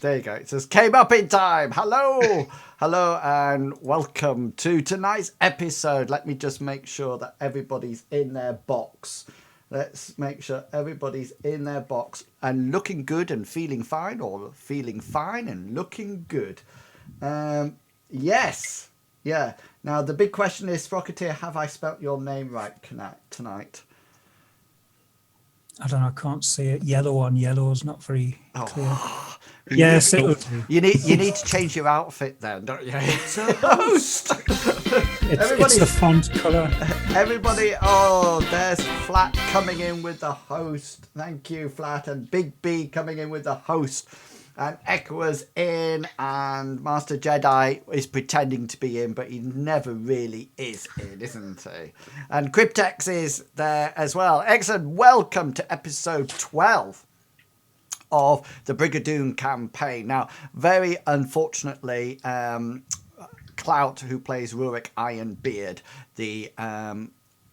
There you go. It says, came up in time. Hello. Hello and welcome to tonight's episode. Let me just make sure that everybody's in their box. Let's make sure everybody's in their box and looking good and feeling fine, or feeling fine and looking good. Yes. Yeah. Now, the big question is, Frocketeer, have I spelt your name right tonight? I don't know. I can't see it. Yellow on yellow is not very clear. Yes, it would do. You need to change your outfit then, don't you? It's a host. It's the font colour. Everybody, there's Flat coming in with the host. Thank you, Flat, and Big B coming in with the host. And Echo's in, and Master Jedi is pretending to be in, but he never really is in, isn't he? And Cryptex is there as well. Excellent. Welcome to episode 12 of the Brigadoon campaign. Now, very unfortunately, Clout, who plays Rurik Ironbeard, the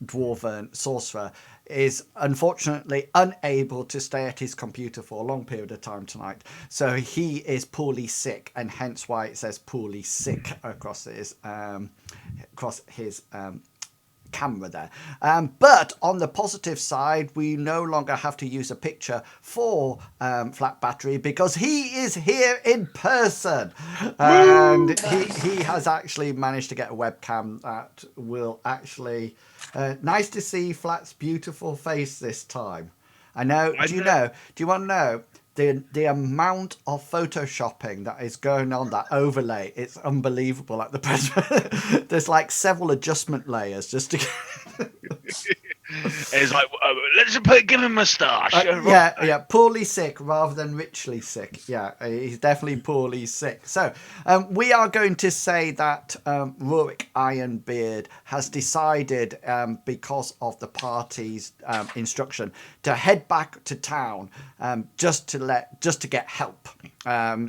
dwarven sorcerer, is unfortunately unable to stay at his computer for a long period of time tonight. So he is poorly sick, and hence why it says poorly sick across his camera there. But on the positive side, we no longer have to use a picture for Flat Battery, because he is here in person. And he has actually managed to get a webcam that will actually... nice to see Flat's beautiful face this time. I know. Do you want to know the amount of photoshopping that is going on, that overlay? It's unbelievable at the present. There's like several adjustment layers just to It's like, let's give him a moustache. Yeah, poorly sick rather than richly sick. Yeah, he's definitely poorly sick. So we are going to say that Rurik Ironbeard has decided, because of the party's instruction, to head back to town just to get help.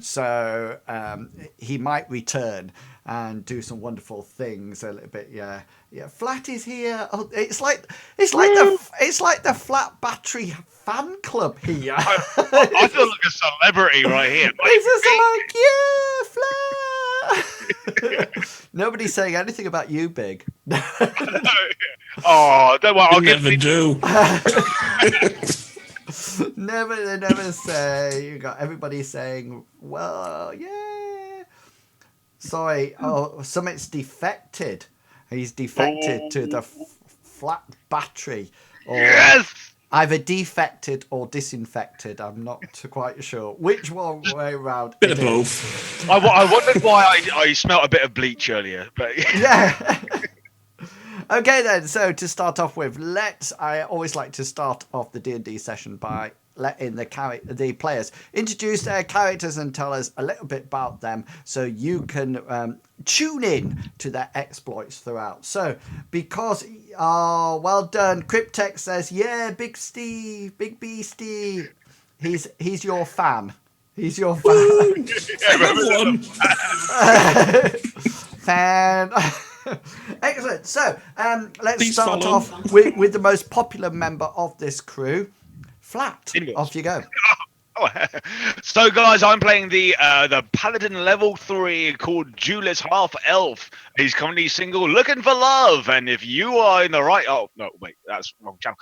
So he might return and do some wonderful things a little bit. Yeah. Flat is here. Oh, it's like the Flat Battery fan club here. I feel like a celebrity right here. It's just like, yeah, Flat. Nobody's saying anything about you, Big. Oh, don't worry. I'll never do. They never say. You got everybody saying, well, yeah. Sorry. Oh, Summit's defected. He's defected to the Flat Battery. Or yes! Either defected or disinfected. I'm not quite sure which one way around. Bit of both. I wondered why I smelt a bit of bleach earlier, but yeah. Okay then. So to start off with, I always like to start off the D&D session by letting the players introduce their characters and tell us a little bit about them, so you can tune in to their exploits throughout. So, because well done, Cryptex says, yeah, Big B Steve, he's your fan. He's your fan. Fan. Excellent. So, let's start off with the most popular member of this crew. Flat. Off you go. So, guys, I'm playing the Paladin level 3 called Julius Half Elf. He's currently single, looking for love. And if you are in the right... Oh, no, wait, that's the wrong channel.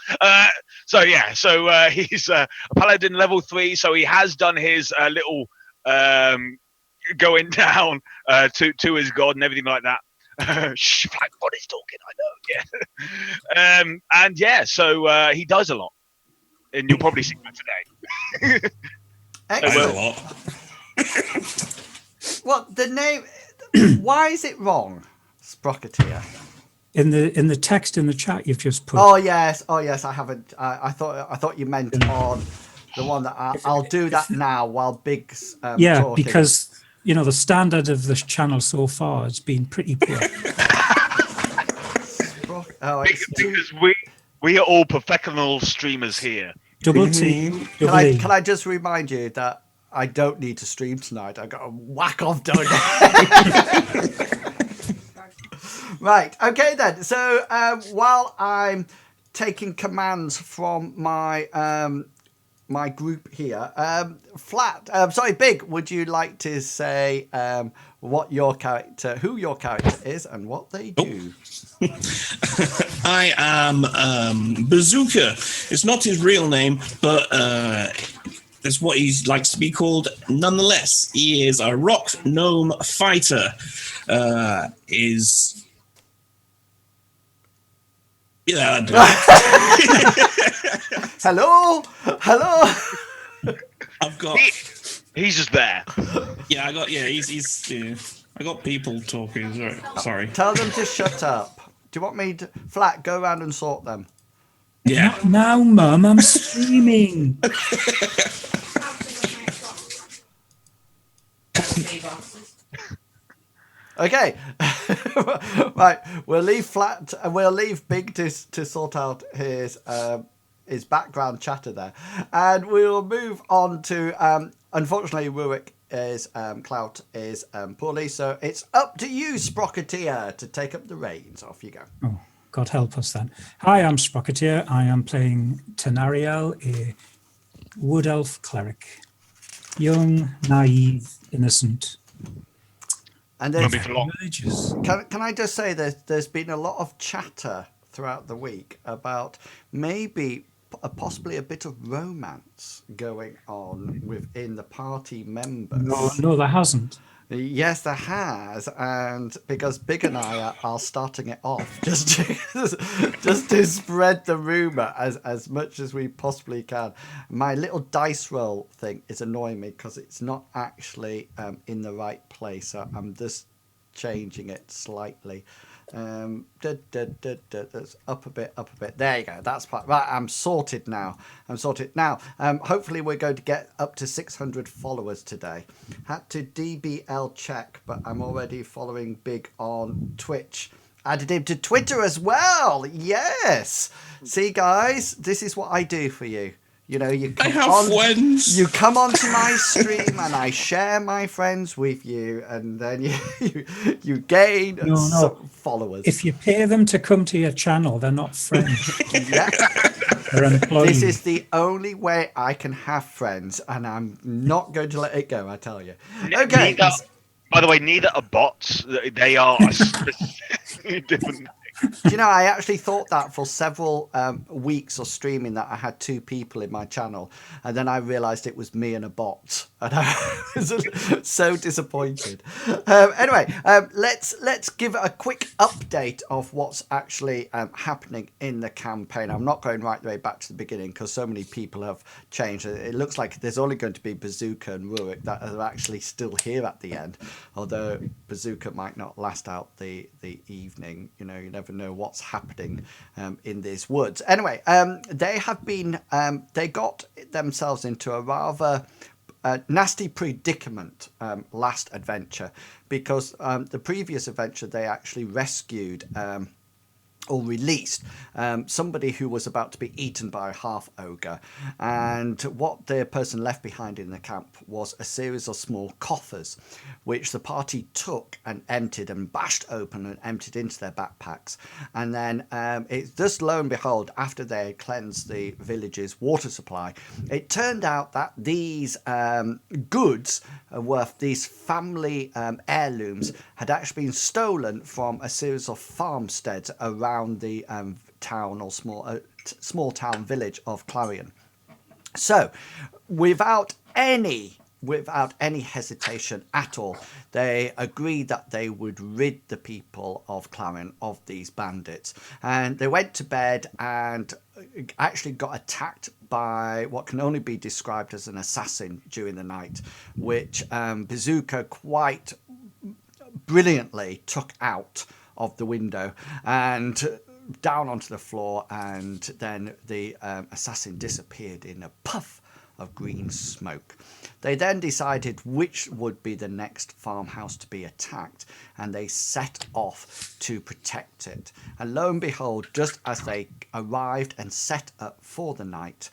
He's a Paladin level 3, so he has done his little going down to his god and everything like that. Shh, Black Body's talking, I know, yeah. So he does a lot. And you'll probably see that today. Excellent. A lot. What the name? Why is it wrong, Sprocketeer? In the text in the chat you've just put. Oh yes. I haven't. I thought you meant on the one that I'll do that now while Big's talking. Because the standard of this channel so far has been pretty poor. Because we are all professional streamers here. Double T. Can I just remind you that I don't need to stream tonight? I got a whack off done. Right. Okay then. So while I'm taking commands from my my group here. Flat. Sorry, Big. Would you like to say who your character is, and what they do? I am Bazooka. It's not his real name, but that's what he likes to be called. Nonetheless, he is a rock gnome fighter. Hello. I've got. He's just there. Yeah, I got. Yeah, he's. Yeah. I got people talking. Sorry. Tell them to shut up. Do you want me to Flat go around and sort them? Yeah. Now, Mum, I'm streaming. Okay. Right. We'll leave Flat. We'll leave Big to sort out his background chatter there, and we'll move on to. Unfortunately, Rurik is Clout is poorly, so it's up to you, Sprocketeer, to take up the reins. Off you go. Oh, God help us then. Hi, I'm Sprocketeer. I am playing Tenariel, a wood elf cleric. Young, naive, innocent. And Won't be for long. Religious. can I just say there's been a lot of chatter throughout the week about maybe possibly a bit of romance going on within the party members. No, there hasn't. Yes, there has, and because Big and I are starting it off just to spread the rumor as much as we possibly can. My little dice roll thing is annoying me because it's not actually in the right place. So I'm just changing it slightly. That's up a bit. There you go. That's part. Right, I'm sorted now. Hopefully we're going to get up to 600 followers today. Had to DBL check, but I'm already following Big on Twitch. Added him to Twitter as well. Yes. See, guys, this is what I do for you. You know, I have friends. You come onto my stream and I share my friends with you, and then you gain some followers. If you pay them to come to your channel, they're not friends. Yeah. They're employees. This is the only way I can have friends, and I'm not going to let it go, I tell you. Okay. By the way, neither are bots. They are a different. Do you know, I actually thought that for several weeks of streaming that I had two people in my channel, and then I realised it was me and a bot, and I was so disappointed. Anyway, let's give a quick update of what's actually happening in the campaign. I'm not going right the way back to the beginning because so many people have changed. It looks like there's only going to be Bazooka and Rurik that are actually still here at the end, although Bazooka might not last out the evening. You know, you never know what's happening in these woods. Anyway, they have been they got themselves into a rather nasty predicament last adventure because the previous adventure they actually rescued or released somebody who was about to be eaten by a half ogre, and what the person left behind in the camp was a series of small coffers which the party took and emptied and bashed open and emptied into their backpacks. And then it's just lo and behold, after they cleansed the village's water supply, it turned out that these goods these family heirlooms had actually been stolen from a series of farmsteads around the town or small town village of Clarion. So without any hesitation at all, they agreed that they would rid the people of Clarion of these bandits, and they went to bed and actually got attacked by what can only be described as an assassin during the night, which Bazooka quite brilliantly took out of the window and down onto the floor, and then the assassin disappeared in a puff of green smoke. They then decided which would be the next farmhouse to be attacked, and they set off to protect it. And lo and behold, just as they arrived and set up for the night,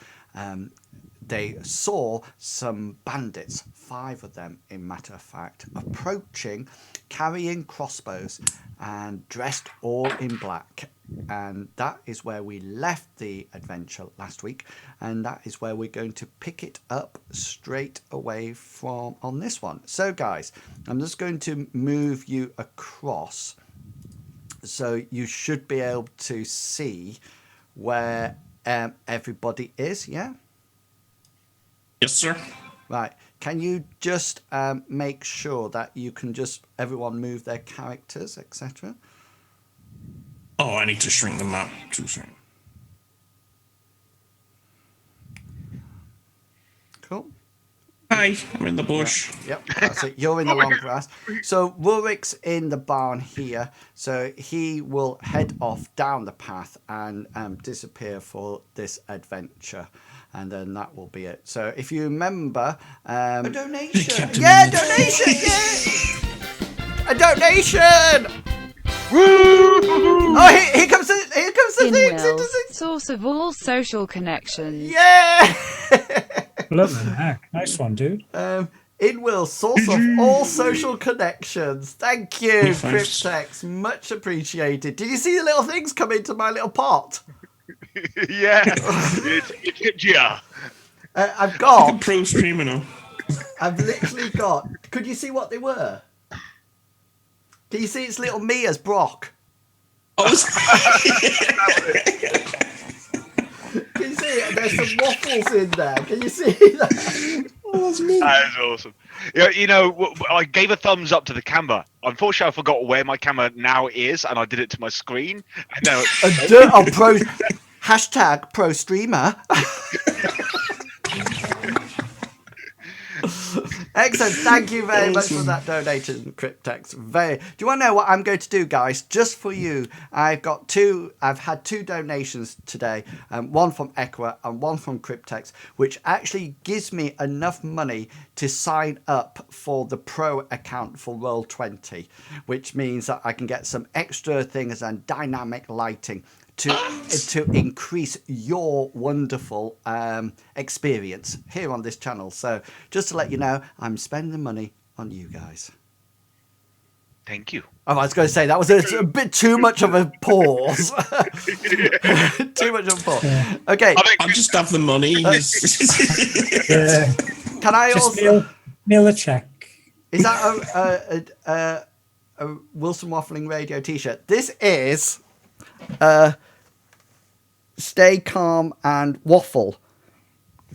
they saw some bandits, 5 of them in matter of fact, approaching, carrying crossbows and dressed all in black. And that is where we left the adventure last week, and that is where we're going to pick it up straight away from on this one. So guys, I'm just going to move you across so you should be able to see where everybody is. Yeah, Yes, sir. right. Can you just make sure that you can just everyone move their characters, etc.? Oh, I need to shrink the map. Too soon. Cool. Hi, I'm in the bush. Yep, that's it. You're in the long grass. So Rurik's in the barn here. So he will head off down the path and disappear for this adventure. And then that will be it. So if you remember... a donation! Yeah, donation! Yeah! A donation! Oh, here comes the things! Inwils, source of all social connections. Yeah! Look at that. Nice one, dude. Inwils, source of all social connections. Thank you, Thanks. Cryptex. Much appreciated. Did you see the little things come into my little pot? Yeah, it's yeah. I've I'm a got. pro streamer now. I've literally got. Could you see what they were? Can you see it's little me as Brock? Oh, Can you see it? There's some waffles in there. Can you see that? oh, that's me. That is awesome. Yeah, you know, I gave a thumbs up to the camera. Unfortunately, I forgot where my camera now is, and I did it to my screen. And now Pro. Hashtag pro streamer. Excellent. Thank you very much for that donation, Cryptex. Do you want to know what I'm going to do, guys? Just for you, I've had 2 donations today, one from Equa and one from Cryptex, which actually gives me enough money to sign up for the pro account for Roll20, which means that I can get some extra things and dynamic lighting to increase your wonderful experience here on this channel. So just to let you know, I'm spending money on you guys. thank you. Oh, I was going to say that was a bit too much of a pause. Too much of a pause. Yeah. Okay, I just have the money. Yeah. can I Just also? mail a check. Is that a Wilson Waffling Radio T-shirt? This is Stay Calm and Waffle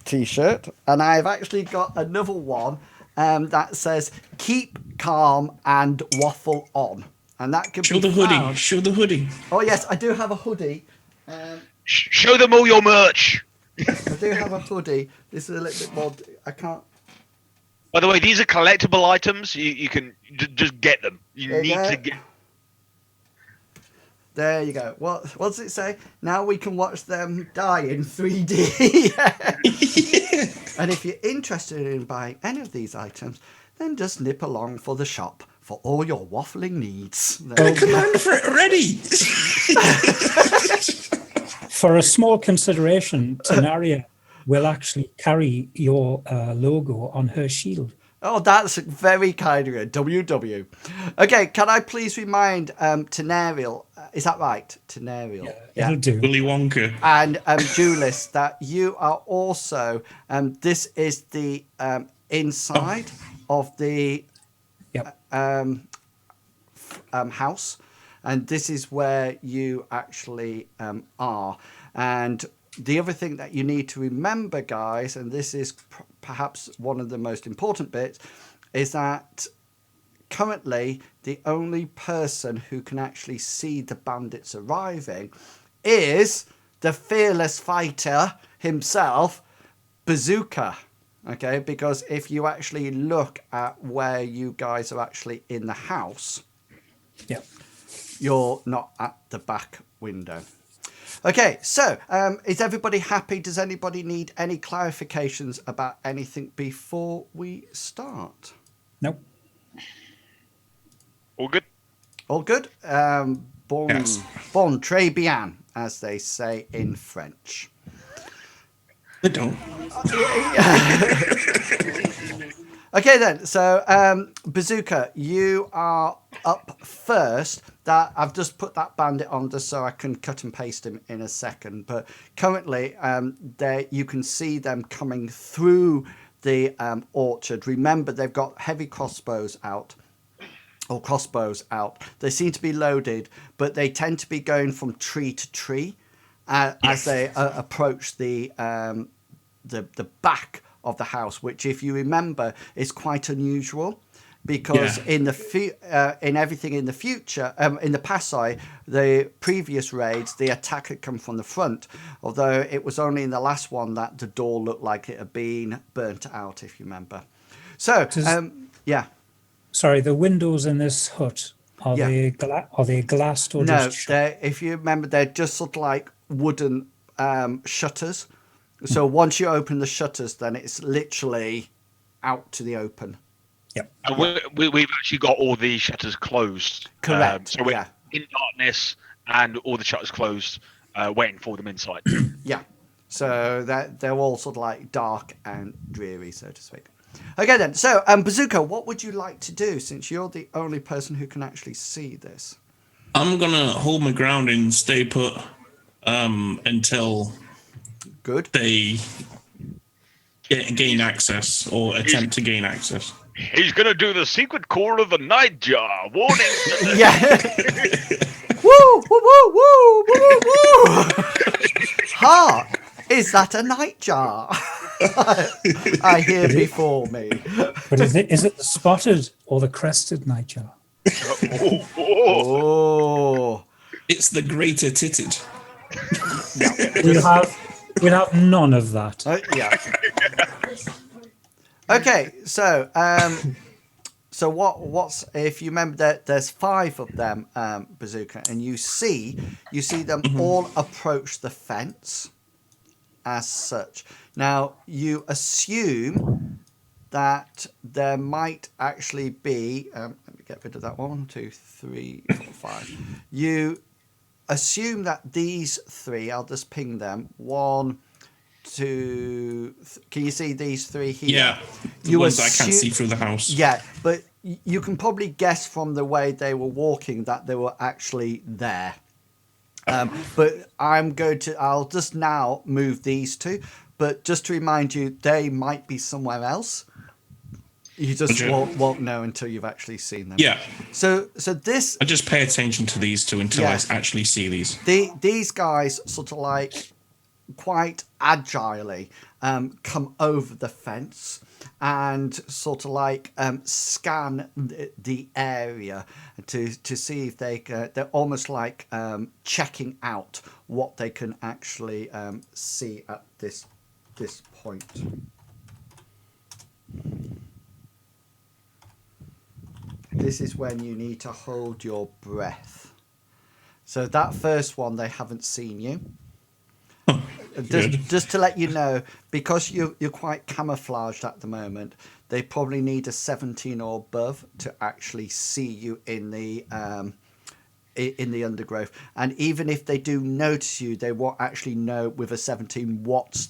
T-shirt, and I've actually got another one that says Keep Calm and Waffle On, and that could Show be the hoodie. found- Show the hoodie. Oh yes, I do have a hoodie. Show them all your merch. I do have a hoodie. This is a little bit more. I can't. By the way, these are collectible items. You can just get them. You There you need go. to get. There you go. What does it say? Now we can watch them die in 3D. And if you're interested in buying any of these items, then just nip along for the shop for all your waffling needs. There you go. Command for it already. For a small consideration, Tenaria will actually carry your logo on her shield. Oh, that's very kind of you. WW. Okay, can I please remind Tenarial, is that right? Tenarial. It'll do. Willy Wonka. And Julius, that you are also, this is the inside of the Yep. house, and this is where you actually are. And the other thing that you need to remember, guys, and this is perhaps one of the most important bits, is that currently the only person who can actually see the bandits arriving is the fearless fighter himself, Bazooka. Okay, because if you actually look at where you guys are actually in the house, Yep. you're not at the back window. Okay, so is everybody happy? Does anybody need any clarifications about anything before we start? Nope. All good. All good? Bon, Yes. bon très bien, as they say in French. They don't. Okay then, so Bazooka, you are up first. That I've just put that bandit on just so I can cut and paste him in a second. But currently, there you can see them coming through the orchard. Remember, they've got heavy crossbows out. Or crossbows out. They seem to be loaded, but they tend to be going from tree to tree as they approach the back of the house, which, if you remember, is quite unusual because in everything in the future, in the past, the previous raids, the attack had come from the front, although it was only in the last one that the door looked like it had been burnt out, if you remember. So, yeah. Sorry, the windows in this hut, are they glassed or No, just shut? if you remember, they're just sort of like wooden shutters. So once you open the shutters, then it's literally out to the open. Yep. And we've actually got all the shutters closed. Correct. So we're in darkness and all the shutters closed, waiting for them inside. Yeah. So they're all sort of like dark and dreary, so to speak. Okay then, so Bazooka, what would you like to do since you're the only person who can actually see this? I'm gonna hold my ground and stay put until they gain access or attempt to gain access. He's gonna do the secret call of the nightjar. Warning. Yeah. Woo, woo, woo, woo, woo, woo. Hark! Is that a nightjar? I hear before me. But is it the spotted or the crested nightjar? Oh. It's the greater titted. We'll have none of that. Yeah. Okay, so what's if you remember that there's 5 of them, Bazooka, and you see them all approach the fence as such. Now you assume that there might actually be let me get rid of that 1, 2, 3, 4, 5. You assume that these 3, I'll just ping them. 1, 2, can you see these 3 here? Yeah, the ones I can't see through the house. Yeah, but you can probably guess from the way they were walking that they were actually there. But I'll just now move these 2. But just to remind you, they might be somewhere else. You just won't know until you've actually seen them. Yeah. So this... I just pay attention to these 2 until I actually see these. These guys sort of like quite agilely come over the fence and sort of like scan the area to see if they're almost like checking out what they can actually see at this point. This is when you need to hold your breath. So that first one, they haven't seen you. Just to let you know, because you're quite camouflaged at the moment, they probably need a 17 or above to actually see you in the undergrowth. And even if they do notice you, they won't actually know with a 17 what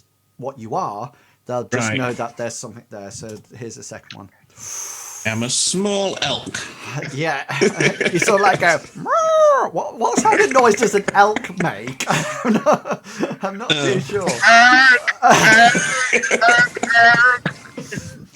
you are. They'll just know that there's something there. So here's the second one. I'm a small elk. Yeah, you sort of like go. What kind of noise does an elk make? I'm not too sure.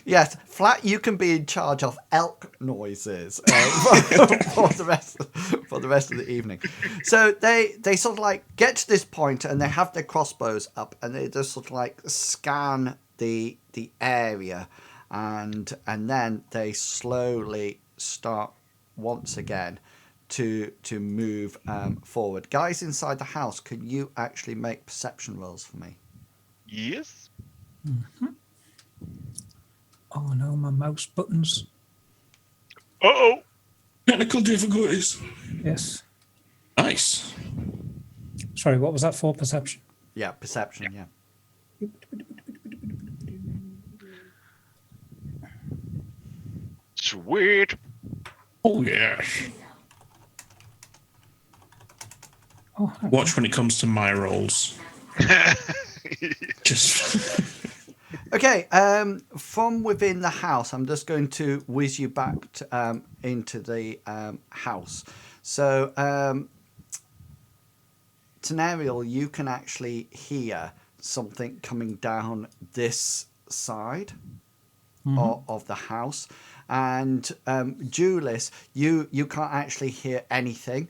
Yes, Flat, you can be in charge of elk noises for the rest of the evening. So they sort of like get to this point and they have their crossbows up and they just sort of like scan the area. And then they slowly start once again to move forward. Guys inside the house, can you actually make perception rolls for me? Yes. Mm-hmm. Oh no, my mouse buttons. Uh-oh. Technical difficulties. Yes. Nice. Sorry, what was that for? Perception? Yeah, perception, yeah. Sweet. Oh, yes. Oh, Watch when it comes to my rolls. Just Okay, from within the house, I'm just going to whiz you back to, into the house. So, Tenariel, you can actually hear something coming down this side of the house. And Julius, you can't actually hear anything,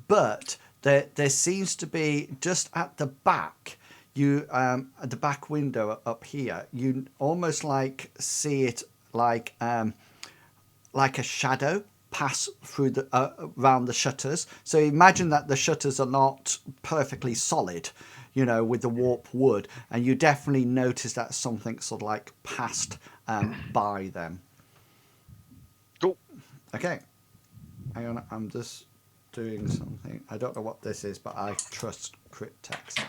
but there seems to be just at the back, at the back window up here, you almost like see it like a shadow pass through the around the shutters. So imagine that the shutters are not perfectly solid, with the warped wood, and you definitely notice that something sort of like passed by them. Cool. Okay, hang on, I'm just doing something. I don't know what this is, but I trust crit text.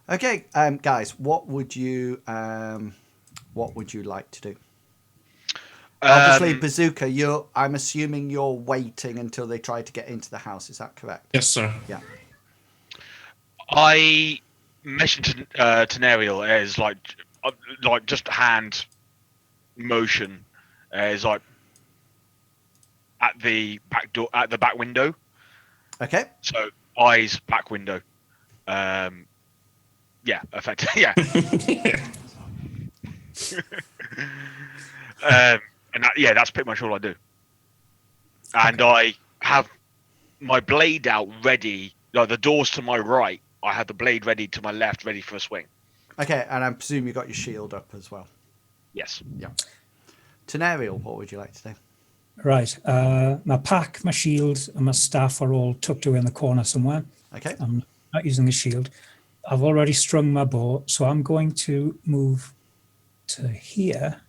Okay, guys, what would you like to do? Obviously, Bazooka, I'm assuming you're waiting until they try to get into the house. Is that correct? yes, sir. Yeah. I mentioned to Tenariel as like just hand motion as like at the back door, at the back window. Okay. So eyes back window. Yeah, effectively. Yeah. And that's pretty much all I do. And I have my blade out ready. Like the doors to my right, I have the blade ready to my left, ready for a swing. Okay, and I presume you got your shield up as well. Yes. Yeah. Tenariel, what would you like to do? Right. My pack, my shield, and my staff are all tucked away in the corner somewhere. Okay. I'm not using a shield. I've already strung my bow, so I'm going to move to here.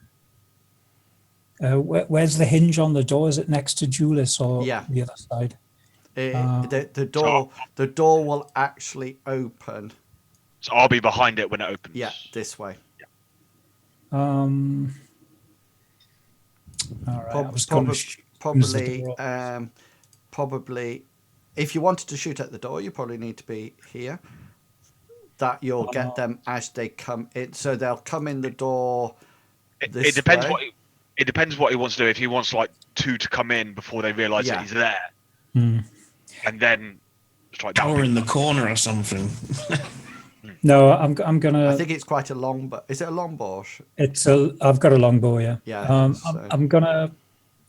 Where's the hinge on the door? Is it next to Julius or the other side? The door will actually open. So I'll be behind it when it opens. Yeah, this way. Yeah. All right. I was going to probably, if you wanted to shoot at the door, you probably need to be here. That you'll get them as they come in. So they'll come in the door. It depends it depends what he wants to do. If he wants like two to come in before they realise that he's there, and then strike down. Or in the corner or something. No, I'm gonna. I think it's quite a long, but is it a long bow? I've got a long bow, yeah. Yeah. I'm gonna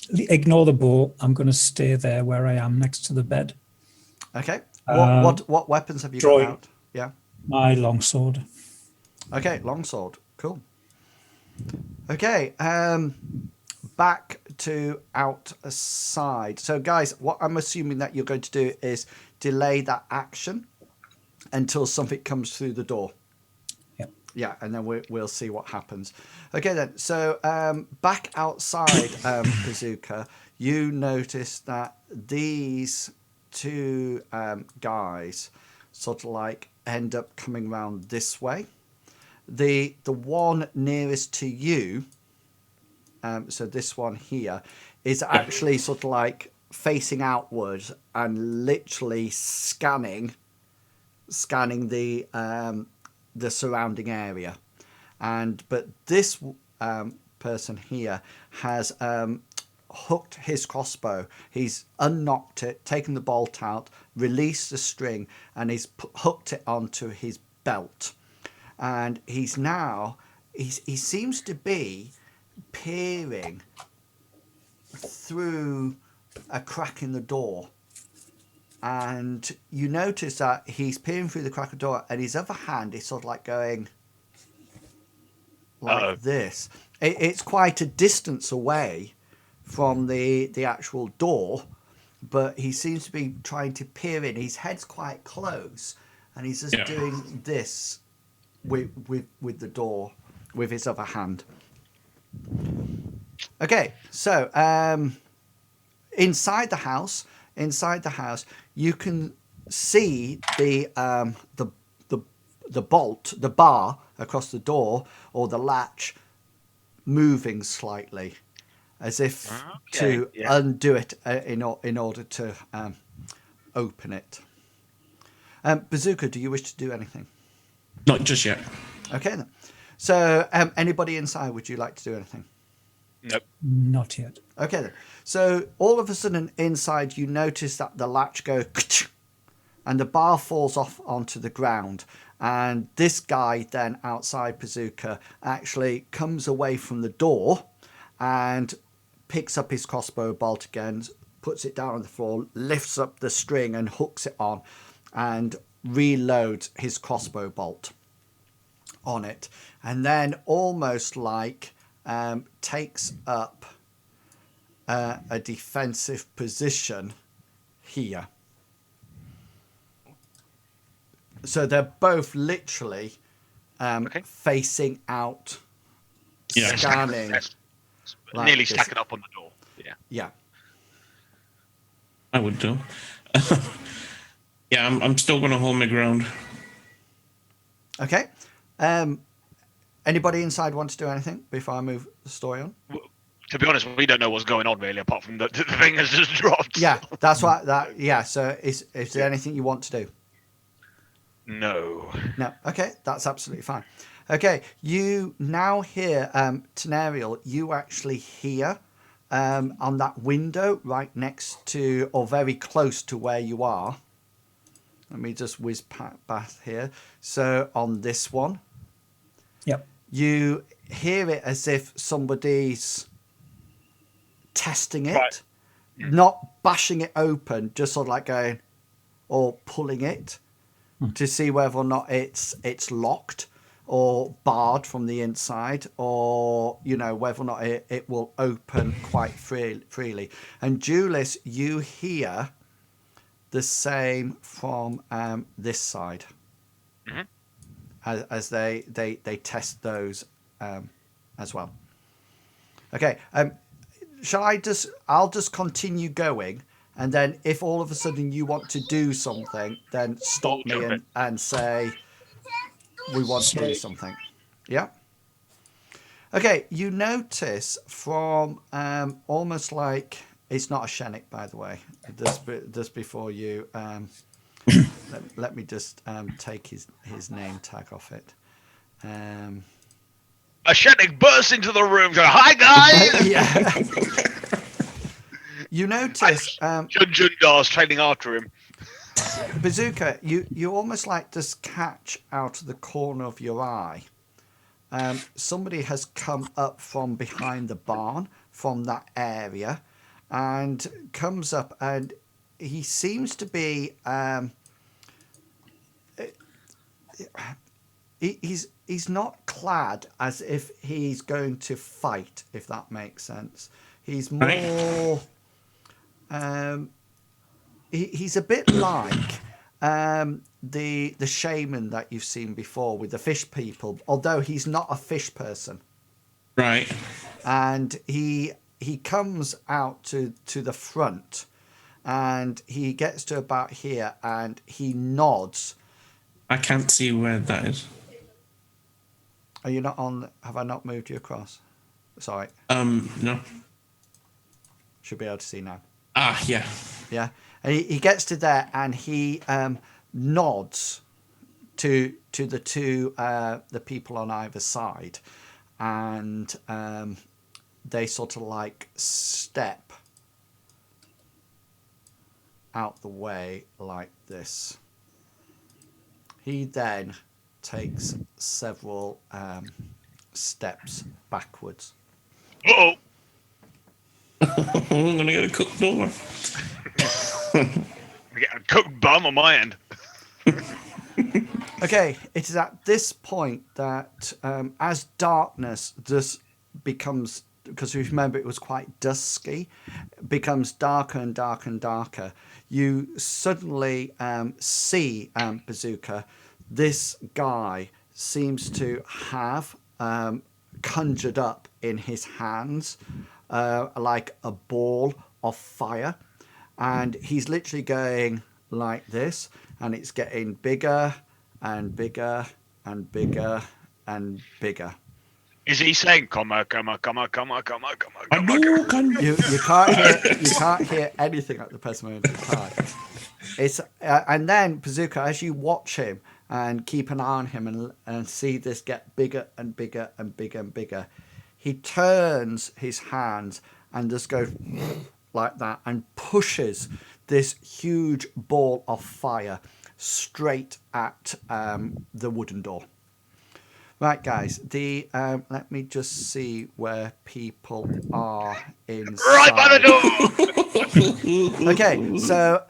ignore the bow. I'm gonna stay there where I am next to the bed. Okay. What weapons have you got out? Yeah. My longsword. Okay, longsword. Cool. Okay. Back to outside. So, guys, what I'm assuming that you're going to do is delay that action until something comes through the door. Yeah, and then we'll see what happens. Okay, then. So back outside, Bazooka, you notice that these two guys sort of like end up coming around this way. The one nearest to you, so this one here, is actually sort of like facing outwards and literally scanning the surrounding area, but this person here has hooked his crossbow. He's unnocked it, taken the bolt out, released the string, and he's hooked it onto his belt. And he's now he seems to be peering through a crack in the door. And you notice that he's peering through the crack of the door, and his other hand is sort of like going like this. It's quite a distance away from the actual door, but he seems to be trying to peer in. His head's quite close, and he's just doing this with the door with his other hand. Okay, so inside the house, you can see the bolt, the bar across the door, or the latch moving slightly, as if to undo it in order to open it. Bazooka, do you wish to do anything? Not just yet. Okay then. So anybody inside, would you like to do anything? Nope. Not yet. Okay then. So all of a sudden inside you notice that the latch goes and the bar falls off onto the ground. And this guy then outside Bazooka actually comes away from the door and picks up his crossbow bolt again, puts it down on the floor, lifts up the string and hooks it on and reloads his crossbow bolt on it. And then almost like takes up a defensive position here. So they're both literally facing out, scanning. Like nearly stacking up on the door. Yeah. Yeah. I would do. Yeah, I'm still going to hold my ground. Okay. Anybody inside want to do anything before I move the story on? To be honest, we don't know what's going on really, apart from the thing has just dropped. Yeah, that's why. So is there anything you want to do? No. No. Okay, that's absolutely fine. Okay, you now hear, Tenariel, you actually hear on that window right next to, or very close to where you are. Let me just whiz past here. So on this one, Yep. you hear it as if somebody's testing it, Right. not bashing it open, just sort of like going or pulling it to see whether or not it's locked or barred from the inside, or whether or not it will open quite freely. And Julius, you hear the same from this side. Mm-hmm. As they test those as well. Okay. I'll just continue going, and then if all of a sudden you want to do something, then stop me and say we want to do something. Yeah. Okay. You notice from almost like, it's not a Shenik, by the way. Just before you, let me just take his name tag off it. A Shenik bursts into the room, going, "Hi guys!" Yeah. You notice Jundar's trailing after him. Bazooka, you almost like just catch out of the corner of your eye. Somebody has come up from behind the barn, from that area, and comes up, and he seems to be he's not clad as if he's going to fight, if that makes sense. He's more he's a bit like the shaman that you've seen before with the fish people, although he's not a fish person. Right. And he comes out to the front, and he gets to about here, and he nods. I can't see where that is. Are you not on? Have I not moved you across? Sorry. No. Should be able to see now. Ah, yeah. Yeah. And he gets to there, and he nods to the two the people on either side, and they sort of like step out the way like this. He then takes several steps backwards. Uh-oh. I'm gonna get a cooked door. We get a cooked bum on my end. Okay, it is at this point that as darkness just becomes, because remember it was quite dusky, becomes darker and darker and darker, you suddenly see, Bazooka, this guy seems to have conjured up in his hands like a ball of fire, and he's literally going like this, and it's getting bigger and bigger and bigger and bigger. Is he saying, come on, come on, come on, come on, come on, come on, come on? You can't hear anything at the present moment in time. It's and then Bazooka, as you watch him and keep an eye on him and see this get bigger and bigger and bigger and bigger. He turns his hands and just goes like that and pushes this huge ball of fire straight at the wooden door. Right, guys, let me just see where people are inside. Right by the door! Okay, so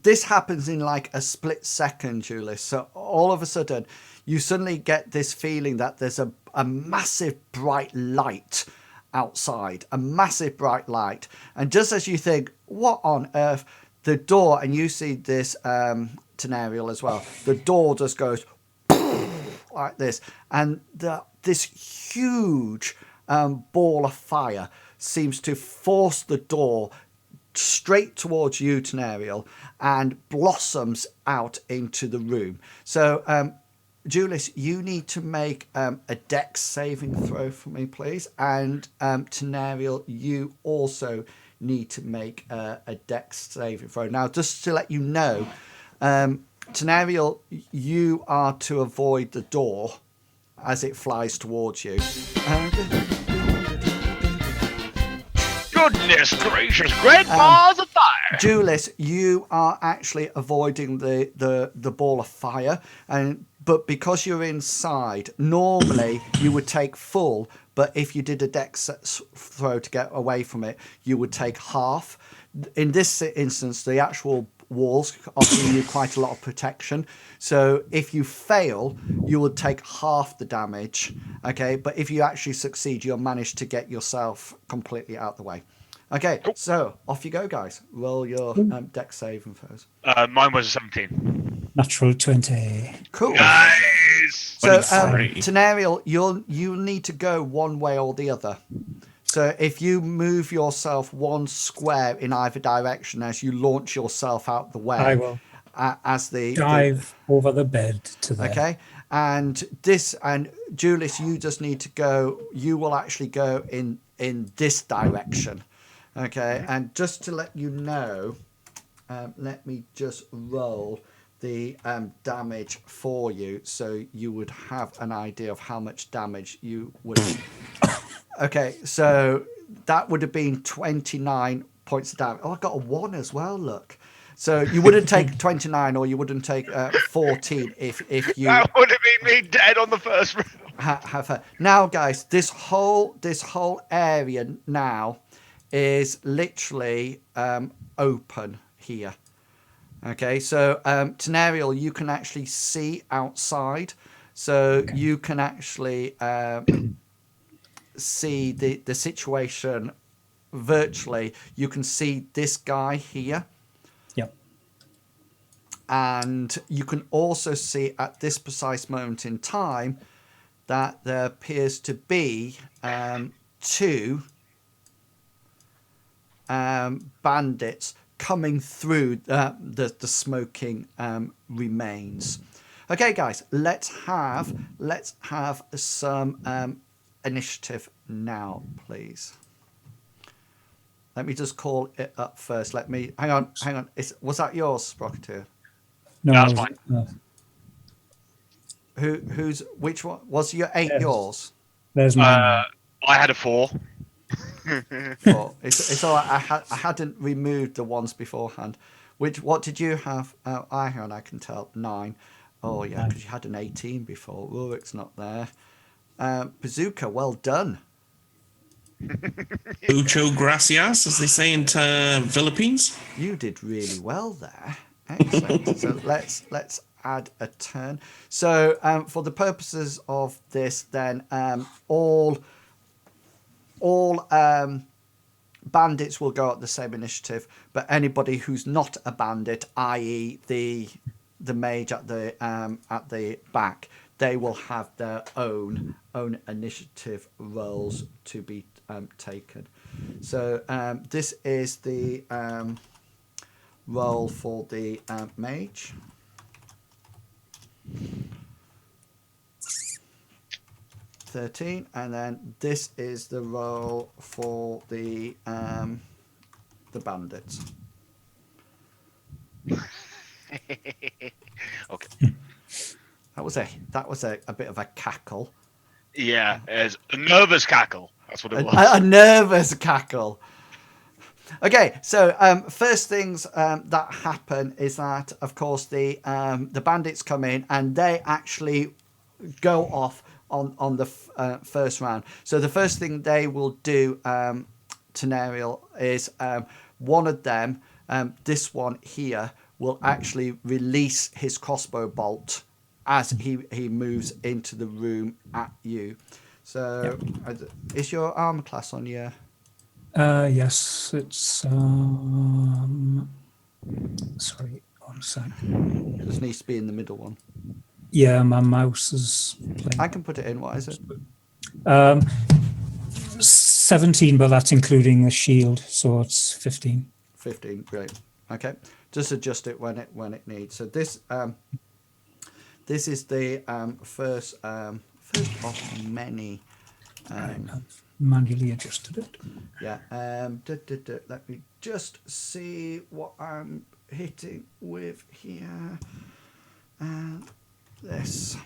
this happens in like a split second, Julius. So all of a sudden, you suddenly get this feeling that there's a massive bright light outside, a massive bright light. And just as you think, what on earth, the door, and you see this Tenariel as well, the door just goes like this, and this huge ball of fire seems to force the door straight towards you, Tenariel, and blossoms out into the room. So, Julius, you need to make a dex saving throw for me, please. And Tenariel, you also need to make a dex saving throw. Now, just to let you know, Tenariel, you are to avoid the door as it flies towards you. Goodness gracious, great balls of fire! Julius, you are actually avoiding the ball of fire, but because you're inside, normally you would take full, but if you did a dex throw to get away from it, you would take half. In this instance, the actual walls offering you quite a lot of protection, so if you fail, you would take half the damage. Okay, but if you actually succeed, you'll manage to get yourself completely out the way. Okay, so off you go, guys. Roll your dex saving throws. Mine was a 17. Natural 20. Cool. Nice! So, 23. Tenariel, you'll need to go one way or the other. So if you move yourself one square in either direction as you launch yourself out the way, I will as the dive over the bed to there. Okay, and Julius, you just need to go. You will actually go in this direction. Okay, and just to let you know, let me just roll the damage for you, so you would have an idea of how much damage you would. Okay, so that would have been 29 points of damage. Oh, I got a 1 as well, look. So you wouldn't take 29 or you wouldn't take 14 if you... That would have been me dead on the first round. Now, guys, this whole area now is literally open here. Okay, so Tenariel, you can actually see outside. So you can actually... see the situation virtually. You can see this guy here. Yep. And you can also see at this precise moment in time that there appears to be two bandits coming through the smoking remains. Okay, guys, let's have some initiative now, please. Let me just call it up first. Let me hang on. Was that yours, Sprocketeer? No, That's fine. Which one was your 8? Yes. Yours? There's mine. I had a 4. Oh, it's all right. I hadn't removed the ones beforehand. What did you have? I can tell 9. Oh yeah, because you had an 18 before. Ulrich's not there. Bazooka, well done. Mucho gracias, as they say in Philippines. You did really well there. Excellent. So let's add a turn. So for the purposes of this, then all bandits will go at the same initiative, but anybody who's not a bandit, i.e. the mage at the back, they will have their own initiative rolls to be taken. So this is the roll for the mage. $13, and then this is the roll for the bandits. was a bit of a cackle. Yeah, it's a nervous cackle. That's what it was. A nervous cackle. Okay, so first things that happen is that, of course, the bandits come in and they actually go off on the first round. So the first thing they will do, Tenariel, is one of them, this one here, will actually release his crossbow bolt as he moves into the room at you. So is your armor class on your... Yes, it's sorry, 1 sec. It just needs to be in the middle one. Yeah, my mouse is playing. I can put it in. What is it? 17, but that's including the shield, so it's 15. 15. Great. Okay. Just adjust it when it needs. So this is the first of many. I've manually adjusted it. Yeah. Let me just see what I'm hitting with here. And this.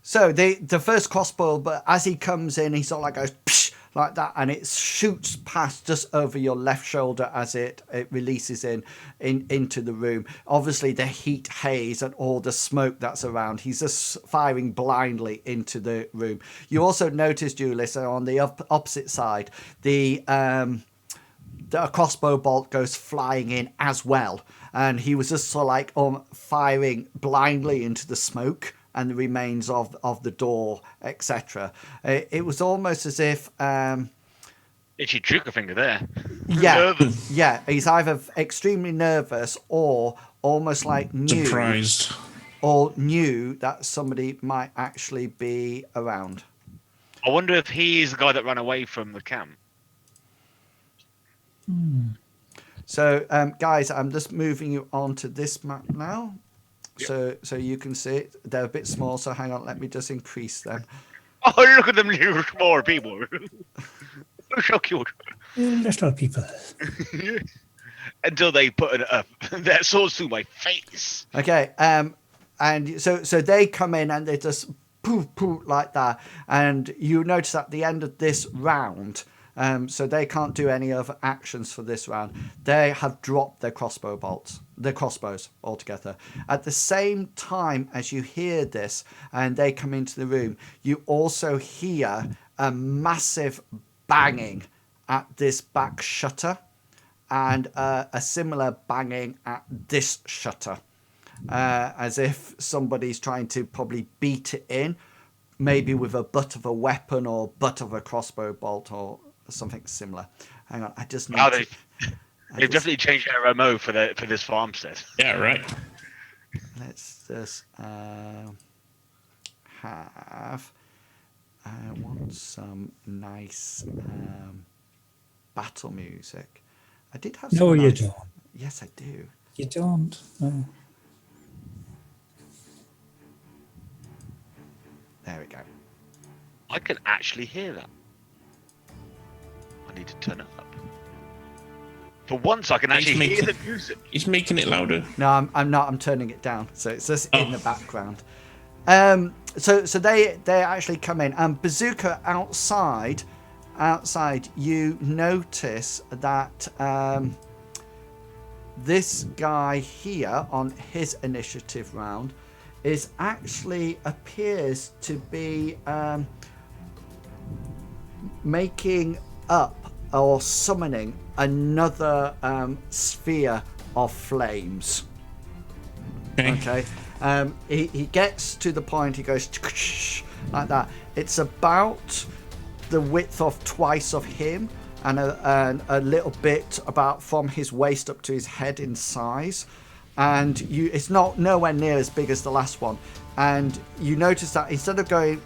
So the first crossbow, but as he comes in, he sort of like goes psh, like that, and it shoots past just over your left shoulder as it releases into the room. Obviously, the heat haze and all the smoke that's around, he's just firing blindly into the room. You also notice, Julius, on the opposite side, the crossbow bolt goes flying in as well, and he was just sort of like firing blindly into the smoke and the remains of the door, etc. It was almost as if... Itchy trigger finger there. Yeah, Nervous. yeah. He's either extremely nervous or almost like Surprised. or knew that somebody might actually be around. I wonder if he's the guy that ran away from the camp. So, guys, I'm just moving you on to this map now. So you can see it. They're a bit small, so hang on, let me just increase them. Oh, look at them little small people. So cute. Little people. Until they put their swords through my face. Okay, and so they come in and they just poof poof like that, and you notice at the end of this round, so they can't do any other actions for this round. They have dropped their crossbows altogether. At the same time as you hear this and they come into the room, you also hear a massive banging at this back shutter and a similar banging at this shutter, as if somebody's trying to probably beat it in, maybe with a butt of a weapon or butt of a crossbow bolt or something similar. Hang on, I just need to... They've definitely changed their MO for this farmstead. Yeah, right. Let's just have... I want some nice battle music. I did have some... No, you nice... don't. Yes, I do. You don't. No. There we go. I can actually hear that. I need to turn it up. For once, I can actually hear the music. He's making it louder. No, I'm not. I'm turning it down, so it's just in the background. So they actually come in, and Bazooka outside, you notice that this guy here on his initiative round is actually appears to be making up or summoning another sphere of flames. Okay. He gets to the point, he goes like that. It's about the width of twice of him and a little bit about from his waist up to his head in size. And it's not nowhere near as big as the last one. And you notice that instead of going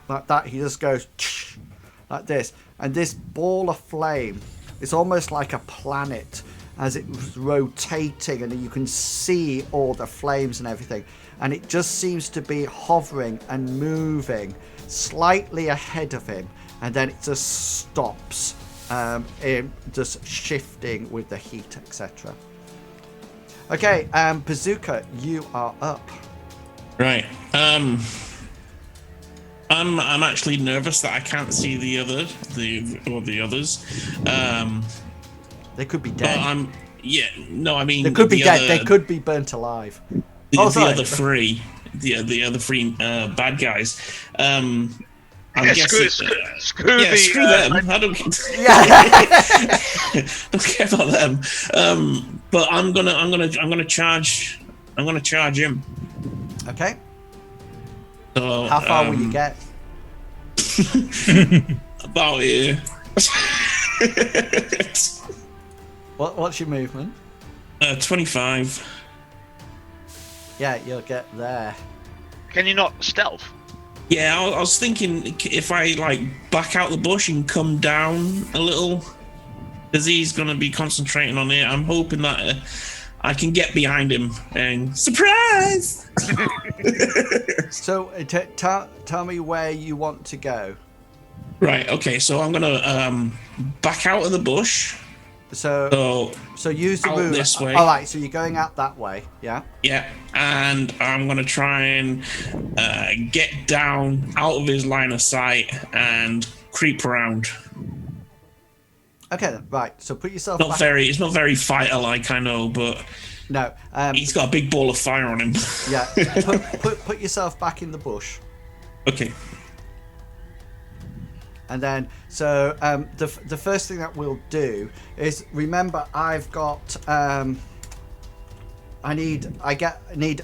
like that, he just goes like this. And this ball of flame is almost like a planet as it was rotating, and you can see all the flames and everything. And it just seems to be hovering and moving slightly ahead of him, and then it just stops, just shifting with the heat, etc. Okay, Bazooka, you are up. Right. I'm actually nervous that I can't see the others. They could be But dead. I mean They could be dead. other- They could be burnt alive. the sorry. other three, the other three bad guys. I'm Yeah, guessing. screw Yeah, the. screw them. I don't, Yeah. don't care about them. But I'm gonna charge. I'm gonna charge him. Okay. So How far will you get? About here. What's your movement? 25. Yeah, you'll get there. Can you not stealth? Yeah, I was thinking if I like back out the bush and come down a little, because he's gonna be concentrating on it. I'm hoping that I can get behind him and surprise. So tell me where you want to go. Right. Okay. So I'm gonna back out of the bush. So use the out move. this way. All right. So you're going out that way. Yeah. Yeah, and I'm gonna try and get down out of his line of sight and creep around. Okay. Then. Right. So put yourself. Not back. very. It's not very fighter-like, I know, but No. he's got a big ball of fire on him. Yeah. Put yourself back in the bush. Okay. And then, so the first thing that we'll do is remember I've got I need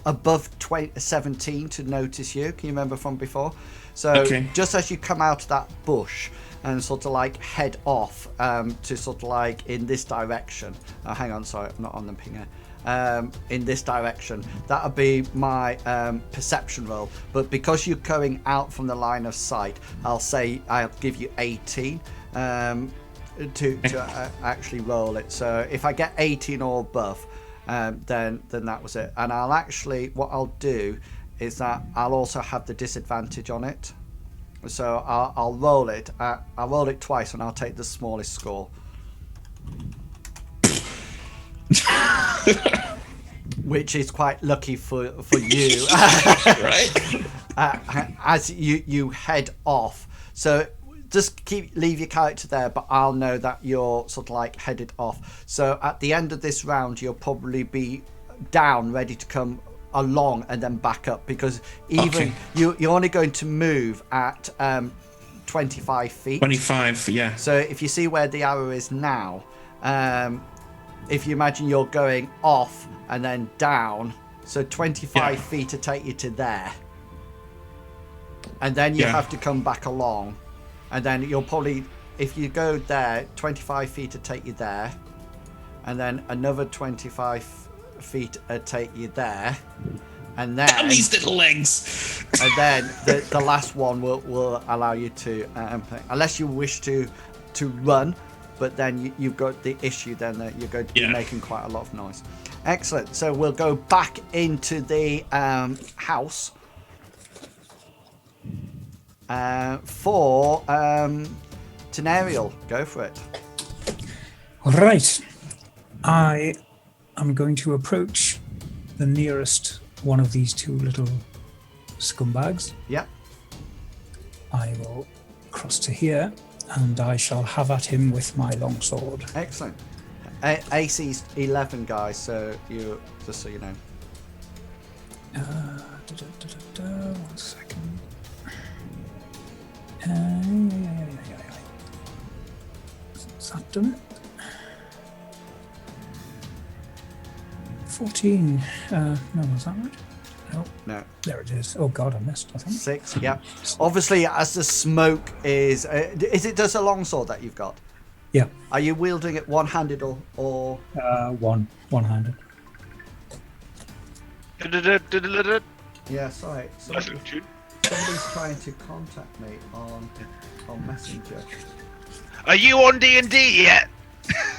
above 17 to notice you. Can you remember from before? So Okay. just as you come out of that bush and sort of like head off to sort of like in this direction. Hang on, sorry, I'm not on the pinger. In this direction, that'll be my perception roll, but because you're going out from the line of sight, I'll give you 18 to actually roll it. So if I get 18 or above, then that was it. And what I'll do is that I'll also have the disadvantage on it, so I'll roll it. I'll roll it twice and I'll take the smallest score. Which is quite lucky for you. Right. As you head off. So just leave your character there, but I'll know that you're sort of like headed off. So at the end of this round, you'll probably be down, ready to come along and then back up, because even you're only going to move at 25 feet. 25. Yeah. So if you see where the arrow is now, if you imagine you're going off and then down, so 25 feet to take you to there, and then you have to come back along, and then you'll probably, if you go there, 25 feet to take you there, and then another 25 feet to take you there, and then Damn these little legs. and then the last one will allow you to unless you wish to run, but then you've got the issue then that you're going to be making quite a lot of noise. Excellent. So we'll go back into the house for Tenariel. Go for it. Right. I am going to approach the nearest one of these two little scumbags. Yep. I will cross to here, and I shall have at him with my longsword. Excellent. AC's 11, guys, so you just so you know. 1 second. Has that done it? 14. No, was that right? No. No. There it is. Oh God, I missed, I think. 6. Yep. Obviously, as the smoke is it just a longsword that you've got? Yeah. Are you wielding it one-handed or? One-handed. Yeah, sorry. Somebody's trying to contact me on Messenger. Are you on D&D yet?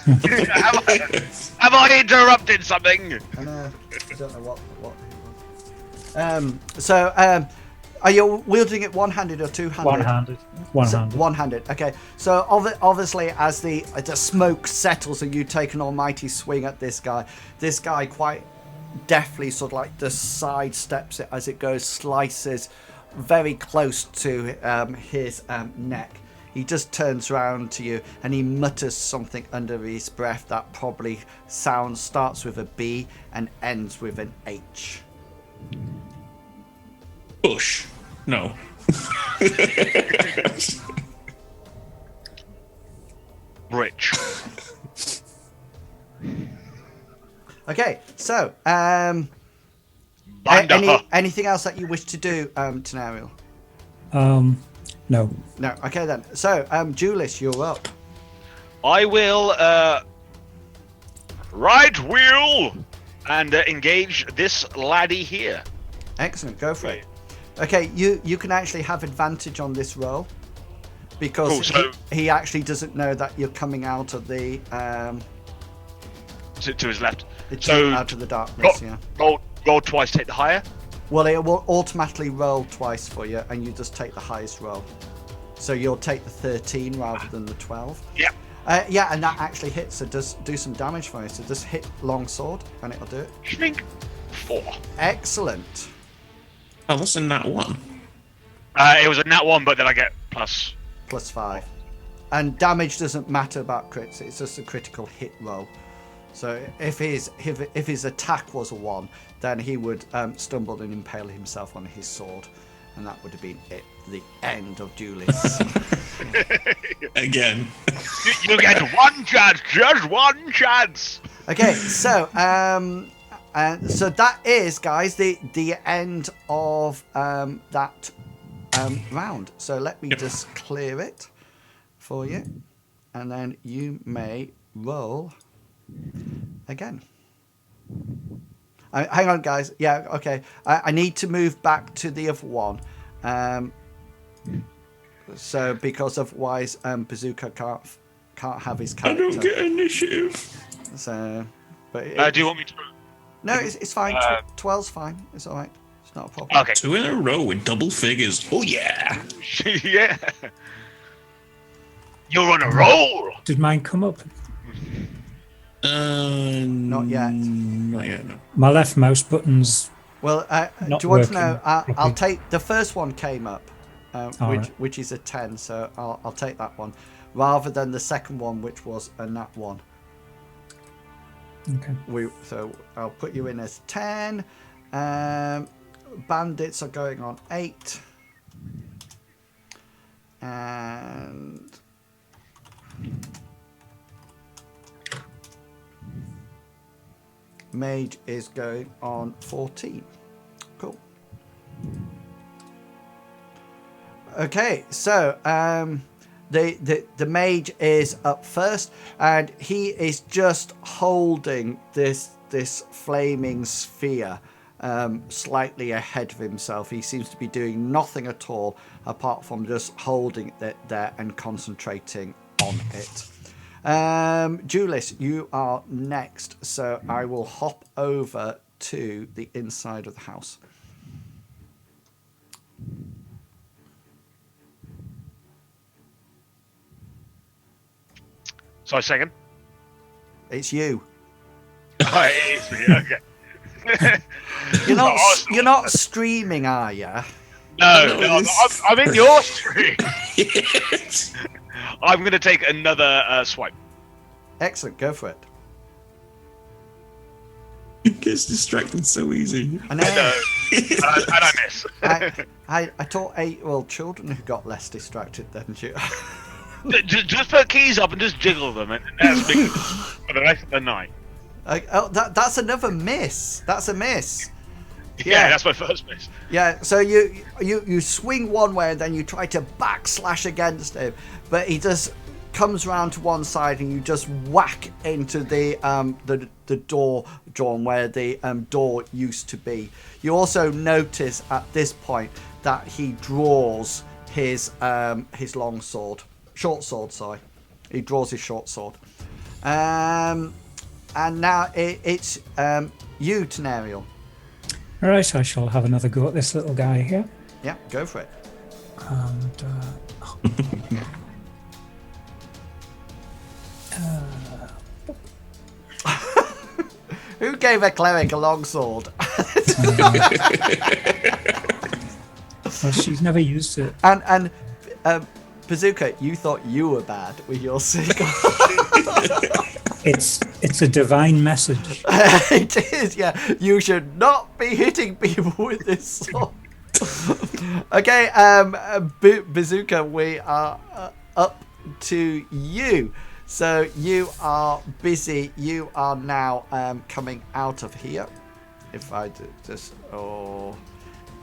have I interrupted something? And I don't know what it was. So, are you wielding it one-handed or two-handed? One-handed. One-handed. One-handed. Okay. So obviously, as the smoke settles and you take an almighty swing at this guy quite deftly sort of like just sidesteps it as it goes, slices very close to his neck. He just turns around to you and he mutters something under his breath that probably starts with a B and ends with an H. Bush. No. Rich. Okay, so Banda. anything else that you wish to do, Tenariel? No. No. Okay then. So, Julius, you're up. I will right wheel and engage this laddie here. Excellent. Go for it. Okay, you can actually have advantage on this roll because Cool, so- he actually doesn't know that you're coming out of the To his left. So out of the darkness. Yeah. roll twice, take the higher. Well, it will automatically roll twice for you, and you just take the highest roll. So you'll take the 13 rather than the 12. Yeah. Yeah, and that actually hits. So just do some damage for you. So just hit longsword, and it'll do it. Shrink. 4. Excellent. Oh, that's a nat 1. It was a nat 1, but then I get plus. +5. And damage doesn't matter about crits. It's just a critical hit roll. So if his attack was a 1, then he would stumble and impale himself on his sword, and that would have been it. The end of Julius. Again. You get one chance, just one chance. Okay, so so that is, guys, the end of that round. So let me just clear it for you, and then you may roll again. Hang on, guys. Yeah, okay. I need to move back to the other one. So because otherwise, Bazooka can't have his I character. don't get initiative. So, but Do you want me to? no, it's fine. 12's fine. It's all right. It's not a problem. Okay. 2 in a row with double figures. Oh, yeah. Yeah. You're on a roll. Did mine come up? Not yet. Not yet, no. My left mouse button's Well, do Not you want to working know? I'll properly. take the first one came up, which is a 10. So I'll take that one rather than the second one, which was a nat 1. okay. So I'll put you in as 10. Bandits are going on 8. And Mage is going on 14. Cool. Okay, so the mage is up first, and he is just holding this flaming sphere slightly ahead of himself. He seems to be doing nothing at all apart from just holding it there and concentrating on it. Julius, you are next, so I will hop over to the inside of the house. Sorry, second. It's you. Oh, it is me. Okay. You're not streaming, are you? No, I'm in your stream. I'm going to take another swipe. Excellent, go for it. It gets distracted so easy. I know. And I miss. I taught 8-year-old children who got less distracted than you. just put keys up and just jiggle them, and that's me for the rest of the night. That's another miss. That's a miss. Yeah, that's my first miss. Yeah, so you swing one way and then you try to backslash against him, but he just comes round to one side and you just whack into the door, John, where the door used to be. You also notice at this point that he draws his long sword, short sword. Sorry, he draws his short sword. And now it's you, Tenariel. All right, I shall have another go at this little guy here. Yeah, go for it. And Who gave a cleric a longsword? Well, she's never used it. And Bazooka, you thought you were bad with your sickle. It's a divine message. It is, yeah. You should not be hitting people with this sword. Okay, Bazooka, we are up to you. So you are busy. You are now coming out of here. If I just, I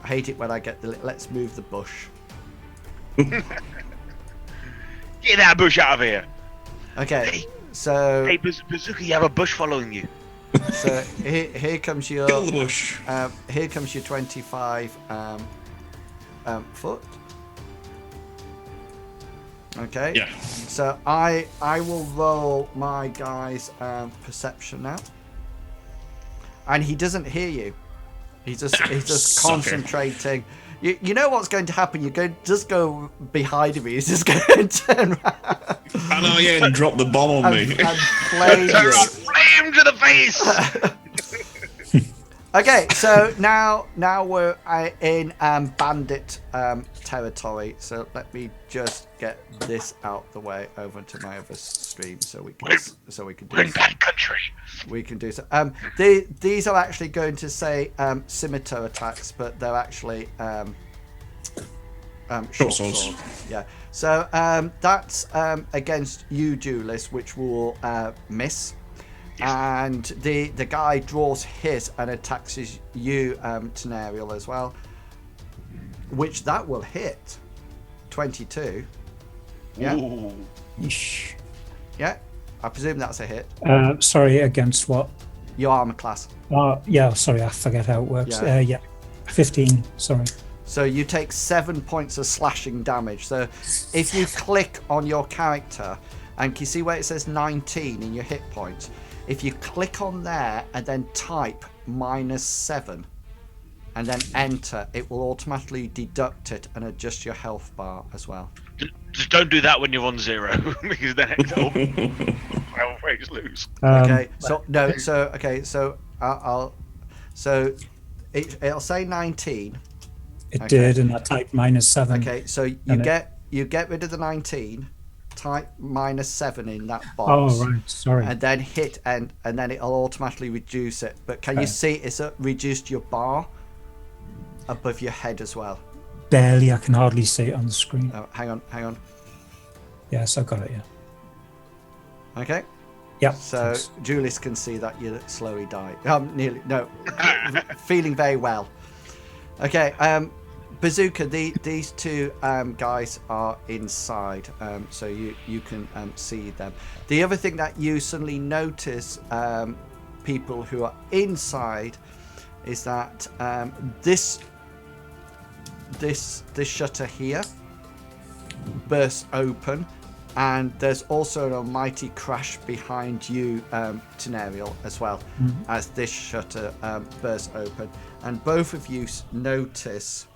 hate it when I get the. Let's move the bush. Get that bush out of here. Okay, so Hey, Bazooka, you have a bush following you. so here comes your Kill the bush. here comes your 25 foot. Okay. Yeah. So I will roll my guy's perception now, and he doesn't hear you. He's just Sucker. concentrating. You know what's going to happen. You're going to just go behind him. He's just going to turn around I know, yeah, and drop the bomb on and, me. and flame you. Flame to the face. Okay, so now we're in bandit territory. So let me just get this out the way over to my other stream, so we can We're in do bad country. we can do so. These are actually going to say scimitar attacks, but they're actually short swords. sword. Yeah. So that's against you, Julius, which will miss. And the guy draws his and attacks you, Tenariel, as well, which that will hit. 22. Yeah. Ooh. Yeesh. Yeah. I presume that's a hit. Sorry, against what? Your armor class. Yeah, sorry, I forget how it works. Yeah. Yeah, 15, sorry. So you take 7 points of slashing damage. So if you click on your character, and you see where it says 19 in your hit points, if you click on there and then type -7 and then enter, it will automatically deduct it and adjust your health bar as well. Just don't do that when you're on 0, because then it'll always lose. Okay, so no, so okay, so it'll say 19. It Okay. did, and I typed -7. Okay, so you And get rid of the 19, type -7 in that box. Oh, right, sorry. And then hit end, and then it'll automatically reduce it. But can you Okay. see it's reduced your bar above your head as well? Barely, I can hardly see it on the screen. Oh, hang on. Yes, I got it, yeah. Okay. Yeah. So thanks. Julius can see that you're slowly dying. Nearly, no, feeling very well. Okay, Bazooka, these two guys are inside, so you can see them. The other thing that you suddenly notice, people who are inside, is that this shutter here bursts open, and there's also an almighty crash behind you, Tenariel, as well, as this shutter bursts open. And both of you notice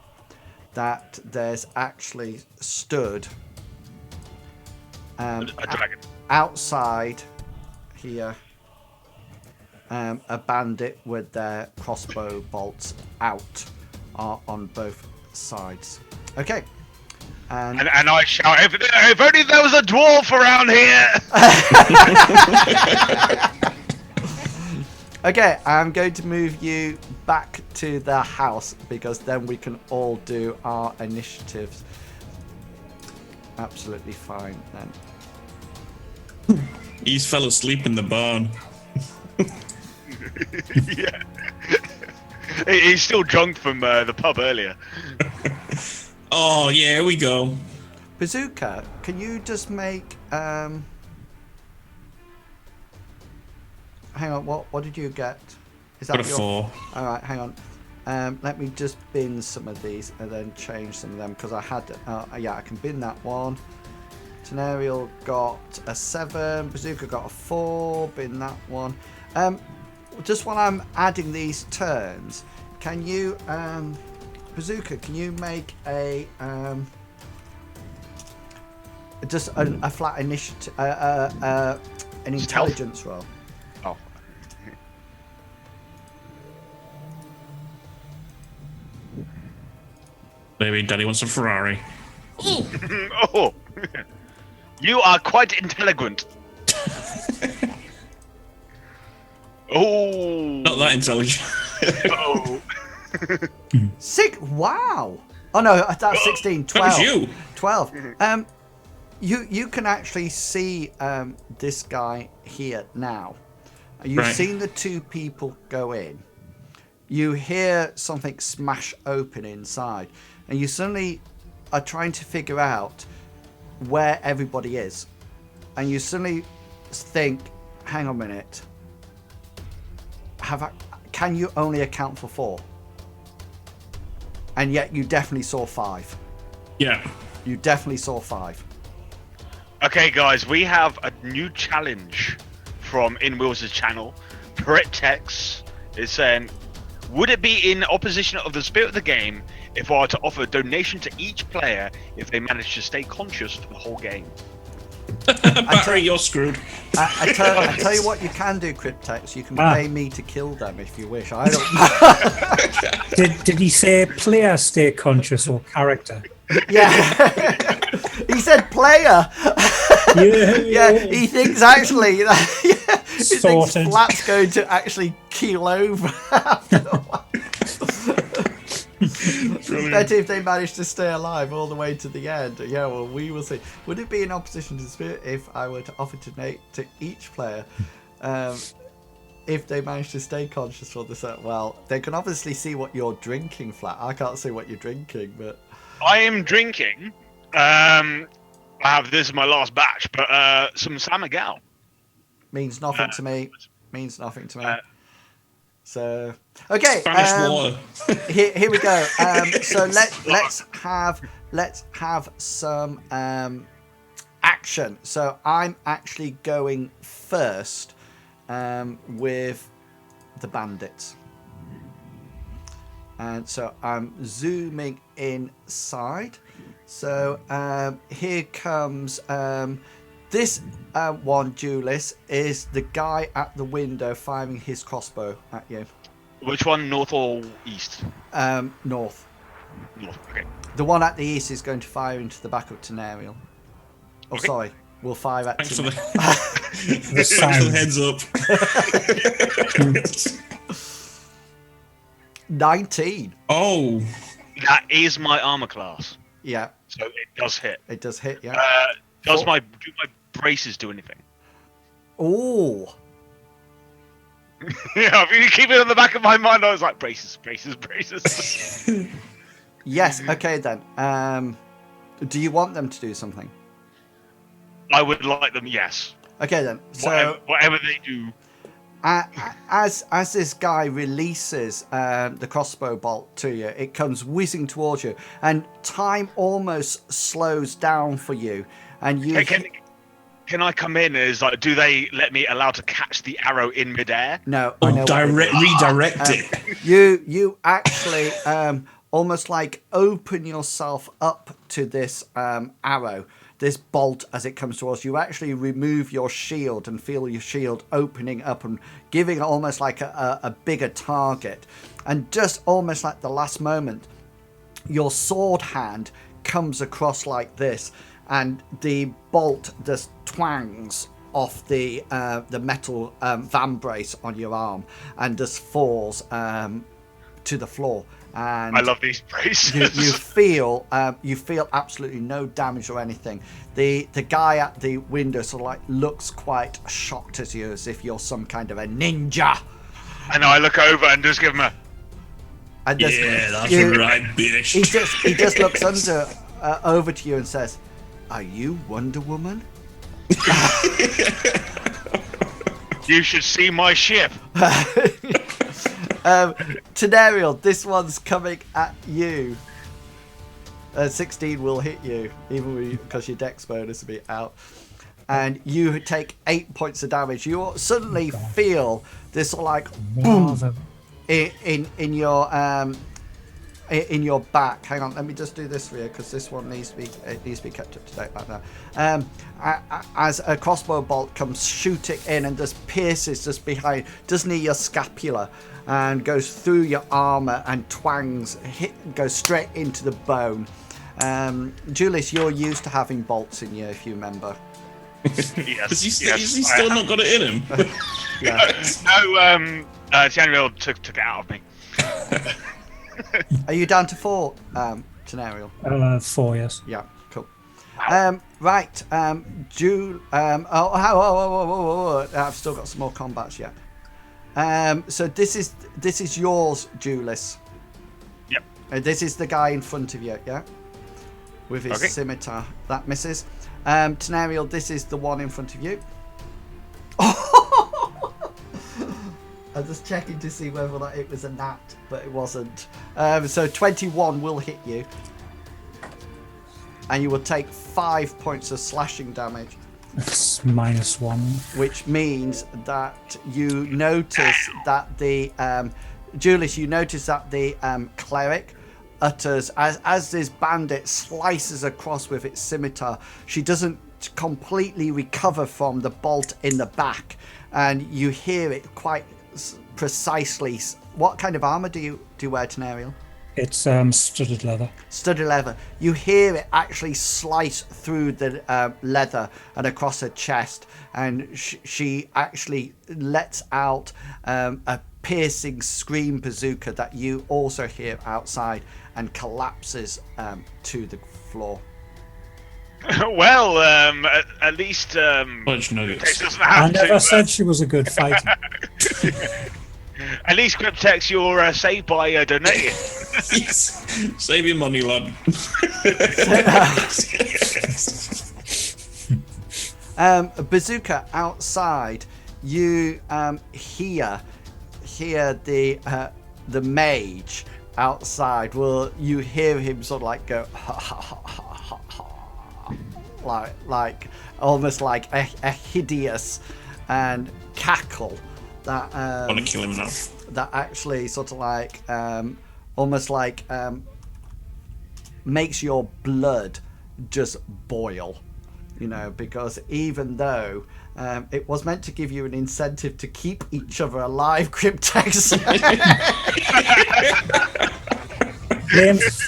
that there's actually stood A dragon. outside here a bandit with their crossbow bolts out on both sides. Okay. And I shout, if only there was a dwarf around here! Okay, I'm going to move you back to the house, because then we can all do our initiatives. Absolutely fine then. He's fell asleep in the barn. Yeah. He's still drunk from the pub earlier. Oh, yeah, here we go. Bazooka, can you just make hang on, what did you get? Is Got a 4. Alright, hang on. Let me just bin some of these and then change some of them, because I had yeah, I can bin that one. Tenariel got a 7, Bazooka got a 4, bin that one. Just while I'm adding these turns, can you Bazooka, can you make a just a flat initiative, an intelligence roll? Oh. Maybe Daddy wants a Ferrari. Oh, you are quite intelligent. Oh, Not that intelligent. oh. Wow. Oh no, that's 16. 12. That was you. 12. You can actually see this guy here now. You've Right. seen the two people go in. You hear something smash open inside, and you suddenly are trying to figure out where everybody is. And you suddenly think, hang on a minute. Can you only account for 4? And yet you definitely saw 5. Yeah. You definitely saw 5. Okay, guys, we have a new challenge from inwils' channel. Pritex is saying, would it be in opposition of the spirit of the game if I were to offer a donation to each player if they manage to stay conscious for the whole game? Barry, you're screwed. I tell you what you can do, Cryptex. You can pay me to kill them if you wish. I don't. Did he say player stay conscious or character? Yeah. He said player. Yeah. He thinks actually. Yeah, he thinks Sorted. Flat's going to actually keel over after a while. Bet if they manage to stay alive all the way to the end. Yeah, well, we will see. Would it be in opposition to the spirit if I were to offer to donate to each player if they manage to stay conscious for this? Well, they can obviously see what you're drinking, Flat. I can't see what you're drinking, but I am drinking. I have this is my last batch, but some Samagal. means nothing to me. Means nothing to me. So okay, Spanish water. here we go. So let's have some action. So I'm actually going first with the bandits, and so I'm zooming inside. So here comes this one, Julius, is the guy at the window firing his crossbow at you. Which one, north or east? North. North. Okay. The one at the east is going to fire into the back of Tenariel. Oh, Okay. sorry. We'll fire at Thanks for the, The thanks for the sign. heads up. 19. Oh, That is my armor class, Yeah, so it does hit. it does hit, yeah. Do Four. my braces do anything? Oh. Yeah, if you keep it on the back of my mind, I was like braces, braces, braces. Yes, okay then. Do you want them to do something? I would like them, yes. Okay then. So Whatever they do. as this guy releases the crossbow bolt to you, it comes whizzing towards you, and time almost slows down for you. And you Can I come in? Is like, do they let me allow to catch the arrow in midair? no, I know what it is. redirect it. You actually almost like open yourself up to this arrow, this bolt as it comes towards you. You actually remove your shield and feel your shield opening up and giving it almost like a bigger target. And just almost like the last moment, your sword hand comes across like this, and the bolt just twangs off the metal vambrace on your arm and just falls to the floor. And I love these braces. you feel absolutely no damage or anything. The guy at the window sort of like looks quite shocked at you, as if you're some kind of a ninja. And I look over and just give him a. And just, Yeah, that's right, bitch. he just looks over to you and says, "Are you Wonder Woman?" You should see my ship. Tenariel, this one's coming at you. 16 will hit you, even because your dex bonus will be out. And you take 8 points of damage. You suddenly feel this like boom in your in your back. Hang on, let me just do this for you because this one needs to be kept up to date like that. As a crossbow bolt comes shooting in and just pierces just behind, just near your scapula, and goes through your armor and goes straight into the bone. Julius, you're used to having bolts in you, if you remember. Yes. Is he still not got it in him? No, January took it out of me. Are you down to 4, Tenariel? 4, yes. Yeah, cool. Right, I've still got some more combats yet. So this is yours, Julius. Yep. This is the guy in front of you, yeah? With his scimitar. That misses. Tenariel, this is the one in front of you. I'm just checking to see whether or not it was a nat, but it wasn't. So 21 will hit you. And you will take 5 points of slashing damage. It's -1. Which means that you notice that the... Julius, you notice that the cleric utters... As this bandit slices across with its scimitar, she doesn't completely recover from the bolt in the back. And you hear it quite precisely. What kind of armor do you wear, Tenariel? It's studded leather. Studded leather. You hear it actually slice through the leather and across her chest, and she actually lets out a piercing scream bazooka that you also hear outside, and collapses to the floor. Well, at least Bunch nuggets. Cryptex doesn't have I never to, said she was a good fighter. At least Cryptex, you're saved by donating. Yes. Save your money, lad. Bazooka outside, you hear the mage outside. Well, you hear him sort of like go like almost like a hideous and cackle that I want to kill him now. that actually sort of like almost like makes your blood just boil, you know, because even though it was meant to give you an incentive to keep each other alive, Cryptex.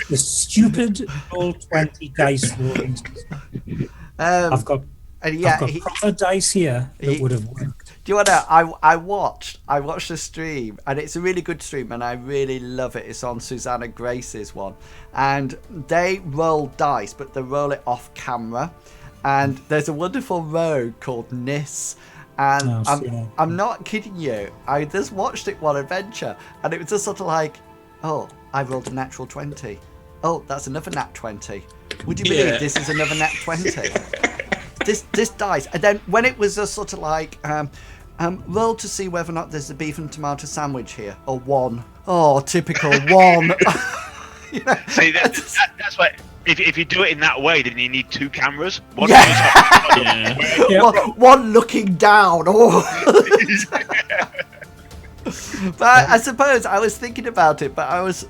The stupid roll 20 dice rolling system. I've got proper dice here that would have worked. Do you want to? I watched the stream, and it's a really good stream, and I really love it. It's on Susanna Grace's one, and they roll dice, but they roll it off camera. And there's a wonderful rogue called Nis, and I'm not kidding you. I just watched it one adventure, and it was just sort of like, oh, I rolled a natural 20. Oh, that's another nat 20. Would you believe this is another nat 20? This dice, and then when it was just sort of like, roll to see whether or not there's a beef and tomato sandwich here, or 1. Oh, typical 1. You know? See, that's why. If you do it in that way, then you need 2 cameras. One one looking down. Oh. But I suppose I was thinking about it, but I was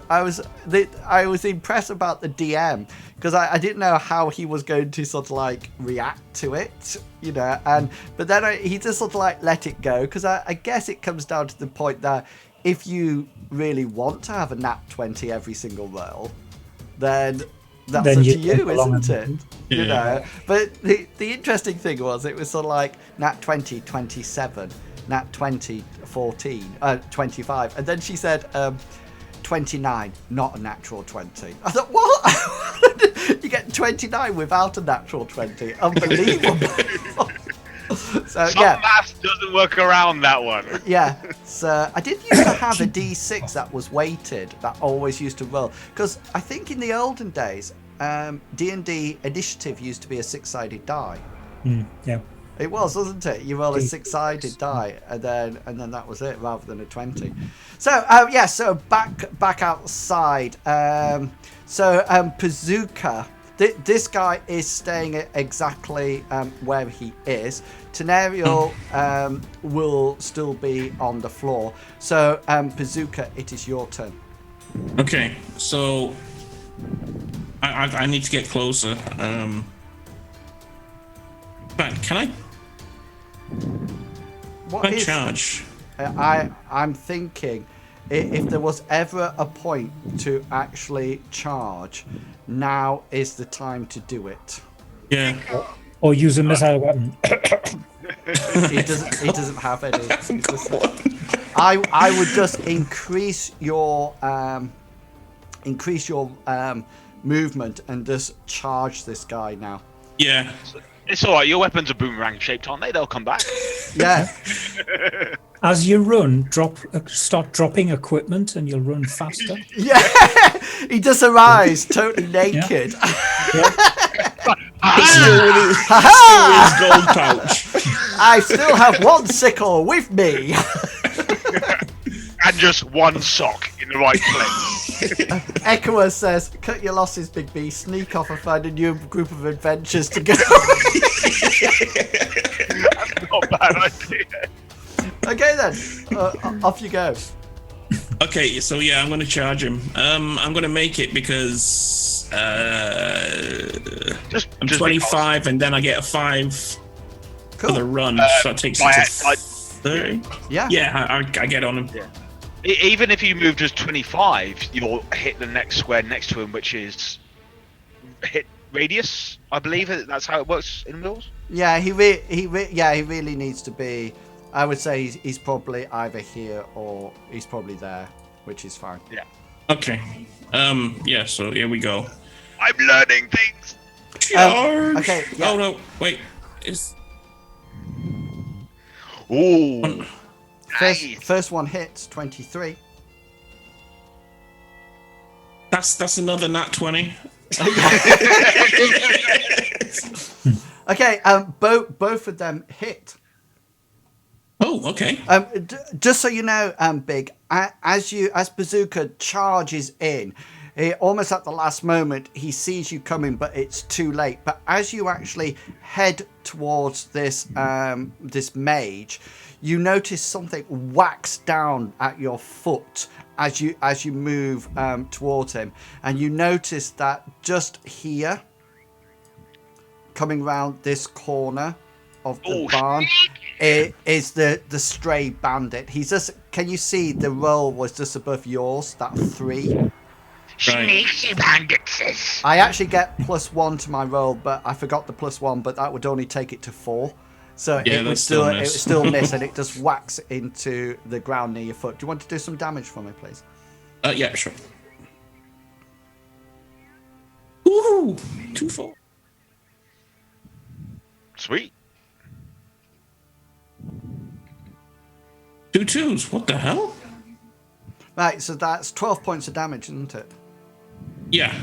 impressed about the DM, because I didn't know how he was going to sort of like react to it, you know. But then he just sort of like let it go, because I guess it comes down to the point that if you really want to have a nat 20 every single roll, then that's up to you, isn't it? Yeah. You know. But the interesting thing was, it was sort of like nat 20, 27. Nat 20, 14, 25, and then she said 29, not a natural 20. I thought, what? You get 29 without a natural 20? Unbelievable. So Some maths doesn't work around that one. Yeah, so I did used to have a D6 that was weighted, that always used to roll, because I think in the olden days, D&D Initiative used to be a 6-sided die. Yeah. It was, wasn't it? You roll a 6-sided die, and then that was it, rather than a 20. So so back outside. Bazooka. This guy is staying exactly where he is. Tenariel will still be on the floor. So Bazooka, it is your turn. Okay, so I need to get closer. But can I What is charge? I'm thinking if there was ever a point to actually charge, now is the time to do it. Yeah. Or use a missile weapon. He doesn't have any. I would just increase your movement and just charge this guy now. Yeah. It's all right. Your weapons are boomerang shaped, aren't they? They'll come back. Yeah. As you run, start dropping equipment and you'll run faster. Yeah. He just arrives totally naked. Still with his gold pouch. I still have one sickle with me. And just one sock in the right place. Echoer says, cut your losses, Big B. Sneak off and find a new group of adventures to go. That's not a bad idea. Okay then, off you go. Okay, so yeah, I'm gonna charge him. I'm gonna make it because I'm Just 25, and then I get a 5 for the run, so that takes it to 30. Yeah. Yeah, I get on him. Yeah. Even if you move to 25, you'll hit the next square next to him, which is hit radius. I believe that's how it works in Mills. Yeah, he really needs to be. I would say he's probably either here or he's probably there, which is fine. Yeah. Okay. Yeah. So here we go. I'm learning things. Charge. Okay. Yeah. Oh no! Wait. It's Ooh. First one hits 23. that's another nat 20. Okay. Both of them hit. Oh, okay. Just so you know, Big, as Bazooka charges in, almost at the last moment, he sees you coming, but it's too late. But as you actually head towards this this mage, you notice something whacks down at your foot as you move towards him, and you notice that just here, coming round this corner of the barn, is the stray bandit. He's just. Can you see the roll was just above yours? That 3. Sneaky bandits. I actually get +1 to my roll, but I forgot the +1. But that would only take it to 4. So Yeah, it would still miss, and it just whacks into the ground near your foot. Do you want to do some damage for me, please? Yeah, sure. Ooh, 2-4. Sweet. 2 2s. What the hell? Right, so that's 12 points of damage, isn't it? Yeah.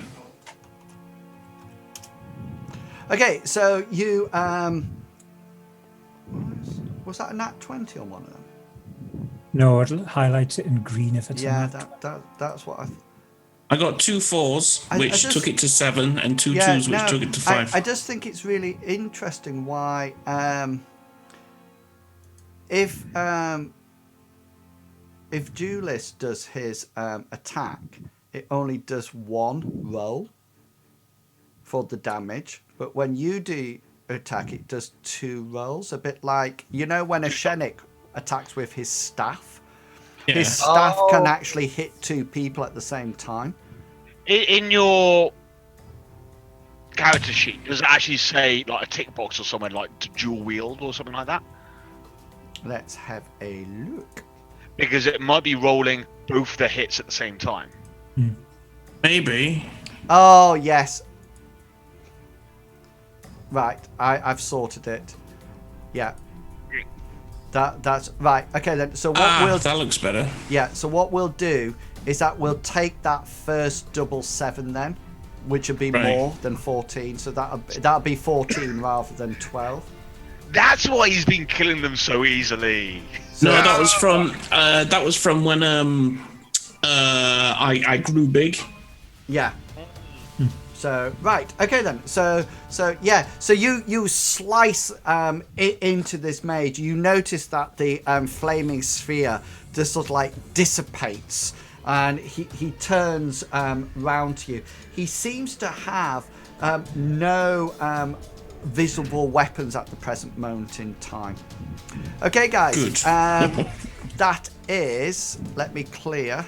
Okay, so you was that a nat 20 on one of them? No, it'll highlight it in green if it's Yeah, not. that's what I. I got 2 4s, which took it to 7, and 2 2s, which took it to 5. I just think it's really interesting why if Julius does his attack, it only does 1 roll for the damage, but when you do attack, it does 2 rolls. A bit like, you know, when a Shenik attacks with his staff, his staff can actually hit 2 people at the same time. In your character sheet, does it actually say like a tick box or somewhere like to dual wield or something like that? Let's have a look. Because it might be rolling both the hits at the same time. Maybe. Oh, yes. Right, I've sorted it. Yeah. That's right. Okay then. So what that looks better. Yeah, so what we'll do is that we'll take that first double 7 then, which would be more than 14. So that'll be 14 rather than 12. That's why he's been killing them so easily. No, that was from when I grew big. Yeah. So right, okay then. So yeah. So you slice into this mage. You notice that the flaming sphere just sort of like dissipates, and he turns round to you. He seems to have no visible weapons at the present moment in time. Okay, guys. Good. That is, let me clear,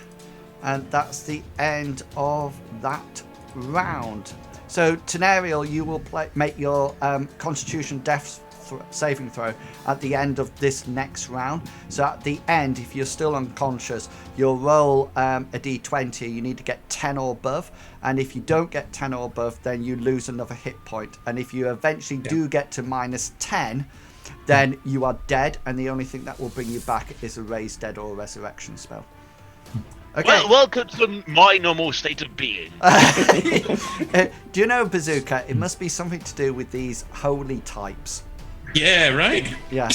and that's the end of that round. So, Tenariel, you will make your Constitution Death saving throw at the end of this next round. So, at the end, if you're still unconscious, you'll roll a d20. You need to get 10 or above. And if you don't get 10 or above, then you lose another hit point. And if you eventually do get to -10, then you are dead. And the only thing that will bring you back is a raise dead or a resurrection spell. Okay. Well, welcome to my normal state of being. Do you know, Bazooka, it must be something to do with these holy types. Yeah, right. Yeah.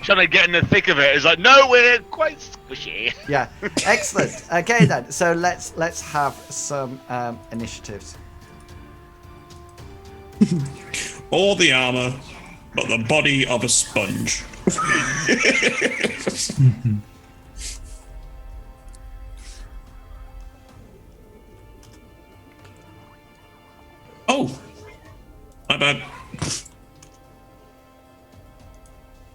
Trying to get in the thick of it. It's like, no, we're quite squishy. Yeah. Excellent. Okay then. So let's have some initiatives. All the armor, but the body of a sponge. Oh, my bad.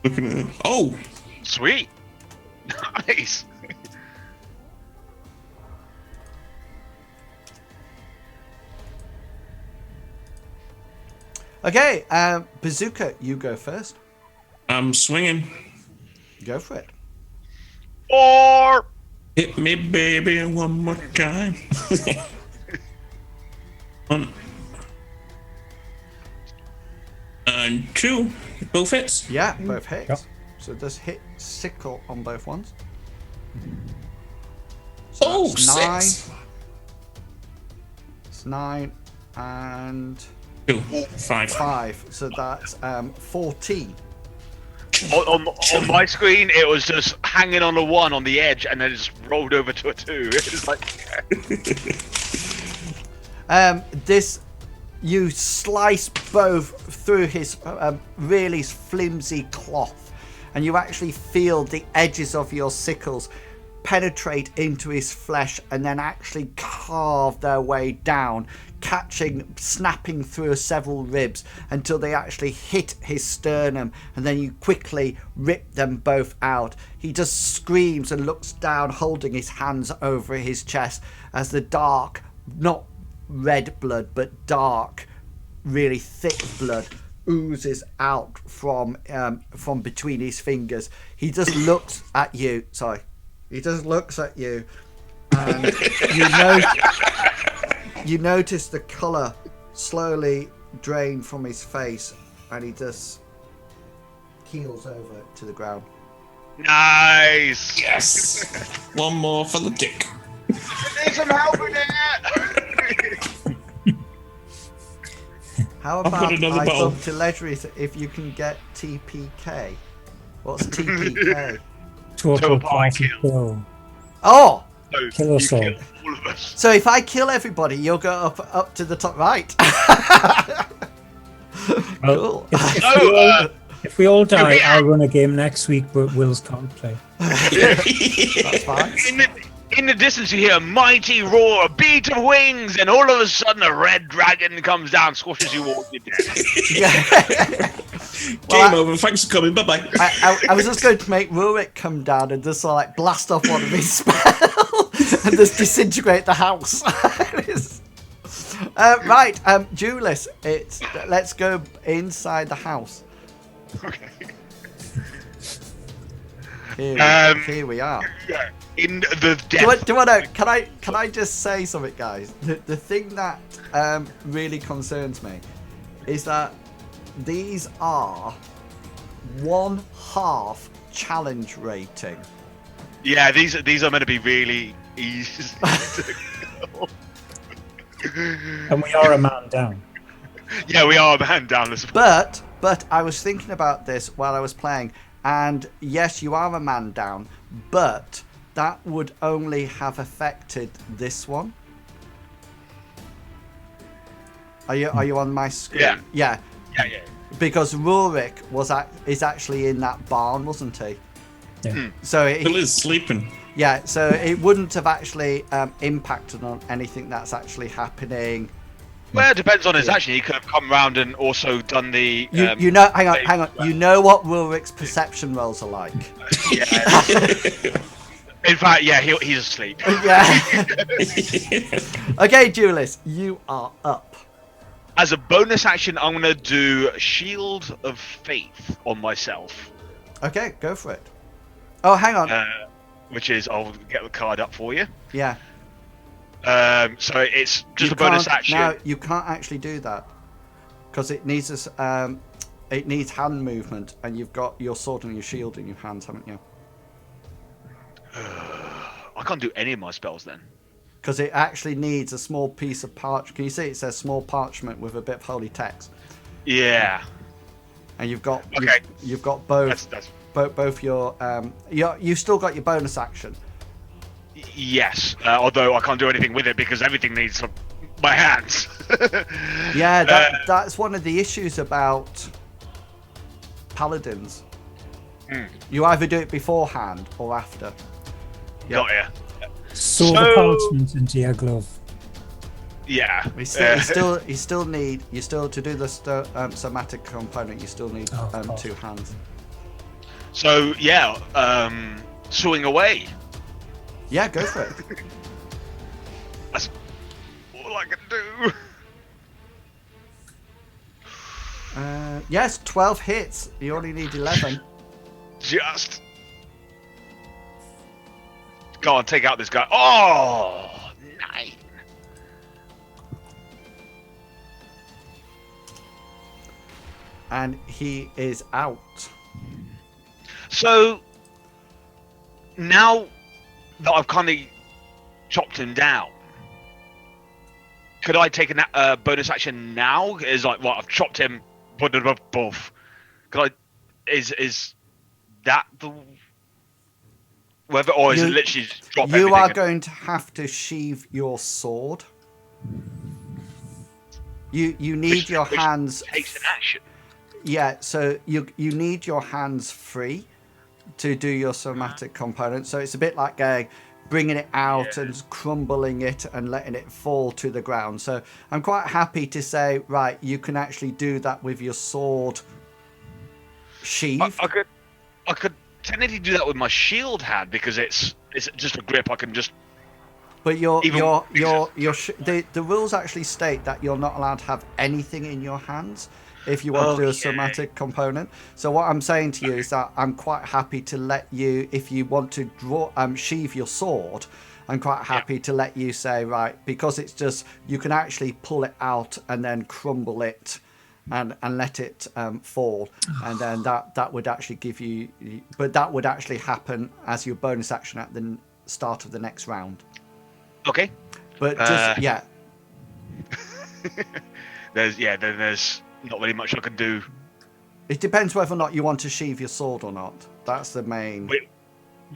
Looking at it. Oh, Sweet. Nice. Okay. Bazooka, you go first. I'm swinging. Go for it. Or Hit me, baby, one more time. One. And 2. Both hits. Yeah, both hits. Yep. So it does hit sickle on both ones. Oh, that's 9. 6. It's 9 and 2. 5. 5. So that's 14. on my screen, it was just hanging on a 1 on the edge, and then it just rolled over to a 2. It was like, This, you slice both through his really flimsy cloth, and you actually feel the edges of your sickles penetrate into his flesh and then actually carve their way down, snapping through several ribs until they actually hit his sternum, and then you quickly rip them both out. He just screams and looks down, holding his hands over his chest as the dark, not red blood, but dark, really thick blood oozes out from between his fingers. He just looks at you. Sorry. He just looks at you, and you notice the colour slowly drain from his face, and he just keels over to the ground. nice. Yes. One more for the dick. Need some help in it. How I've got about another I bottle. talk to Ledry if you can get TPK? What's TPK? Total party party kill. Oh! So Kill us you all. kill all of us. So if I kill everybody, you'll go up to the top right. Well, Cool. No, if we all die, Yeah. I'll run a game next week, but Will's can't play. That's fine. in the distance you hear a mighty roar, a beat of wings, and all of a sudden a red dragon comes down, squashes you all to death. Yeah. Game over. Thanks for coming. Bye-bye. I was just going to make Rurik come down and just sort of like blast off one of his spells and just disintegrate the house. Right, Julius, let's go inside the house. Okay. Here we are. Yeah. In the Do you death. want to? Can I just say something, guys? The thing that really concerns me is that these are 1/2 challenge rating. Yeah, these are meant to be really easy. And we are a man down. Yeah, we are a man down as well. But I was thinking about this while I was playing, and yes, you are a man down, but that would only have affected this one. Are you on my screen? Yeah. Yeah. Yeah. Because Rurik is actually in that barn, wasn't he? Yeah. So Bill is sleeping. Yeah, so it wouldn't have actually impacted on anything that's actually happening. Well, it depends on his action. He could have come round and also done the. You know, hang on. You know what Rulrick's perception rolls are like. Yeah. In fact, yeah, he's asleep. Yeah. Okay, Julius, you are up. As a bonus action, I'm gonna do Shield of Faith on myself. Okay, go for it. Oh, hang on. Which is, I'll get the card up for you. Yeah. So it's just a bonus action. No, you can't actually do that because it needs it needs hand movement, and you've got your sword and your shield in your hands, haven't you? I can't do any of my spells then. Because it actually needs a small piece of parchment. Can you see it says small parchment with a bit of holy text? Yeah. And you've got okay. You've got both. That's... Both your you've still got your bonus action. Yes, although I can't do anything with it because everything needs my hands. Yeah, that's one of the issues about paladins. You either do it beforehand or after. Got ya. So the parchment into your glove. Yeah. You still need to do the somatic component. You still need 2 hands. So yeah, swing away. Yeah, go for it. That's all I can do. Yes, 12 hits. You only need 11. Just go on, take out this guy. Oh, 9. And he is out. So now that I've kind of chopped him down, could I take a bonus action now? Is like, well, I've chopped him, put it above. Could I? Is that the whether, or is it literally just drop everything? You are going to have to sheathe your sword. You need your hands. Takes an action. Yeah, so you need your hands free to do your somatic component. So it's a bit like bringing it out and crumbling it and letting it fall to the ground. So I'm quite happy to say, right, you can actually do that with your sword sheath. I could technically do that with my shield hand because it's just a grip. I can just. But the rules actually state that you're not allowed to have anything in your hands if you want to do a somatic component. So what I'm saying to you is that I'm quite happy to let you, if you want to sheathe your sword, I'm quite happy to let you say, right, because it's just, you can actually pull it out and then crumble it and let it fall. And then that would actually give you, but that would actually happen as your bonus action at the start of the next round. Okay. But just, there's not really much I can do. It depends whether or not you want to sheathe your sword or not. That's the main.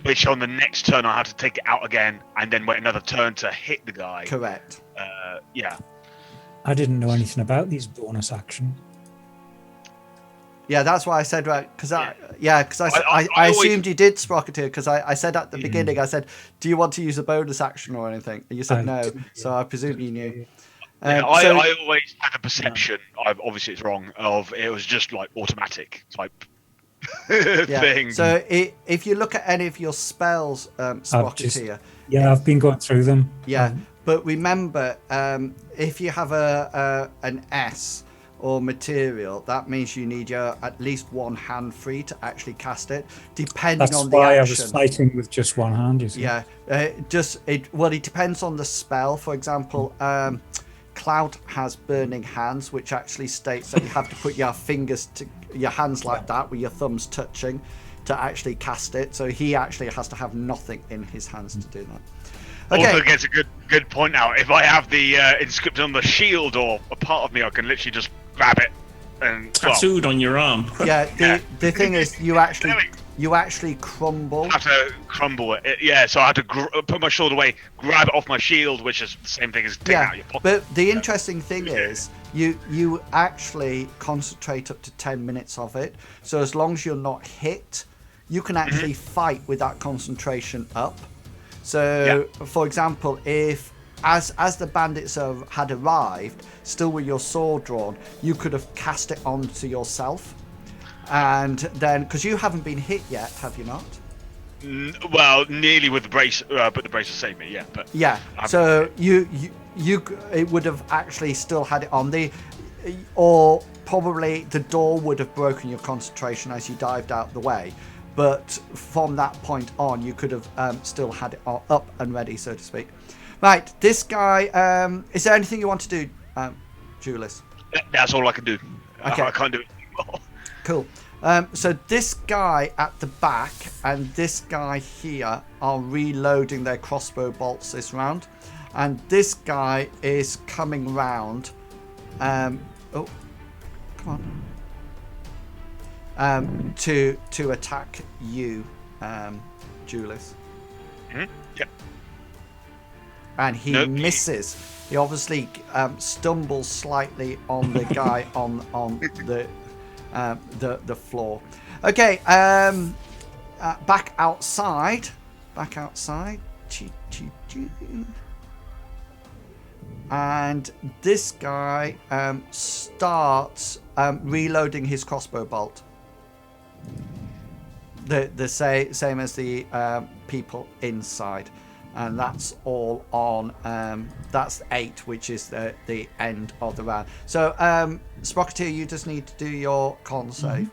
Which on the next turn I have to take it out again and then wait another turn to hit the guy. Correct. Yeah. I didn't know anything about these bonus action. Yeah, that's why I said, right, because I assumed you did, Sprocketeer, because I said at the beginning, I said, do you want to use a bonus action or anything? And you said no, so I presume you knew. I always had a perception, obviously it's wrong, of it was just like automatic type thing. So if you look at any of your spells, Sprocketeer. I've been going through them. Yeah, but remember, if you have an S or material, that means you need at least one hand free to actually cast it, depending on the action. That's why I was fighting with just one hand, you see. Yeah, it depends on the spell. For example, Cloud has burning hands, which actually states that you have to put your hands like that with your thumbs touching to actually cast it. So he actually has to have nothing in his hands to do that. Okay. Also gets a good point out. If I have the inscription on the shield or a part of me, I can literally just grab it and tattooed on your arm. Yeah. The thing is, you actually crumble. I have to crumble it. Yeah. So I have to put my shield away, grab it off my shield, which is the same thing as taking out your pocket. But the interesting thing is, you actually concentrate up to 10 minutes of it. So as long as you're not hit, you can actually fight with that concentration up. So, for example, if as the bandits had arrived, still with your sword drawn, you could have cast it onto yourself, and then because you haven't been hit yet, have you not? Well, nearly with the brace, but the brace will save me. Yeah, but Yeah. So you it would have actually still had it on or probably the door would have broken your concentration as you dived out the way. But from that point on, you could have still had it up and ready, so to speak. Right, this guy. Is there anything you want to do, Julius? That's all I can do. Okay. I can't do it anymore. Cool. So this guy at the back and this guy here are reloading their crossbow bolts this round, and this guy is coming round. Oh, come on. To attack you, Julius. Yep. And he misses. He obviously stumbles slightly on the guy on the floor. Okay, back outside. And this guy starts reloading his crossbow bolt. The same as the people inside. And that's all on. That's 8, which is the end of the round. So, Sprocketeer, you just need to do your con save.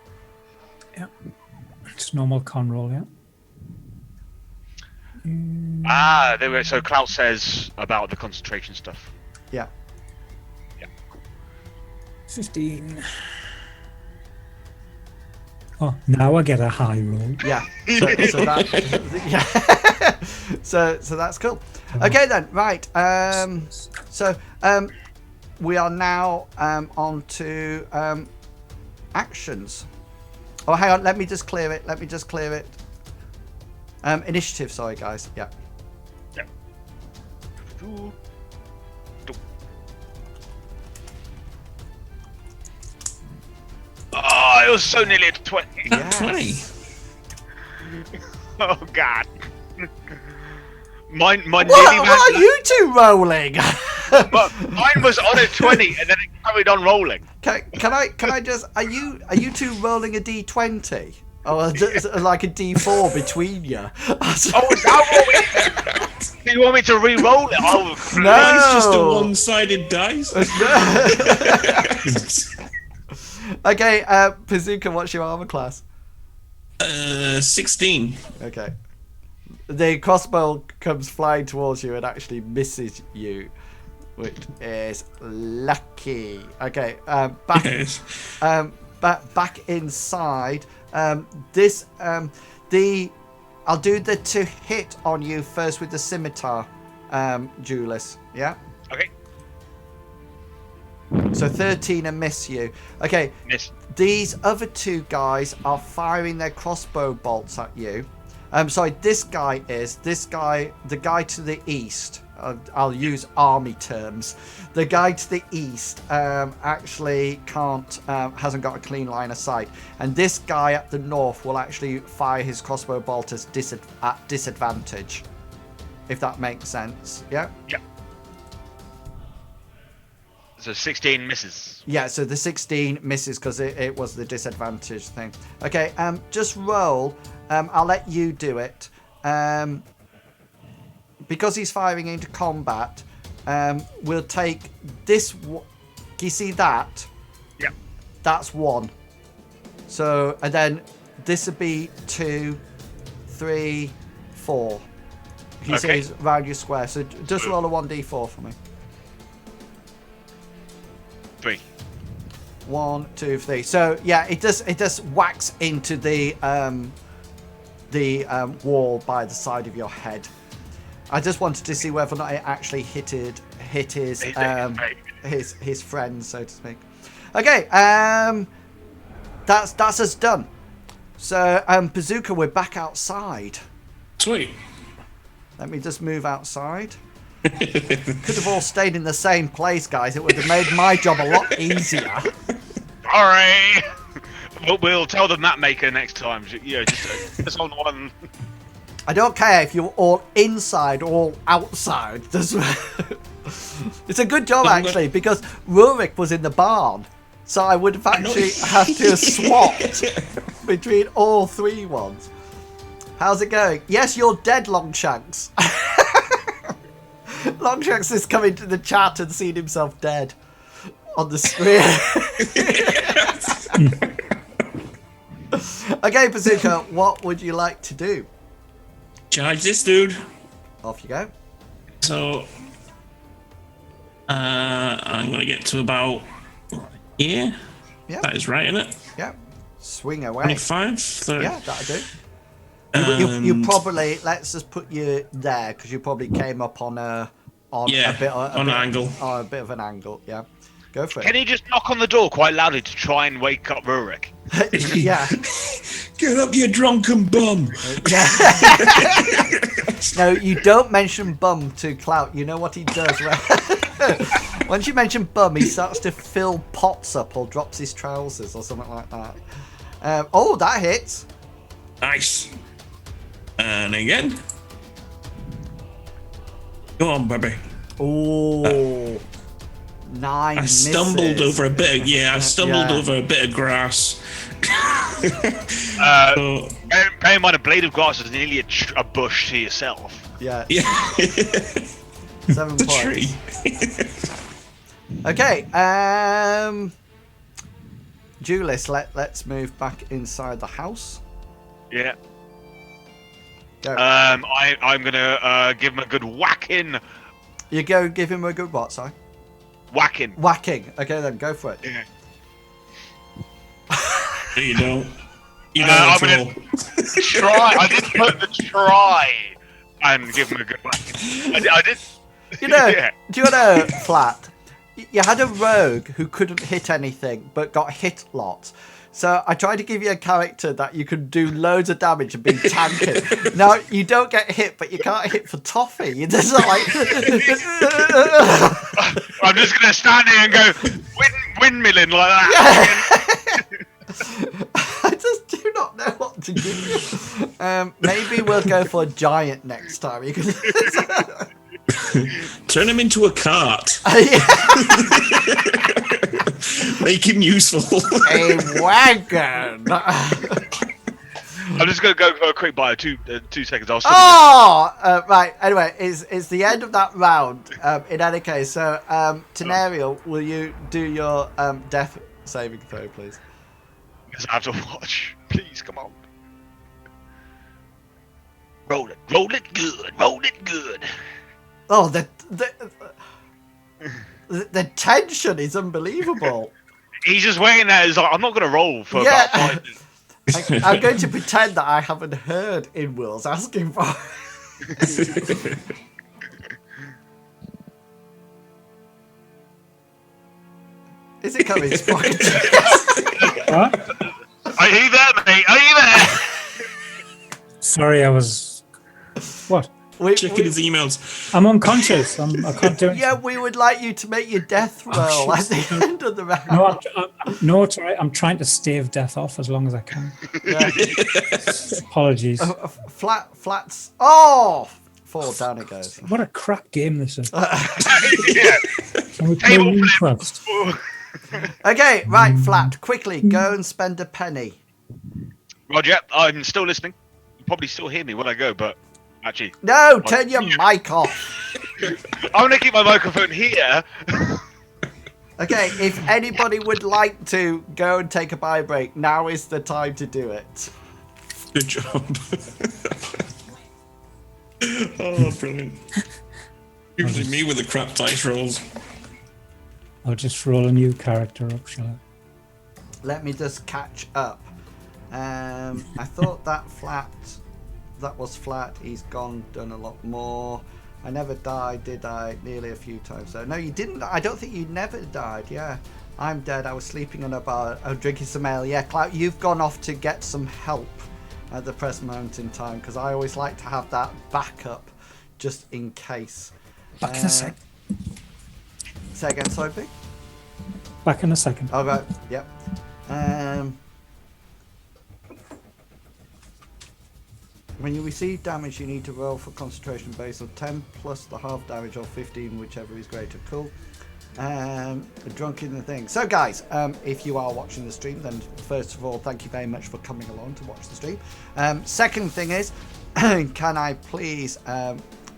Yep. It's normal con roll, yeah. There we go. So Klaus says about the concentration stuff. Yeah. 15. Oh, now I get a high roll. Yeah. So that. Yeah. so that's cool. Okay then. Right. We are now on to actions. Oh, hang on. Let me just clear it. Initiative. Sorry, guys. Yeah. Oh, it was so nearly at 20. Yes. 20. Oh God. Mine What nearly are you two rolling? But mine was on a 20 and then it carried on rolling. Can I just? Are you two rolling a d20? Or like a d4 between you? Oh, is that what do you want me to re-roll it? Oh, No. Mine's just a one-sided dice. Okay, Bazooka, what's your armor class? 16. Okay. The crossbow comes flying towards you and actually misses you, which is lucky. Okay, back Yes. back inside. I'll do the to hit on you first with the scimitar, Julius. Yeah. Okay. So 13 and miss you. Okay. Miss. These other two guys are firing their crossbow bolts at you. Sorry, the guy to the east. I'll use army terms. The guy to the east actually hasn't got a clean line of sight, and this guy at the north will actually fire his crossbow bolt at disadvantage, if that makes sense. Yeah. Yeah. So 16 misses. Yeah. So the 16 misses because it was the disadvantage thing. Okay. Just roll. I'll let you do it. Because he's firing into combat, we'll take this. Do you see that? Yeah. That's 1. So, and then this would be 2, 3, 4. He Okay. says round your square. So just roll a 1d4 for me. 3. 1, 2, 3. So yeah, it just whacks into the wall by the side of your head. I just wanted to see whether or not it actually hit his friend, so to speak. Okay, that's us done. So Bazooka, we're back outside. Sweet. Let me just move outside. Could have all stayed in the same place, guys. It would have made my job a lot easier. Sorry. We'll tell the map maker next time. You know, just on one. I don't care if you're all inside or all outside. It's a good job, actually, because Rurik was in the barn. So I would have actually have to swap between all 3 ones. How's it going? Yes, you're dead, Longshanks. Longshanks is coming to the chat and seeing himself dead on the screen. Okay, Bazooka, what would you like to do? Charge this dude. Off you go. So, I'm going to get to about here. Yeah. That is right, isn't it? Yeah. Swing away. 25, 30. Yeah, that'll do. You probably, let's just put you there, because you probably came up on a bit of an angle. Oh, a bit of an angle, yeah. Go for it. Can you just knock on the door quite loudly to try and wake up Rurik? Yeah. Get up, you drunken bum. No, you don't mention bum to Clout. You know what he does, right? Once you mention bum, he starts to fill pots up or drops his trousers or something like that. Oh, that hits. Nice. And again. Go on, baby. Oh. 9 I stumbled over a bit of, I stumbled over a bit of grass. Bear in mind, a blade of grass is nearly a bush to yourself. Yeah. 7 The points. tree. Okay, Julius, let's move back inside the house. Yeah. Go. I'm gonna give him a good whacking. You go give him a good what, sorry? Whacking. Whacking. Okay then, go for it. Yeah. You don't. I'm gonna try. I did put the try and give him a good whacking. I did. You know, Yeah. do you know, Flat? You had a rogue who couldn't hit anything but got hit lots. So I tried to give you a character that you could do loads of damage and be tanking. Now you don't get hit, but you can't hit for toffee. You're just like. I'm just gonna stand here and go windmilling like that. I just do not know what to give you. Maybe we'll go for a giant next time. You can. Turn him into a cart. Make him useful. A wagon. I'm just gonna go for a quick bite. 2 seconds. I'll. Right. Anyway, it's the end of that round. In any case, so Tenariel, will you do your death saving throw, please? Because I have to watch. Please, come on. Roll it good. Roll it good. Oh, the tension is unbelievable. He's just waiting there. He's like, I'm not gonna roll for about 5 minutes. I'm going to pretend that I haven't heard inwils asking for it. Is it coming, Spock? What? Are you there, mate? Are you there? Sorry, I was. What? Checking his emails. I'm unconscious. I can't do it. Yeah, we would like you to make your death roll at the end of the round. No, it's all right. I'm trying to stave death off as long as I can. Yeah. Apologies. Flats. Oh! 4 down it goes. What a crap game this is. Yeah. Can we play Table Rune flip. first? Okay, right, Flat. Quickly, go and spend a penny. Roger, I'm still listening. You probably still hear me when I go, but actually, No, turn your mic off. I'm gonna keep my microphone here. Okay, if anybody would like to go and take a buy break, now is the time to do it. Good job. Oh, brilliant. Usually me with the crap dice rolls. I'll just roll a new character up, shall I? Let me just catch up. I thought that was Flat. He's gone, done a lot more. I never died, did I? Nearly a few times. So no, you didn't. I don't think you never died. Yeah, I'm dead. I was sleeping in a bar. I was drinking some ale. Yeah, Clout, you've gone off to get some help at the present moment in time, because I always like to have that backup just in case. Back in a sec. Say again, sorry, Big? Back in a second. Oh, right. Yep. When you receive damage, you need to roll for concentration base of 10 plus the half damage or 15, whichever is greater. Cool. Drunk in the thing. So guys, if you are watching the stream, then first of all, thank you very much for coming along to watch the stream. Second thing is, can I please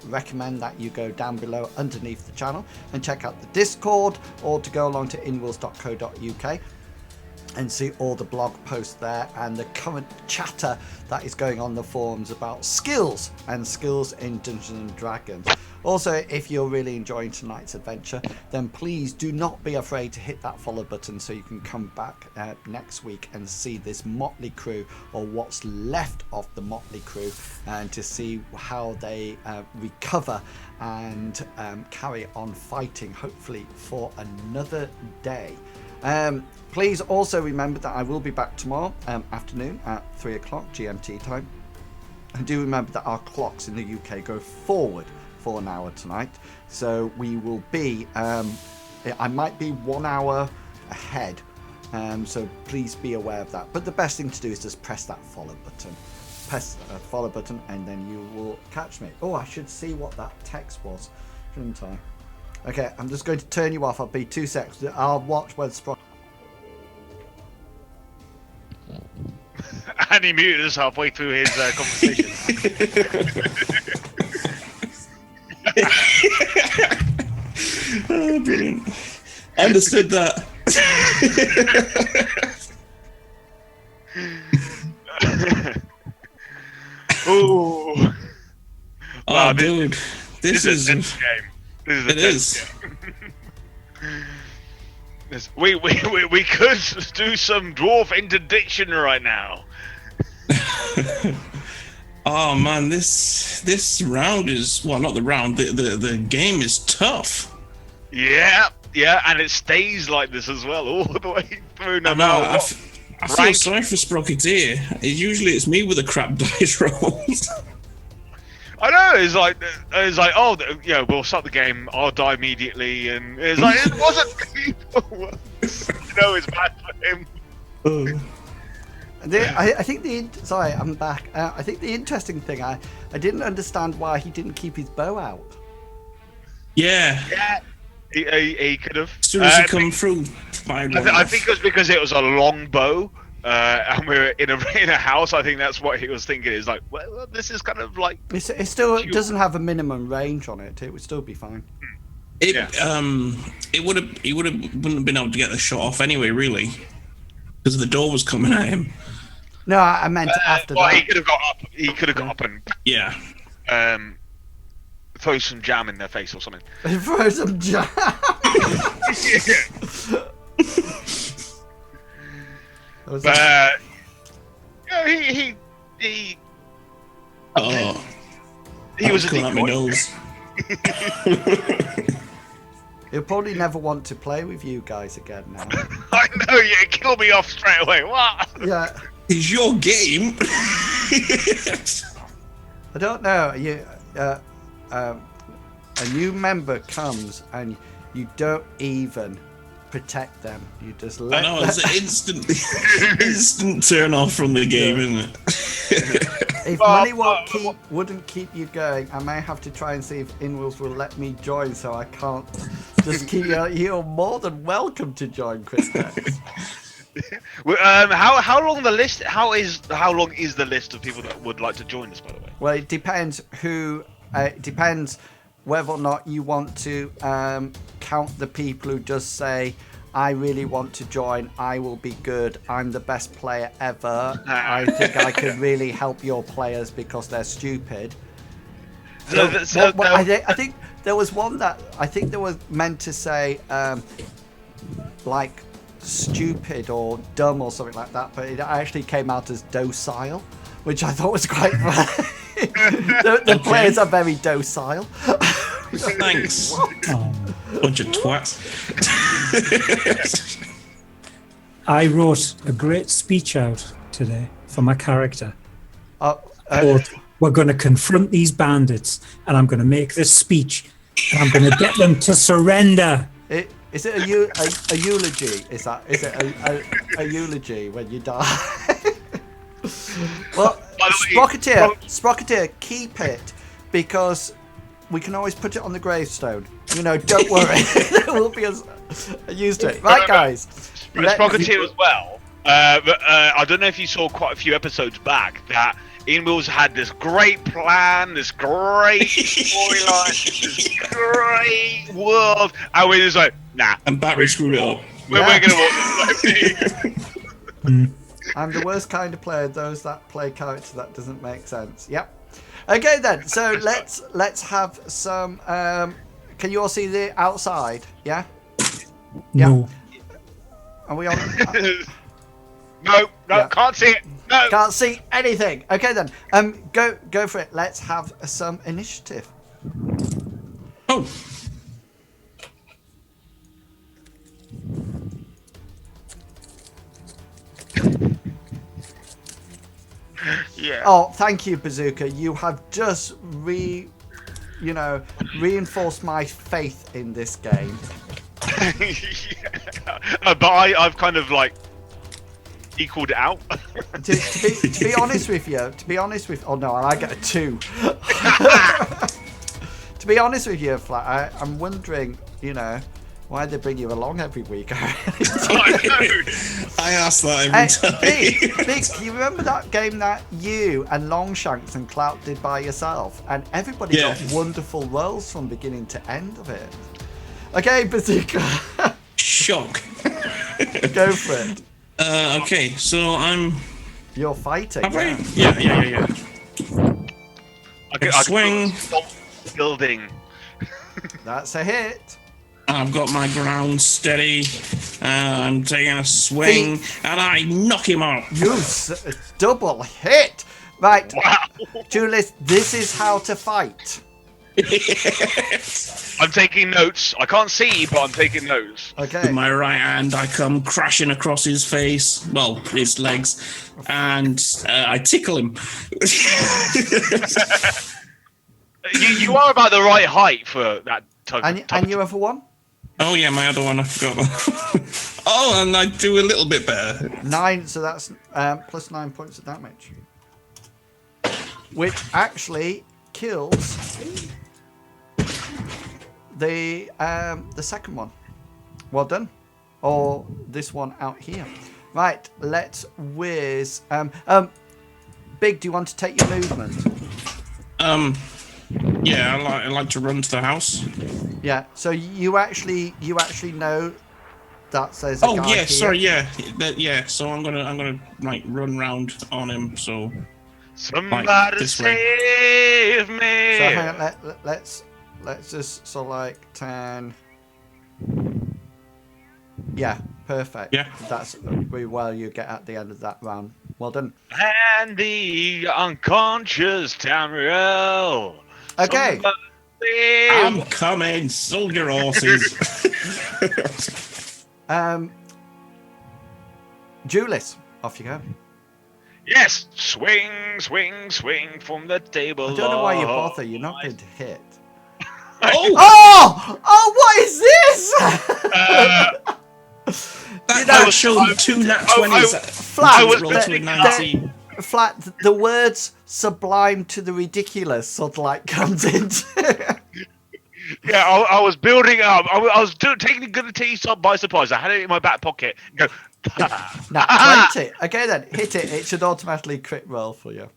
recommend that you go down below underneath the channel and check out the Discord, or to go along to inwils.co.uk and see all the blog posts there and the current chatter that is going on the forums about skills and skills in Dungeons and Dragons. Also, if you're really enjoying tonight's adventure, then please do not be afraid to hit that follow button so you can come back next week and see this motley crew, or what's left of the motley crew, and to see how they recover and carry on fighting, hopefully for another day. Please also remember that I will be back tomorrow afternoon at 3 o'clock GMT time. And do remember that our clocks in the UK go forward for an hour tonight, so we will be I might be 1 hour ahead, so please be aware of that. But the best thing to do is just press that follow button, and then you will catch me. Oh, I should see what that text was, shouldn't I? Okay, I'm just going to turn you off. I'll be 2 seconds. I'll watch whether Sprocket. And he muted us halfway through his conversation. Oh, brilliant. I understood that. Ooh. Oh, Wow, dude. This is a tense game. This is a it tense is. game. We could do some dwarf interdiction right now. Oh man, this round is, well, not the round. The game is tough. Yeah, and it stays like this as well all the way through. No I know. matter what I feel rank. sorry for Sprocketeer. Usually it's me with the crap dice rolls. I know, it's like, oh, we'll start the game, I'll die immediately, and it's like, it wasn't me for once. It's bad for him. I think sorry, I'm back. I think the interesting thing, I didn't understand why he didn't keep his bow out. Yeah. He could have. As soon as you come through, find one I off. think it was because it was a long bow, and we were in a house. I think that's what he was thinking. Is like, well, this is kind of like. It still doesn't have a minimum range on it. It would still be fine. He wouldn't have been able to get the shot off anyway, really, because the door was coming at him. No, I meant after that. He could have got up. He could have got up and throw some jam in their face or something. Throw some jam. He was a coming at my decoy. nose. He'll probably never want to play with you guys again now. I know, you kill me off straight away. What? Yeah. It's your game. I don't know. A new member comes and you don't even protect them. You just let. I know, it's an instant turn off from the game, isn't it? If money wouldn't keep you going, I may have to try and see if Inwils will let me join, so I can't just keep you. You're more than welcome to join, Chris. How long the list? How long is the list of people that would like to join us? By the way. Well, it depends who. It depends whether or not you want to count the people who just say, I really want to join, I will be good, I'm the best player ever, I think I can really help your players because they're stupid. I think there was one that I think they were meant to say like stupid or dumb or something like that, but it actually came out as docile, which I thought was quite funny. The players are very docile. Thanks. Bunch of twats. I wrote a great speech out today for my character. We're going to confront these bandits, and I'm going to make this speech, and I'm going to get them to surrender. Is it a eulogy? Is it a eulogy when you die? Well, By the way, Sprocketeer, keep it because we can always put it on the gravestone. You know, don't worry. There will be used to it. Right, guys. Sprocketeer as well. I don't know if you saw quite a few episodes back that inwils had this great plan, this great storyline, this great world, and we're just like, nah. And Battery screwed it up. We're gonna walk this way. I'm the worst kind of player, those that play characters that doesn't make sense. Yep. Okay then, so let's have some can you all see the outside? Yeah? No. Are we on? No, Yeah. can't see it. No. Can't see anything. Okay then. Go for it. Let's have some initiative. Oh. Yeah. Oh, thank you, Bazooka. You have just reinforced my faith in this game. But I've kind of like equaled it out. to be honest with you, oh no, I get a 2. To be honest with you, Flat, I'm wondering, why they bring you along every week. I ask that every time. Big, you remember that game that you and Longshanks and Clout did by yourself? And everybody got wonderful roles from beginning to end of it. Okay, Bazooka. Shock. Go for it. Okay, so You're fighting. Have I? Yeah. I could Swing. Stop building. That's a hit. I've got my ground steady. I'm taking a swing, and I knock him out. Double hit. Right. Wow. Julius, this is how to fight. I'm taking notes. I can't see, but I'm taking notes. Okay. With my right hand, I come crashing across his face, well, his legs, and I tickle him. You are about the right height for that type. And your other one? Oh yeah, my other one, I forgot that. Oh, and I do a little bit better. 9, so that's plus 9 points of damage. Which actually kills the second one. Well done. Or this one out here. Right, let's whiz. Big, do you want to take your movement? Yeah, I like to run to the house. Yeah, so you actually know that says a guy yeah, here. sorry, yeah. So I'm gonna like run round on him. So Somebody this way. save me. So hang on, let's just so like 10. Yeah, perfect. Yeah. That's very well you get at the end of that round. Well done. And the unconscious Tamriel. Okay. Somebody I'm coming, soldier horses. Julius, off you go. Yes, swing, swing, swing from the table. I don't know why you bother. You're not going to hit. Oh, Oh, what is this? that showed 2 nat 20s. Flat. Roll to a 19. Flat. The words "sublime to the ridiculous" sort of like comes into. Yeah, I was building up. I was taking the good taste by surprise. I had it in my back pocket. Go. Nah, 20. Okay then, hit it. It should automatically crit roll for you.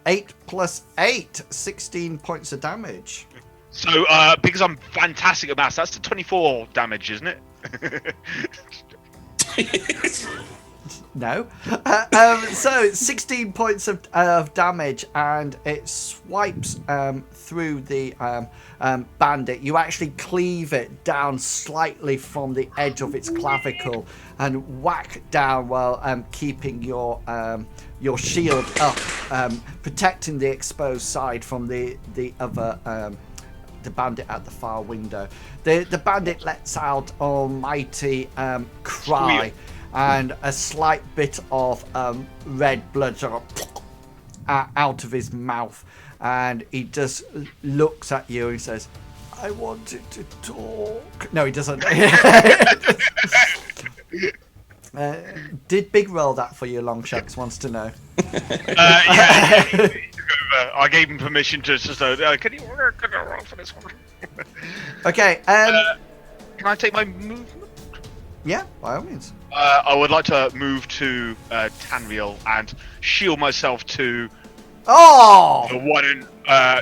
8 plus 8, 16 points of damage. So, because I'm fantastic at maths, that's the 24 damage, isn't it? No. So 16 points of damage, and it swipes through the bandit. You actually cleave it down slightly from the edge of its clavicle and whack down while keeping your shield up, protecting the exposed side from the other the bandit at the far window. The bandit lets out almighty cry. And a slight bit of red blood sort of out of his mouth, and he just looks at you and says, "I wanted to talk." No, he doesn't. Did Big roll that for you? Longshanks wants to know. Yeah. I gave him permission to just can you roll for this one? Okay. Can I take my movement? Yeah, by all means. I would like to move to Tanriel and shield myself to Oh! the one and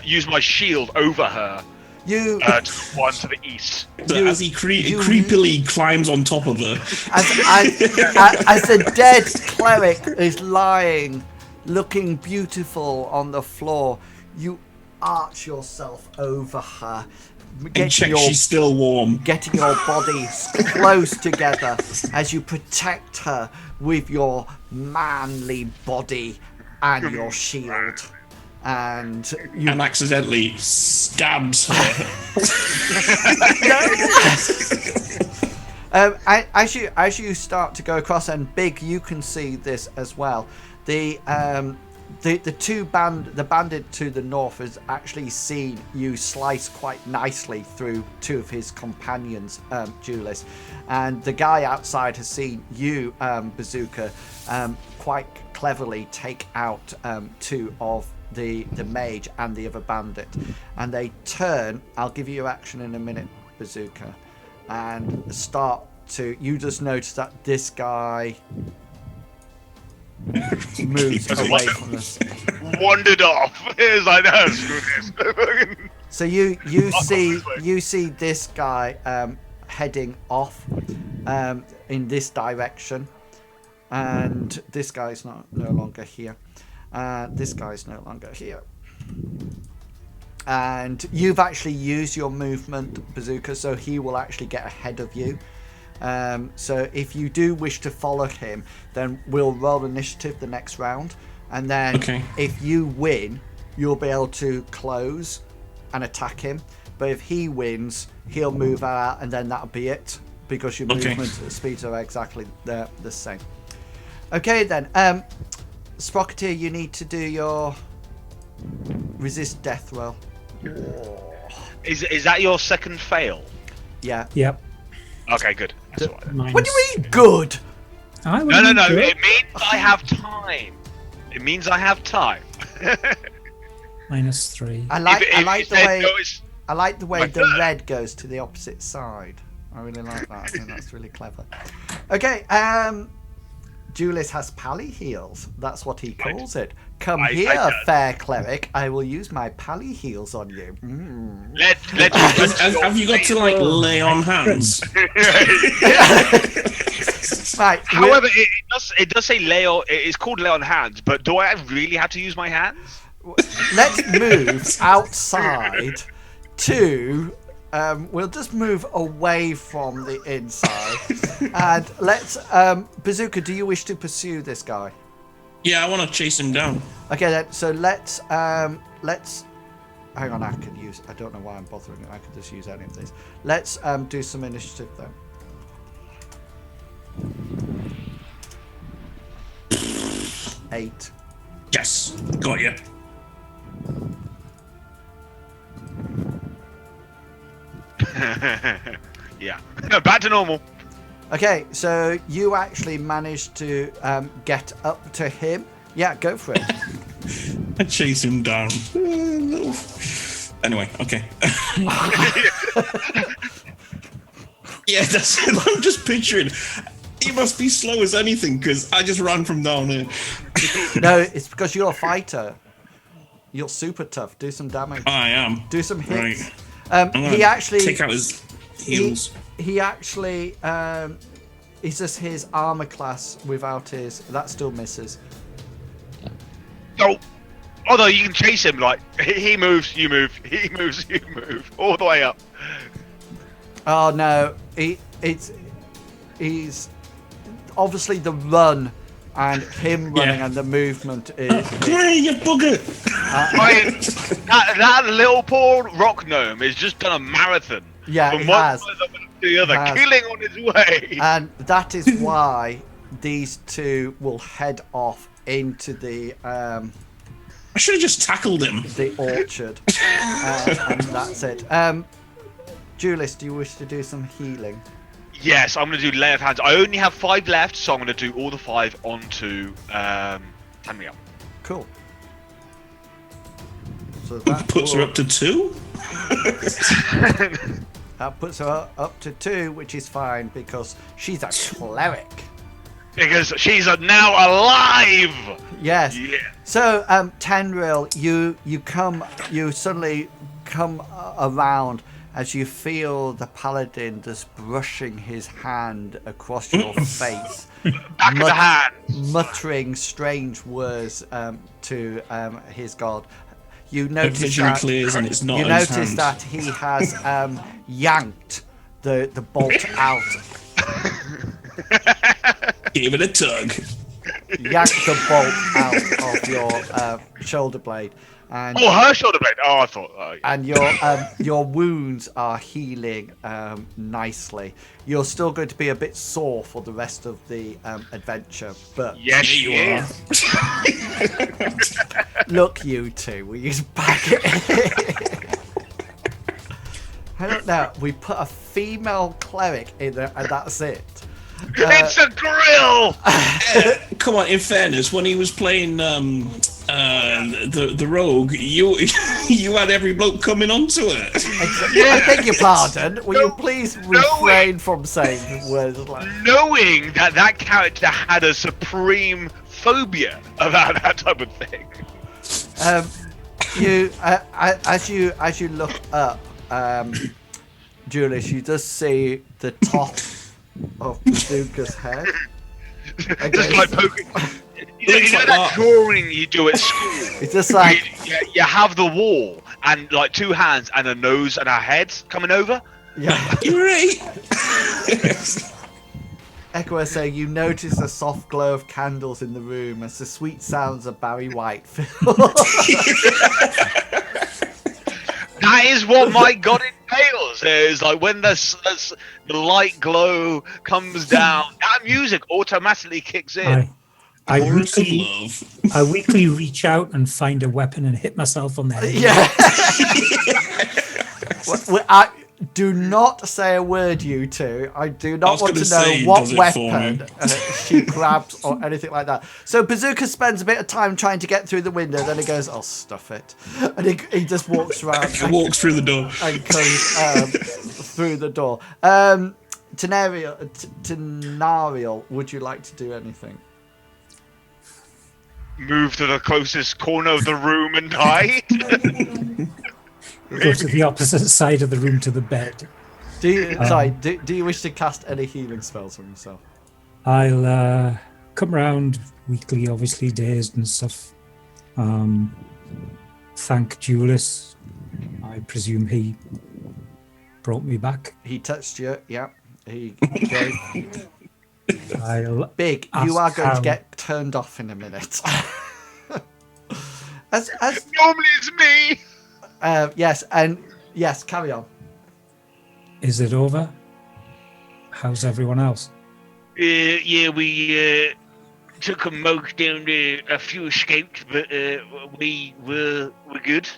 use my shield over her. You to the one to the east. So as he creepily climbs on top of her. as the dead cleric is lying, looking beautiful on the floor, you arch yourself over her, And check she's still warm. getting your bodies close together as you protect her with your manly body and your shield. And you accidentally stabs her. as you start to go across, and Big, you can see this as well. The bandit to the north has actually seen you slice quite nicely through two of his companions, Julius, and the guy outside has seen you, Bazooka, quite cleverly take out two of the mage and the other bandit, and they turn. I'll give you your action in a minute, Bazooka, and start to. You just notice that this guy moves away from us. Wandered off. It's like, no, screw this. So you see this guy heading off in this direction, and this guy's no longer here. This guy's no longer here. And you've actually used your movement, Bazooka, so he will actually get ahead of you. So if you do wish to follow him, then we'll roll initiative the next round. And then if you win, you'll be able to close and attack him. But if he wins, he'll move out, and then that'll be it, because your movement speeds are exactly the same. Okay, then. Sprocketeer, you need to do your resist death roll. Is that your second fail? Yeah. Yep. Okay, good. That's all right. What do you mean, good? No. It means I have time. It means I have time. -3. I like the way the red goes to the opposite side. I really like that. I think that's really clever. Okay, Julius has pally heals. That's what he calls it. Come here, fair cleric. I will use my pally heals on you. Have you got to lay on hands? Right. However, it does say lay on. It's called lay on hands, but do I really have to use my hands? Let's move outside to. We'll just move away from the inside, and let's. Bazooka, do you wish to pursue this guy? Yeah, I want to chase him down. Okay, then. So let's. Hang on, I could use. I don't know why I'm bothering you. I could just use any of these. Let's do some initiative then. Eight. Yes, got you. Yeah. No, back to normal. Okay, so you actually managed to get up to him. Yeah, go for it. I chase him down. Anyway, okay. Yeah, that's it. I'm just picturing. He must be slow as anything, because I just ran from down here. No, it's because you're a fighter. You're super tough. Do some damage. I am. Do some hits. Right. He actually take out his heels. He actually it's just his armor class without his. That still misses. Oh, although you can chase him, like he moves, you move. He moves, you move, all the way up. Oh no, he's obviously the run and him running and the movement is. Hey, you bugger! That little poor rock gnome has just done a marathon. Yeah, from he one has. side to the other, killing on his way. And that is why these two will head off into the. I should have just tackled him. The orchard, and that's it. Julius, do you wish to do some healing? Yes, I'm going to do lay of hands. I only have 5 left, so I'm going to do all the 5 onto Tamriel. Cool. So that Puts her up to 2? That puts her up to 2, which is fine because she's a cleric. Because she's now alive. Yes. Yeah. So, Tenril, you suddenly come around as you feel the paladin just brushing his hand across your face, Back of the hand. muttering strange words to his god. You Her notice vision that clears and it's not you in his notice hand. that he has yanked the bolt out. Give it a tug. Yank the bolt out of your shoulder blade, and her shoulder blade. Oh, I thought. Oh, yeah. and your wounds are healing nicely. You're still going to be a bit sore for the rest of the adventure, but Yes, she is. look, you two, will you back it? I don't know. We put a female cleric in there, and that's it. It's a grill. Come on, in fairness, when he was playing the rogue, you had every bloke coming onto it. I beg your pardon. Will you please refrain from saying words like Knowing that character had a supreme phobia about that type of thing. you as you look up, Julius, you just see the top of Bazooka's head. Just like poking. You know that drawing you do at school? It's just like you have the wall and like 2 hands and a nose and a head coming over. yeah. You're right. Echo saying you notice a soft glow of candles in the room as the sweet sounds of Barry White fill. That is what my god entails. Is like when the light glow comes down, that music automatically kicks in. I Chorus of weakly, love. I weakly reach out and find a weapon and hit myself on the head. Yeah. Do not say a word, you two. I do not want to know say, what does it for weapon she grabs or anything like that. So Bazooka spends a bit of time trying to get through the window, then he goes, "I'll stuff it," and he just walks around. He walks through the door. And comes through the door. Tenariel, would you like to do anything? Move to the closest corner of the room and hide. Go to the opposite side of the room to the bed. Do you wish to cast any healing spells on yourself? I'll come around weekly, obviously, dazed and stuff. Thank Julius. I presume he brought me back. He touched you, yeah. He gave. I'll Big, you are going to get turned off in a minute. as Normally it's me. yes, carry on. Is it over? How's everyone else? Yeah, we took a moke down there. A few escaped, but we're good.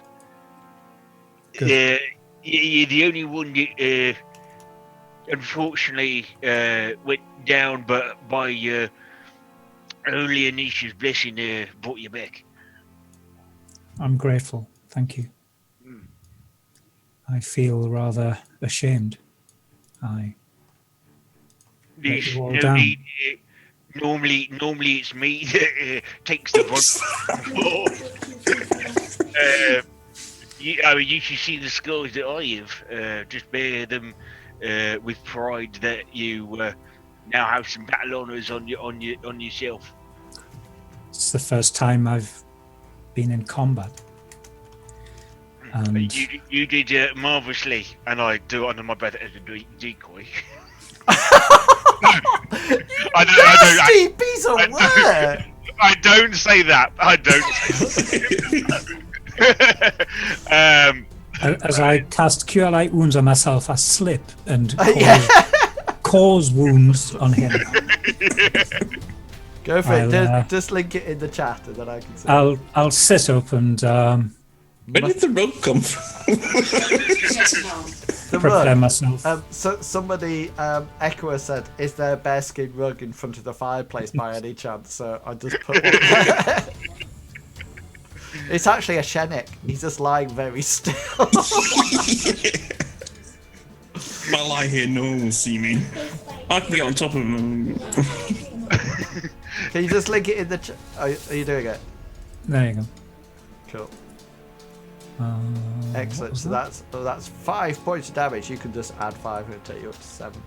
Good. Yeah, the only one that unfortunately went down, but by only Anisha's blessing brought you back. I'm grateful. Thank you. I feel rather ashamed. I let you all No down. need, normally it's me that takes the brunt. You should see the scars that I have. Just bear them with pride that you now have some battle honours on yourself. It's the first time I've been in combat. And You did marvellously, and I do it under my breath as a decoy. Nasty piece of work! I don't say that. I don't say that. as I cast Cure Light Wounds on myself, I slip and cause wounds on him. Go for it. Just link it in the chat, and then I can see. I'll sit up and Where did the rope come from? The Prepare rug. myself. So somebody, Echoer said, "Is there a bearskin rug in front of the fireplace by any chance?" So I just put one there. It's actually a Shenik. He's just lying very still. If I lie here, no one will see me. I can get on top of him. Can you just link it in the are you doing it? There you go. Cool. What Excellent. was So that? that's 5 points of damage. You can just add 5 and take you up to 7.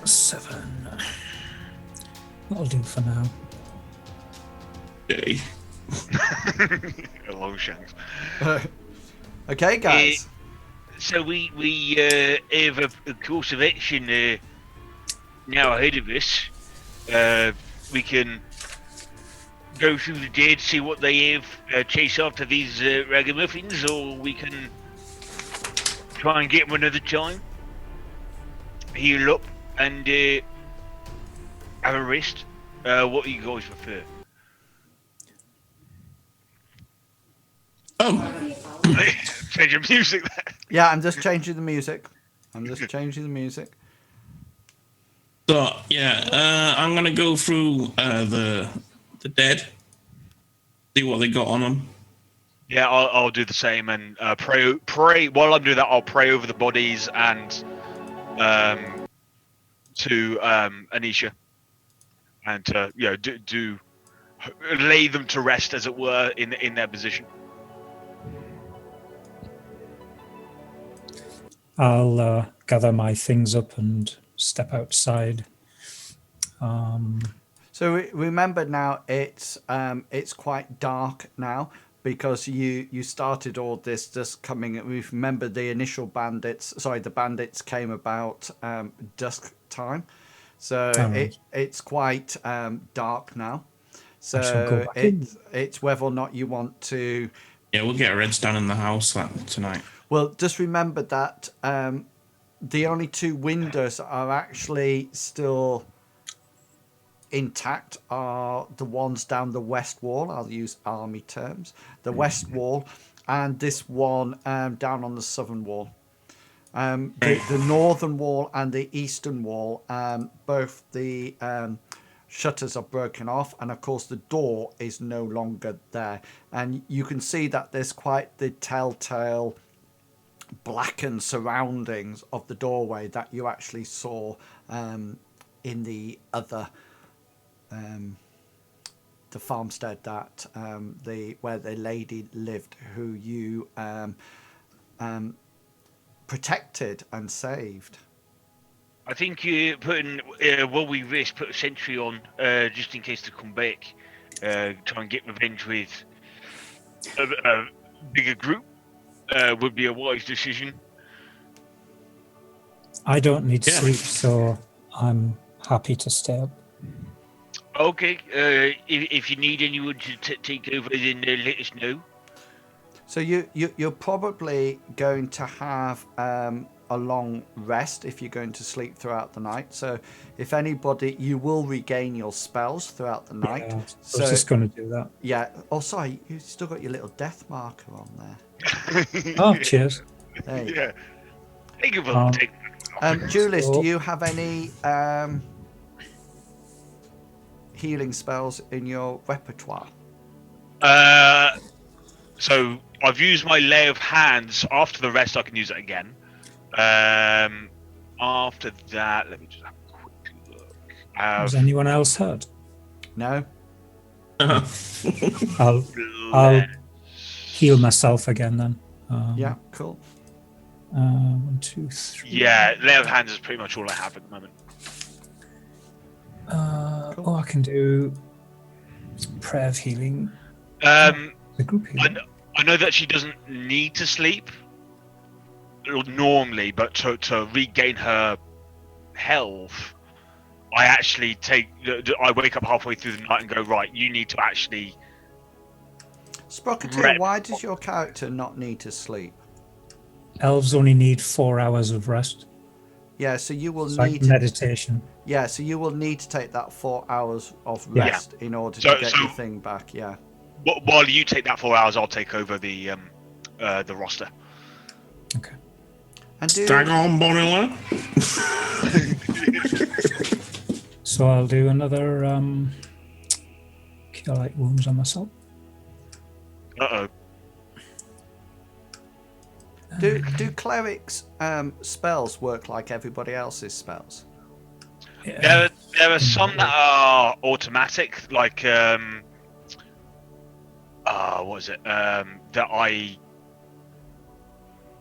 7. That'll do for now. Okay. Long shanks. Okay, guys. So we have a course of action now ahead of us. We can go through the dead, see what they have, chase after these ragamuffins, or we can try and get them another time, heal up, and have a rest. What do you guys prefer? Oh, Change your music there. Yeah, I'm just changing the music. so yeah, I'm gonna go through the dead, see what they got on them. Yeah, I'll do the same and pray. While I'm doing that, I'll pray over the bodies and to Anisha, and do lay them to rest, as it were, in their position. I'll gather my things up and step outside. So remember now, it's quite dark now because you started all this just coming. Remember the initial bandits. Sorry, the bandits came about dusk time, so it's quite dark now. So it's whether or not you want to. Yeah, we'll get Reds down in the house tonight. Well, just remember that the only 2 windows that are actually still intact are the ones down the west wall. I'll use army terms. The west wall and this one down on the southern wall. The northern wall and the eastern wall, both the shutters are broken off, and of course the door is no longer there. And you can see that there's quite the telltale blackened surroundings of the doorway that you actually saw in the other the farmstead that where the lady lived, who you protected and saved. I think putting while we rest, put a sentry on just in case they come back. Try and get revenge with a bigger group would be a wise decision. I don't need sleep, so I'm happy to stay up. Okay, if you need anyone to take over, then let us know. So you're probably going to have a long rest if you're going to sleep throughout the night. So if anybody, you will regain your spells throughout the night. Yeah, I was just going to do that. Yeah. Oh, sorry, you've still got your little death marker on there. Oh, cheers. There you Yeah. Thank you for taking go. Julius, do you have any healing spells in your repertoire? So I've used my lay of hands. After the rest, I can use it again. After that, let me just have a quick look. Was anyone else hurt? No. I'll heal myself again then. Yeah, cool. 1, 2, 3. Yeah, lay of hands is pretty much all I have at the moment. Cool. Oh, I can do prayer of healing. The group healing. I know that she doesn't need to sleep normally, but to regain her health, I wake up halfway through the night and go, right, you need to actually... Sprocketeer, why does your character not need to sleep? Elves only need 4 hours of rest. Yeah, so you will It's need like meditation. Yeah, so you will need to take that 4 hours of rest in order to get your thing back. Yeah. While you take that 4 hours, I'll take over the roster. Okay. And Stag on, Bonilla. So I'll do another cure light wounds on myself. Uh-oh. Do clerics spells work like everybody else's spells? Yeah. There are some that are automatic, like what is it? That I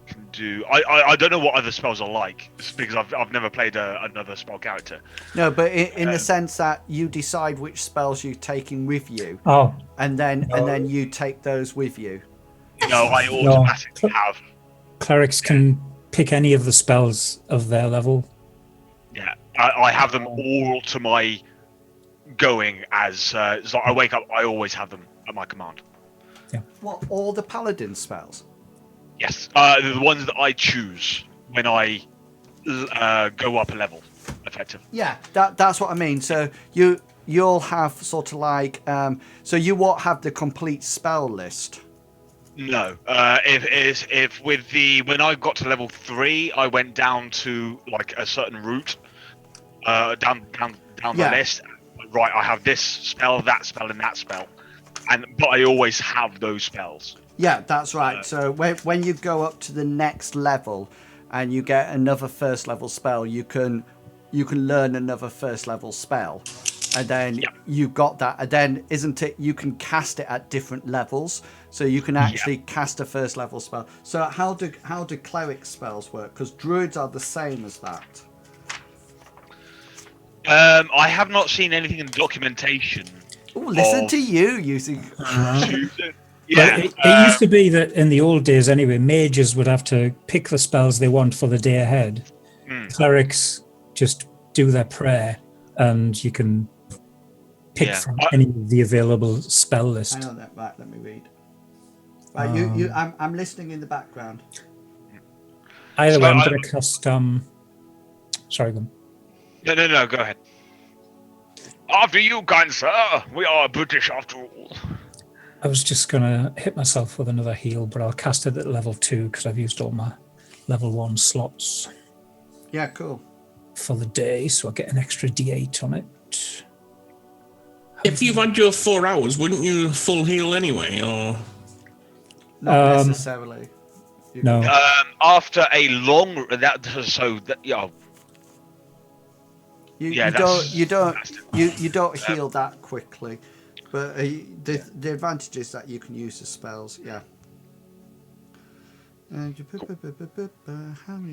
can do. I don't know what other spells are like because I've never played another spell character. No, but in the sense that you decide which spells you're taking with you, and then you take those with you. No, I automatically have. Clerics can pick any of the spells of their level. Yeah, I have them all to my going as. So I wake up, I always have them at my command. Yeah. What, all the paladin spells? Yes, the ones that I choose when I go up a level, effectively. Yeah, that's what I mean. So you'll have sort of like so you won't have the complete spell list. No, if with when I got to level 3, I went down to like a certain route, down the list. Right, I have this spell, that spell, and that spell, but I always have those spells. Yeah, that's right. So when you go up to the next level, and you get another first level spell, you can learn another first level spell, and then you've got that. And then isn't it? You can cast it at different levels. So you can actually cast a first level spell. So how do cleric spells work? Because druids are the same as that. I have not seen anything in the documentation. Oh, listen to you using. Yeah, it used to be that in the old days, anyway, mages would have to pick the spells they want for the day ahead. Clerics just do their prayer, and you can pick from any of the available spell list. Hang on, right, let me read. Right, I'm listening in the background. Either way, I'm going to cast. Sorry, go on. No, go ahead. After you, kind sir. We are British after all. I was just going to hit myself with another heal, but I'll cast it at level 2 because I've used all my level 1 slots. Yeah, cool. For the day, so I'll get an extra D8 on it. If you've had your 4 hours, wouldn't you full heal anyway, or? Not necessarily. No. After a long You don't heal that quickly, but the advantage is that you can use the spells. Yeah. How many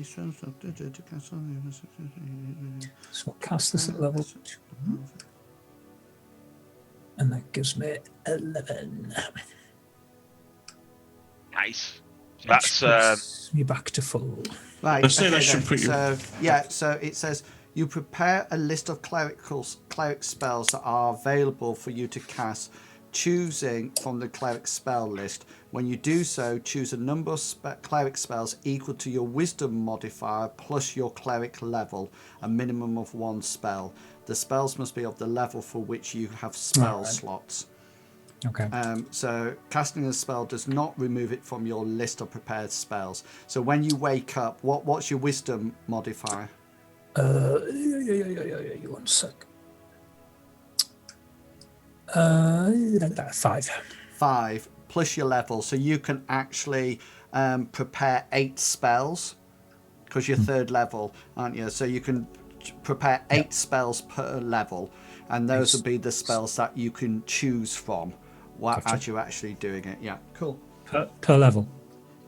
spells? So I'll cast this at level 2. And that gives me 11. Nice. That's me back to full. Right. I'd say that should put you. So it says you prepare a list of cleric spells that are available for you to cast, choosing from the cleric spell list. When you do so, choose a number of cleric spells equal to your wisdom modifier plus your cleric level, a minimum of 1 spell. The spells must be of the level for which you have spell slots. Okay. So casting a spell does not remove it from your list of prepared spells. So when you wake up, what's your wisdom modifier? 1 sec. 5. 5 plus your level, so you can actually prepare 8 spells because you're 3rd level, aren't you? So you can prepare 8 spells per level, and those will be the spells that you can choose from as you're actually doing it. Yeah, cool. Per level.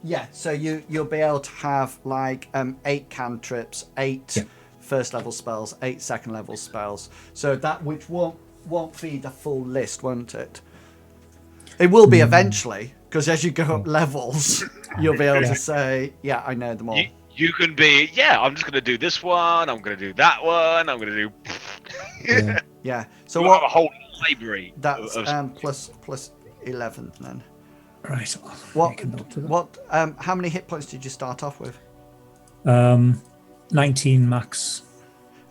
Yeah, so you'll be able to have like 8 cantrips, 8 first level spells, 8 second level spells. So that which won't feed a full list, won't it? It will be eventually, because as you go up levels, you'll be able to say, yeah, I know them all. You can be, I'm just going to do this one, I'm going to do that one, I'm going to do... Yeah. So you have a whole library. That's plus 11 then. Right. How many hit points did you start off with? 19 max.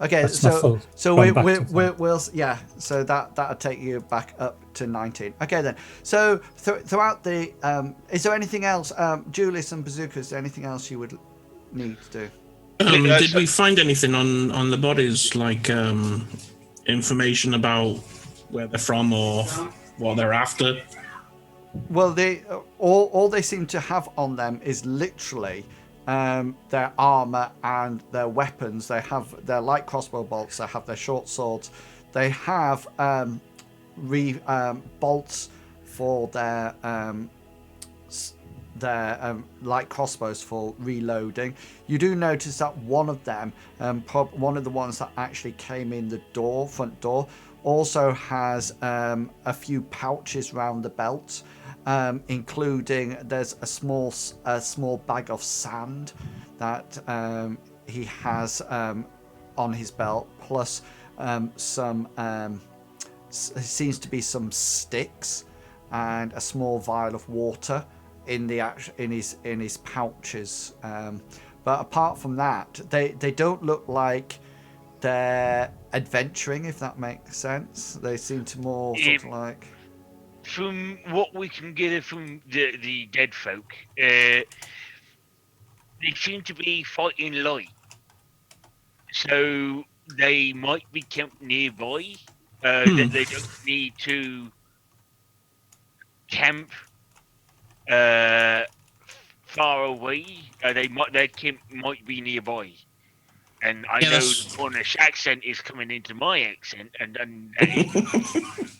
Okay, That's so we'll so that'll take you back up to 19. Okay then. So throughout the, is there anything else, Julius and Bazooka? Is there anything else you would need to do? Did we find anything on the bodies, like information about where they're from or what they're after? Well, they all they seem to have on them is literally their armor and their weapons. They have their light crossbow bolts. They have their short swords. They have bolts for their light crossbows for reloading. You do notice that one of them, one of the ones that actually came in the front door, also has a few pouches round the belt, including there's a small bag of sand that he has on his belt, plus some seems to be some sticks and a small vial of water in his pouches. But apart from that, they don't look like they're adventuring, if that makes sense. They seem to more sort of like... From what we can get from the dead folk, they seem to be fighting light. So they might be camped nearby. That they don't need to camp far away. Their camp might be nearby. And I know the Cornish accent is coming into my accent, and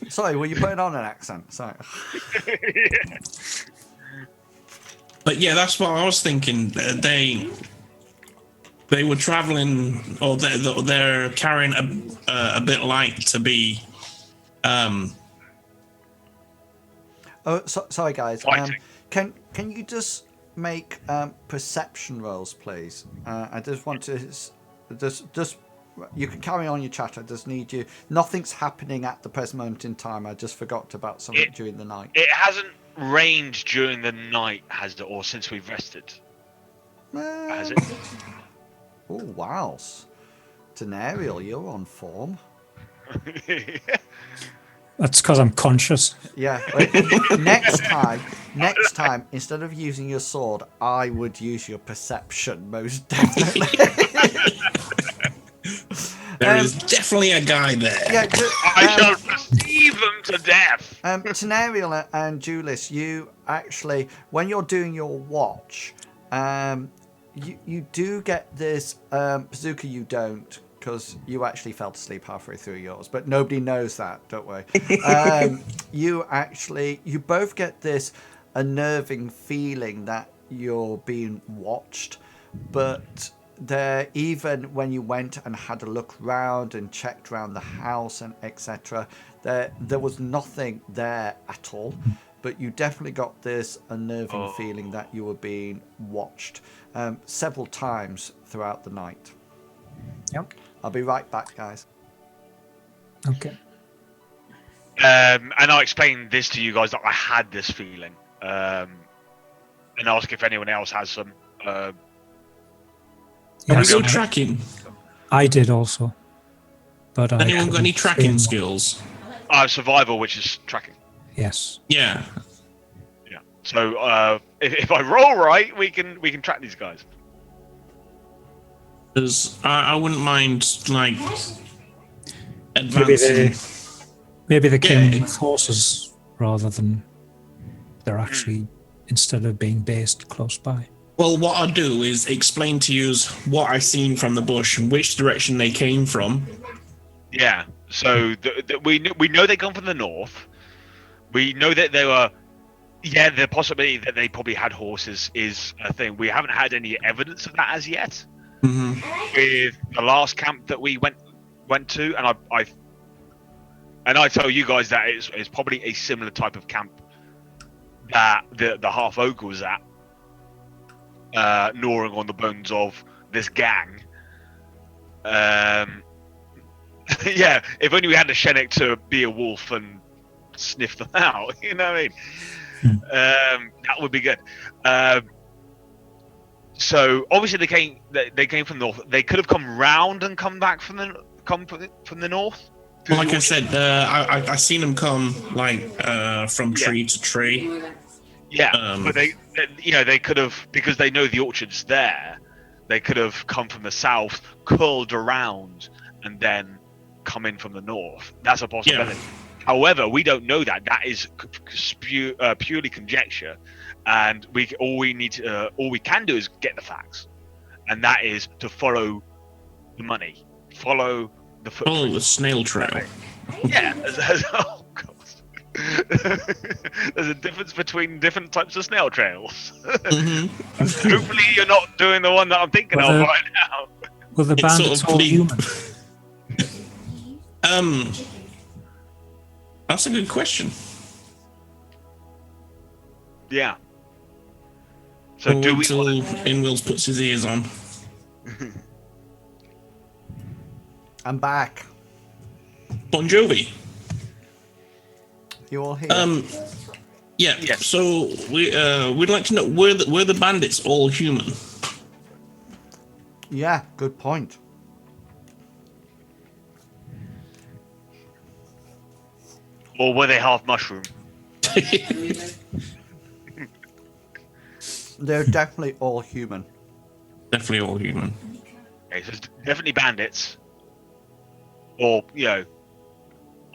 Sorry, were you putting on an accent? Sorry. But yeah, that's what I was thinking. They were traveling, or they're carrying a bit light to be. Sorry, guys. Can you just make perception rolls, please? I just want to just. You can carry on your chat. I just need you. Nothing's happening at the present moment in time. I just forgot about something during the night. It hasn't rained during the night, has it, or since we've rested? Has it? Oh wow, Denarial, you're on form. That's because I'm conscious. Yeah. Next time, instead of using your sword, I would use your perception, most definitely. There is definitely a guy there. Yeah, I shall perceive them to death. Tenariel and Julius, you actually, when you're doing your watch, you do get this. Bazooka, you don't, because you actually fell asleep halfway through yours, but nobody knows that, don't we? You both get this unnerving feeling that you're being watched, but even when you went and had a look round and checked around the house and etc., there was nothing there at all, but you definitely got this unnerving feeling that you were being watched several times throughout the night. Yep. I'll be right back, guys. Okay. And I'll explain this to you guys, that I had this feeling, and ask if anyone else has some. Are we still tracking? I did also. But anyone got any tracking skills? I have survival, which is tracking. Yes. Yeah. Yeah. So if I roll right, we can track these guys. Because I wouldn't mind, like, advancing. Maybe they came with horses rather than they're actually, instead of being based close by. Well, what I'll do is explain to you what I seen from the bush and which direction they came from. Yeah. So we know they come from the north. We know that they were. Yeah, the possibility that they probably had horses is a thing. We haven't had any evidence of that as yet. Mm-hmm. With the last camp that we went to, and I tell you guys that it's probably a similar type of camp that the half oak was at, gnawing on the bones of this gang. Yeah, if only we had a Shenik to be a wolf and sniff them out, you know what I mean? That would be good. So obviously they came from the north. They could have come round and come back from the north. Well, like I said, I seen them come from tree to tree. Yeah, but they could have, because they know the orchard's there. They could have come from the south, curled around, and then come in from the north. That's a possibility. Yeah. However, we don't know that. That is purely conjecture, and all we can do is get the facts, and that is to follow the money, follow the footprint. Follow the snail trail. Yeah. Oh God. There's a difference between different types of snail trails. Mm-hmm. Hopefully, you're not doing the one that I'm thinking of right now. Well, the bandits all human. That's a good question. Yeah. So do we? Till Inwils puts his ears on. I'm back. Bon Jovi. You all here? Yeah. Yes. So we'd like to know, were the bandits all human? Yeah, good point. Or were they half mushroom? They're definitely all human. Definitely all human. Okay, so it's definitely bandits. Or,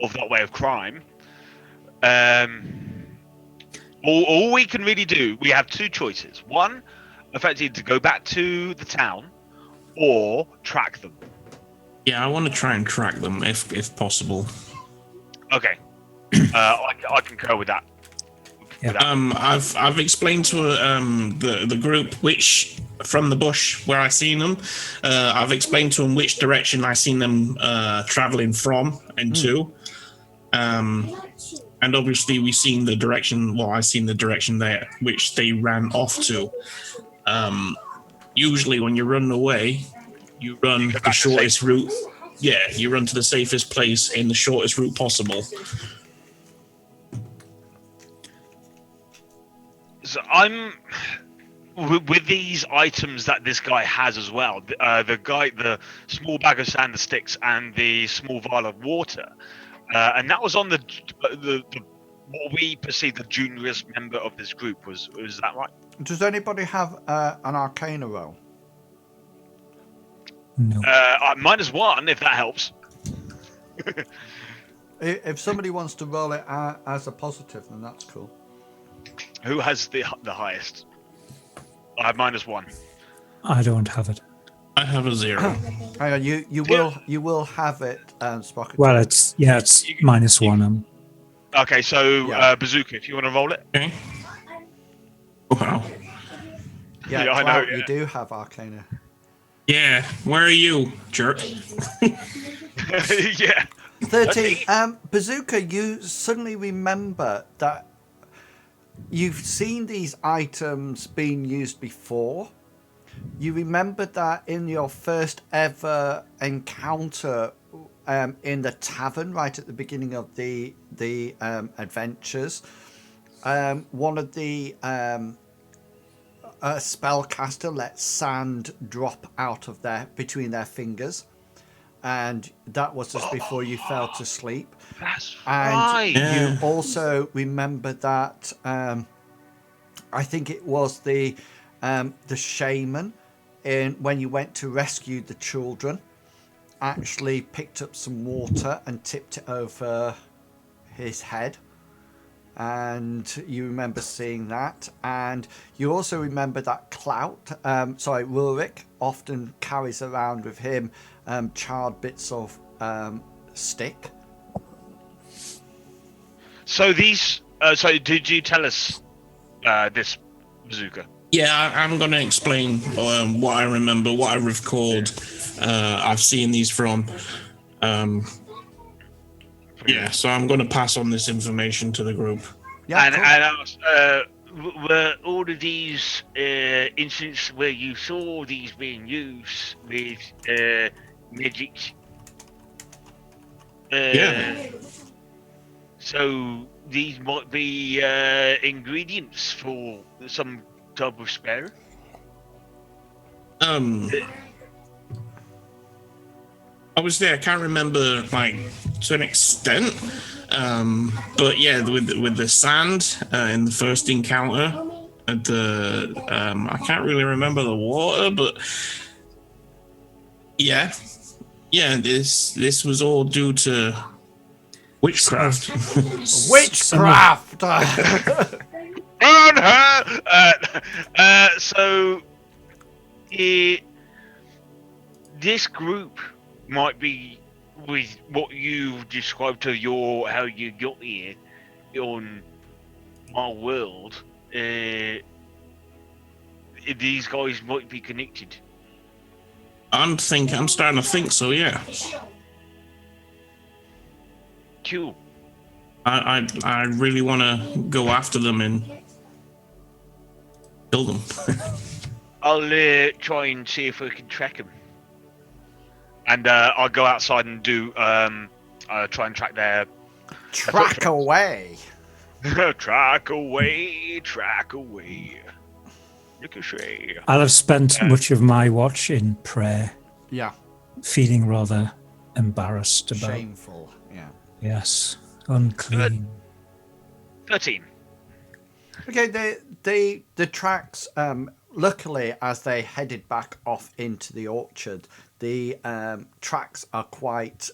of that way of crime. All we can really do, we have two choices. One, effectively to go back to the town, or track them. Yeah, I want to try and track them if possible. Okay, I concur with that. Yeah. I've explained to the group which, from the bush where I seen them, I've explained to them which direction I seen them traveling from and to. And obviously we seen the direction. Well, I seen the direction there which they ran off to. Usually, when you're running away, you run the shortest route. Yeah, you run to the safest place in the shortest route possible. So I'm with these items that this guy has as well. The small bag of sand, the sticks, and the small vial of water. And that was on the what we perceive the juniorest member of this group. Was that right? Does anybody have an Arcana roll? No. -1, if that helps. If somebody wants to roll it as a positive, then that's cool. Who has the highest? I have -1. I don't have it. I have a 0. Hang on, you will have it, Sprocket. Well, it's -1. Okay, so Bazooka, if you want to roll it. Okay. Wow. Yeah, I know. You do have Arcana. Yeah, where are you, jerk? Yeah. 13. Bazooka, you suddenly remember that you've seen these items being used before. You remember that in your first ever encounter in the tavern, right at the beginning of the adventures, one of the spellcaster let sand drop out of between their fingers, and that was just before you fell to sleep. That's right. And you also remember that I think it was the shaman, when you went to rescue the children, actually picked up some water and tipped it over his head, and you remember seeing that. And you also remember that Rurik often carries around with him charred bits of stick. So these. So did you tell us this, Bazooka? Yeah, I'm going to explain what I remember, what I recalled. I've seen these from. Yeah, so I'm going to pass on this information to the group. Yeah, were all of these instances where you saw these being used with magic? Yeah. So these might be ingredients for some type of spell? obviously I can't remember like to an extent, but yeah, with the sand in the first encounter, I can't really remember the water, but yeah, this was all due to witchcraft. Witchcraft! Burn her! So, this group might be with what you've described to how you got here on my world. These guys might be connected. I'm starting to think so. Yeah. Cool. I really want to go after them and kill them. I'll try and see if we can track them. And I'll go outside and do try and track their Track away. track away. Ricochet. I'll have spent much of my watch in prayer, Yeah. feeling rather embarrassed about. Shameful. Yeah. Yes, unclean. 13. Okay, the tracks, luckily, as they headed back off into the orchard, the tracks are quite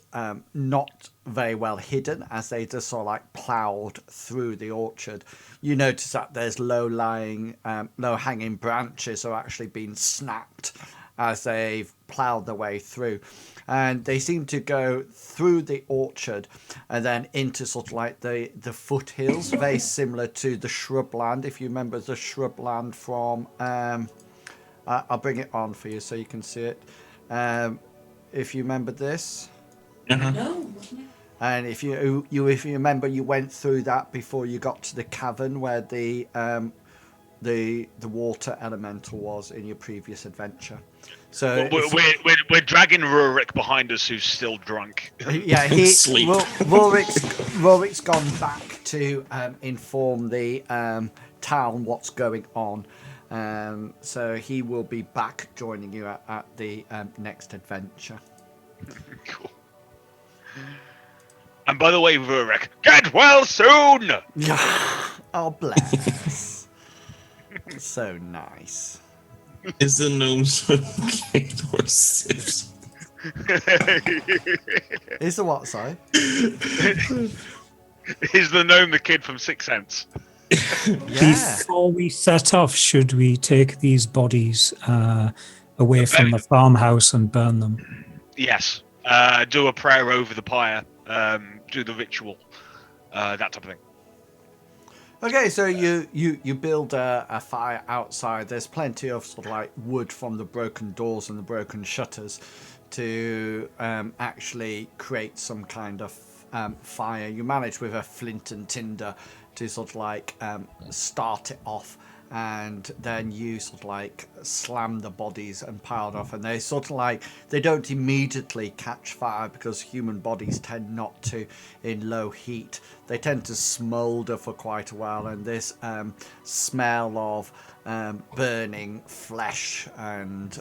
not very well hidden as they just sort of like ploughed through the orchard. You notice that there's low-hanging branches are actually being snapped as they've ploughed their way through. And they seem to go through the orchard and then into sort of like the foothills, very similar to the shrubland. If you remember the shrubland from, I'll bring it on for you so you can see it. If you remember this, and if you remember, you went through that before you got to the cavern where the water elemental was in your previous adventure. So we're dragging Rurik behind us, who's still drunk. Yeah, Rorik's gone back to inform the town what's going on. So he will be back joining you at the next adventure. Cool. And by the way, Rurik, get well soon! Oh, bless. So nice. Is the gnomes okay or sips? Is the what, sorry? Is the gnome the kid from Sixth Sense? Yeah. Before we set off, should we take these bodies away from the farmhouse and burn them? Yes. Do a prayer over the pyre. Do the ritual. That type of thing. Okay, so you build a fire outside. There's plenty of sort of like wood from the broken doors and the broken shutters to actually create some kind of fire. You manage with a flint and tinder to sort of like start it off, and then you sort of like slam the bodies and pile it off, and they sort of like, they don't immediately catch fire because human bodies tend not to in low heat. They tend to smolder for quite a while, and this smell of burning flesh and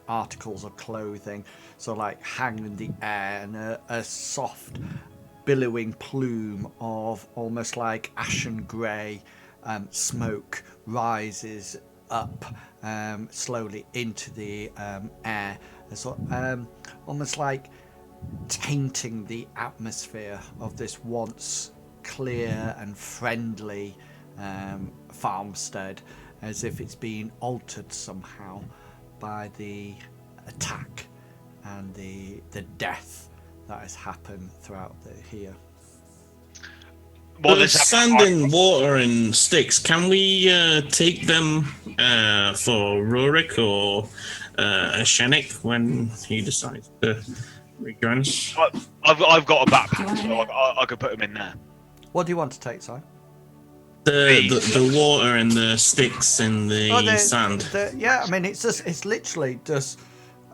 articles of clothing sort of like hang in the air, and a soft billowing plume of almost like ashen grey smoke rises up slowly into the air, so, almost like tainting the atmosphere of this once clear and friendly farmstead, as if it's been altered somehow by the attack and the death that has happened throughout here. Well, The sand and water and sticks, can we take them for Rurik or Shenik when he decides to rejoin us? I've got a backpack, so I could put him in there. What do you want to take, Si? The water and the sticks and the sand. Yeah, I mean, it's literally just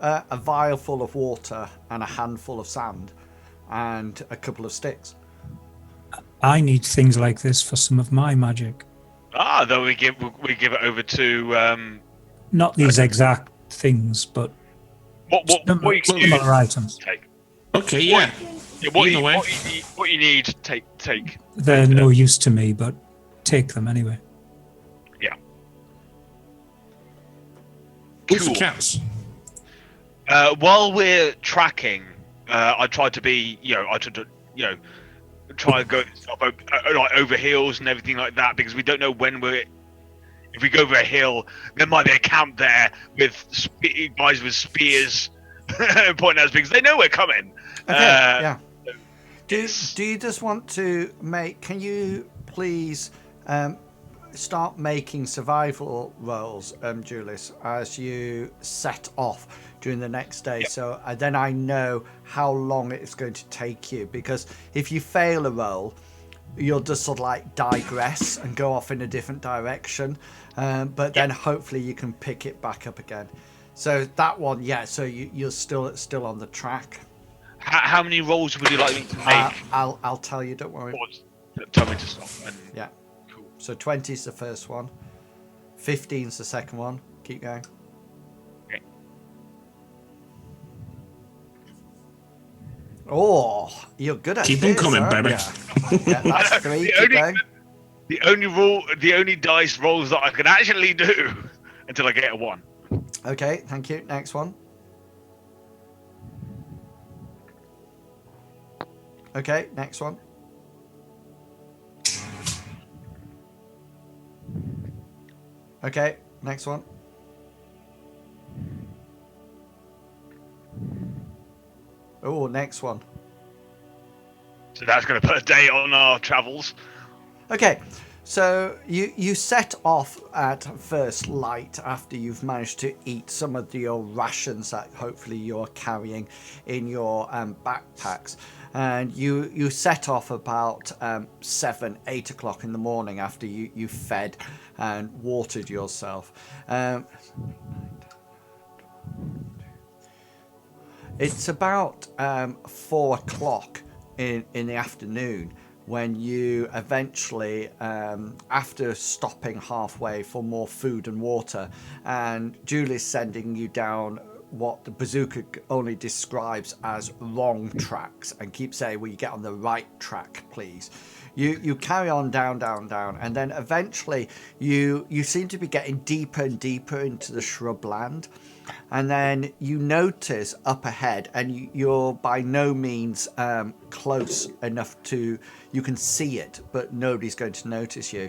a vial full of water and a handful of sand and a couple of sticks. I need things like this for some of my magic. Then we give it over to Not these exact things, but what you can use. similar items. Take. Okay, yeah. What you need, take. They're no use to me, but take them anyway. Yeah. Who's the Cool. cats? While we're tracking, I tried to be, try and go like over hills and everything like that, because we don't know when if we go over a hill, there might be a camp there with guys with spears pointing at us because they know we're coming. Okay, yeah. Do you just want to can you please start making survival rolls, Julius, as you set off during the next day? Yep. So then I know how long it's going to take you, because if you fail a roll, you'll just sort of like digress and go off in a different direction, but then hopefully you can pick it back up again. So that one, so you're still on the track. How many rolls would you like me to make? I'll tell you, don't worry. Tell me to stop. Yeah. Cool. So 20 is the first one. 15 is the second one. Keep going. Okay. Oh, you're good at Keep on coming, baby. Yeah, that's 3. Keep going. The only dice rolls that I can actually do until I get a 1. Okay, thank you. Next one. Okay, next one. Okay, next one. Oh, next one. So that's going to put a day on our travels. Okay, so you set off at first light after you've managed to eat some of your rations that hopefully you're carrying in your backpacks. And you set off about 7, 8 o'clock in the morning after you fed and watered yourself. It's about 4 o'clock in the afternoon when you eventually, after stopping halfway for more food and water, and Julie's sending you down what the bazooka only describes as wrong tracks and keeps saying, will you get on the right track, please? You carry on down, and then eventually you seem to be getting deeper and deeper into the shrubland, and then you notice up ahead, and you're by no means close enough to, you can see it, but nobody's going to notice you.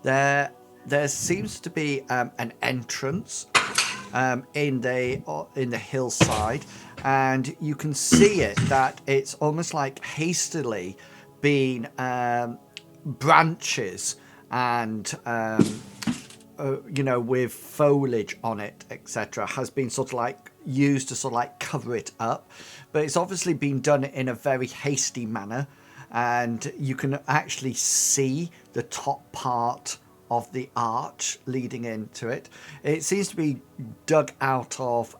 There seems to be an entrance in the hillside, and you can see it that it's almost like hastily been branches and with foliage on it, etc., has been sort of like used to sort of like cover it up, but it's obviously been done in a very hasty manner, and you can actually see the top part of the arch leading into it. It seems to be dug out of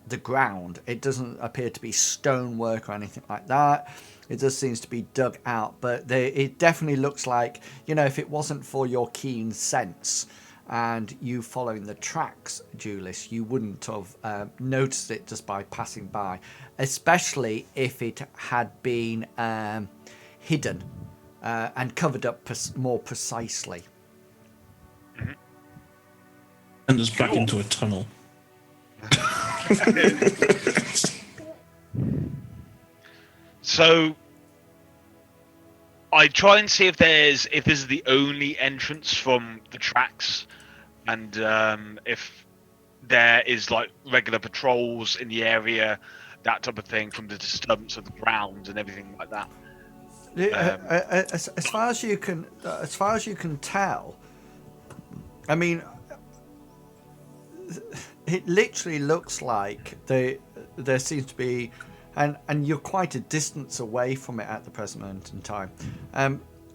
the ground. It doesn't appear to be stonework or anything like that. It just seems to be dug out, but it definitely looks like, if it wasn't for your keen sense and you following the tracks, Julius, you wouldn't have noticed it just by passing by, especially if it had been hidden and covered up more precisely. And us back into a tunnel. So I try and see if this is the only entrance from the tracks, and if there is like regular patrols in the area, that type of thing, from the disturbance of the ground and everything like that. As far as you can tell, I mean, it literally looks like there seems to be, and you're quite a distance away from it at the present moment in time.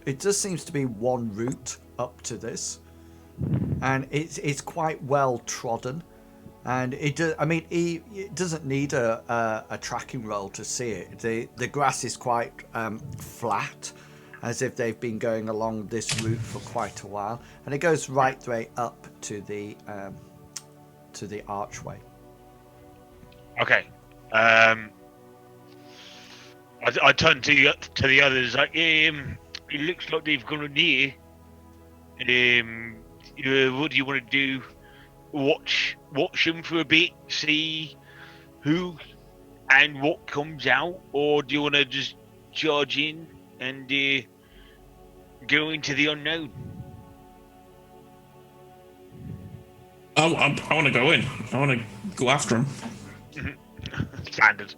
It just seems to be one route up to this, and it's quite well trodden, and it doesn't need a tracking roll to see it. The grass is quite flat, as if they've been going along this route for quite a while, and it goes right the way up to the archway. Okay. I turn to the others like, it looks like they've gone in here. What do you want to do? Watch them for a bit, see who and what comes out, or do you want to just charge in and go into the unknown? I want to go in. I want to go after him. Standard.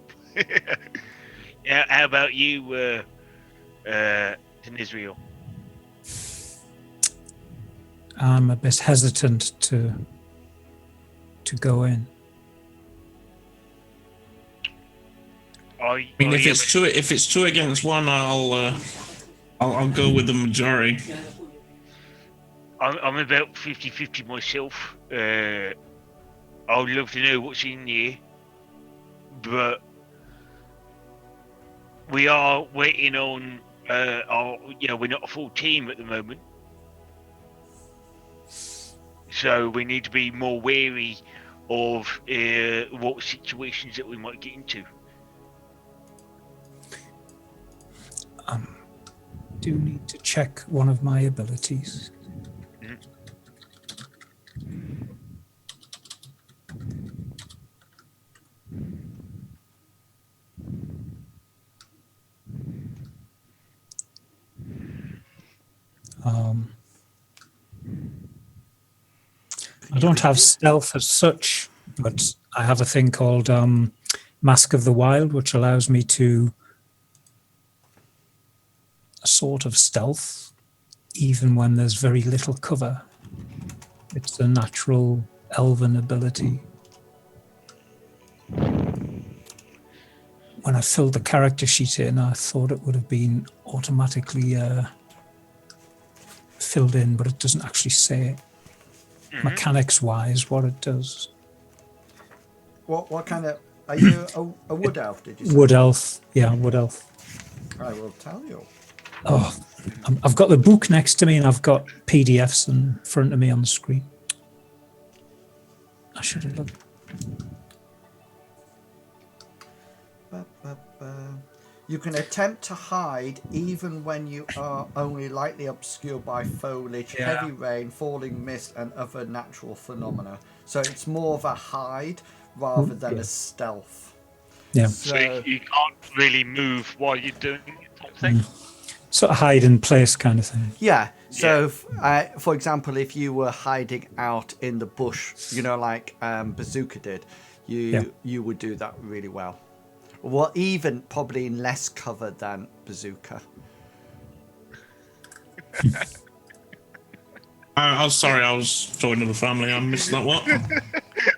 Yeah, how about you, in Israel? I'm a bit hesitant to go in. I mean, if it's two against one, I'll go with the majority. I'm about 50-50 myself. I'd love to know what's in here, but we are waiting on we're not a full team at the moment, so we need to be more wary of what situations that we might get into. Do need to check one of my abilities. I don't have stealth as such, but I have a thing called Mask of the Wild, which allows me to a sort of stealth, even when there's very little cover. It's a natural elven ability. When I filled the character sheet in, I thought it would have been automatically filled in, but it doesn't actually say mechanics-wise what it does. What kind of... Are you a wood elf, did you say? Wood elf, yeah, wood elf. I will tell you. Oh, I've got the book next to me and I've got PDFs in front of me on the screen. I should have looked. You can attempt to hide even when you are only lightly obscured by foliage, heavy rain, falling mist, and other natural phenomena. So it's more of a hide rather than a stealth. Yeah. So you can't really move while you're doing it, type thing. Sort of hide in place kind of thing. Yeah. So, for example, if you were hiding out in the bush, like Bazooka did, you would do that really well. Well, even probably in less cover than Bazooka. I'm sorry, I was joining the family. I missed that one.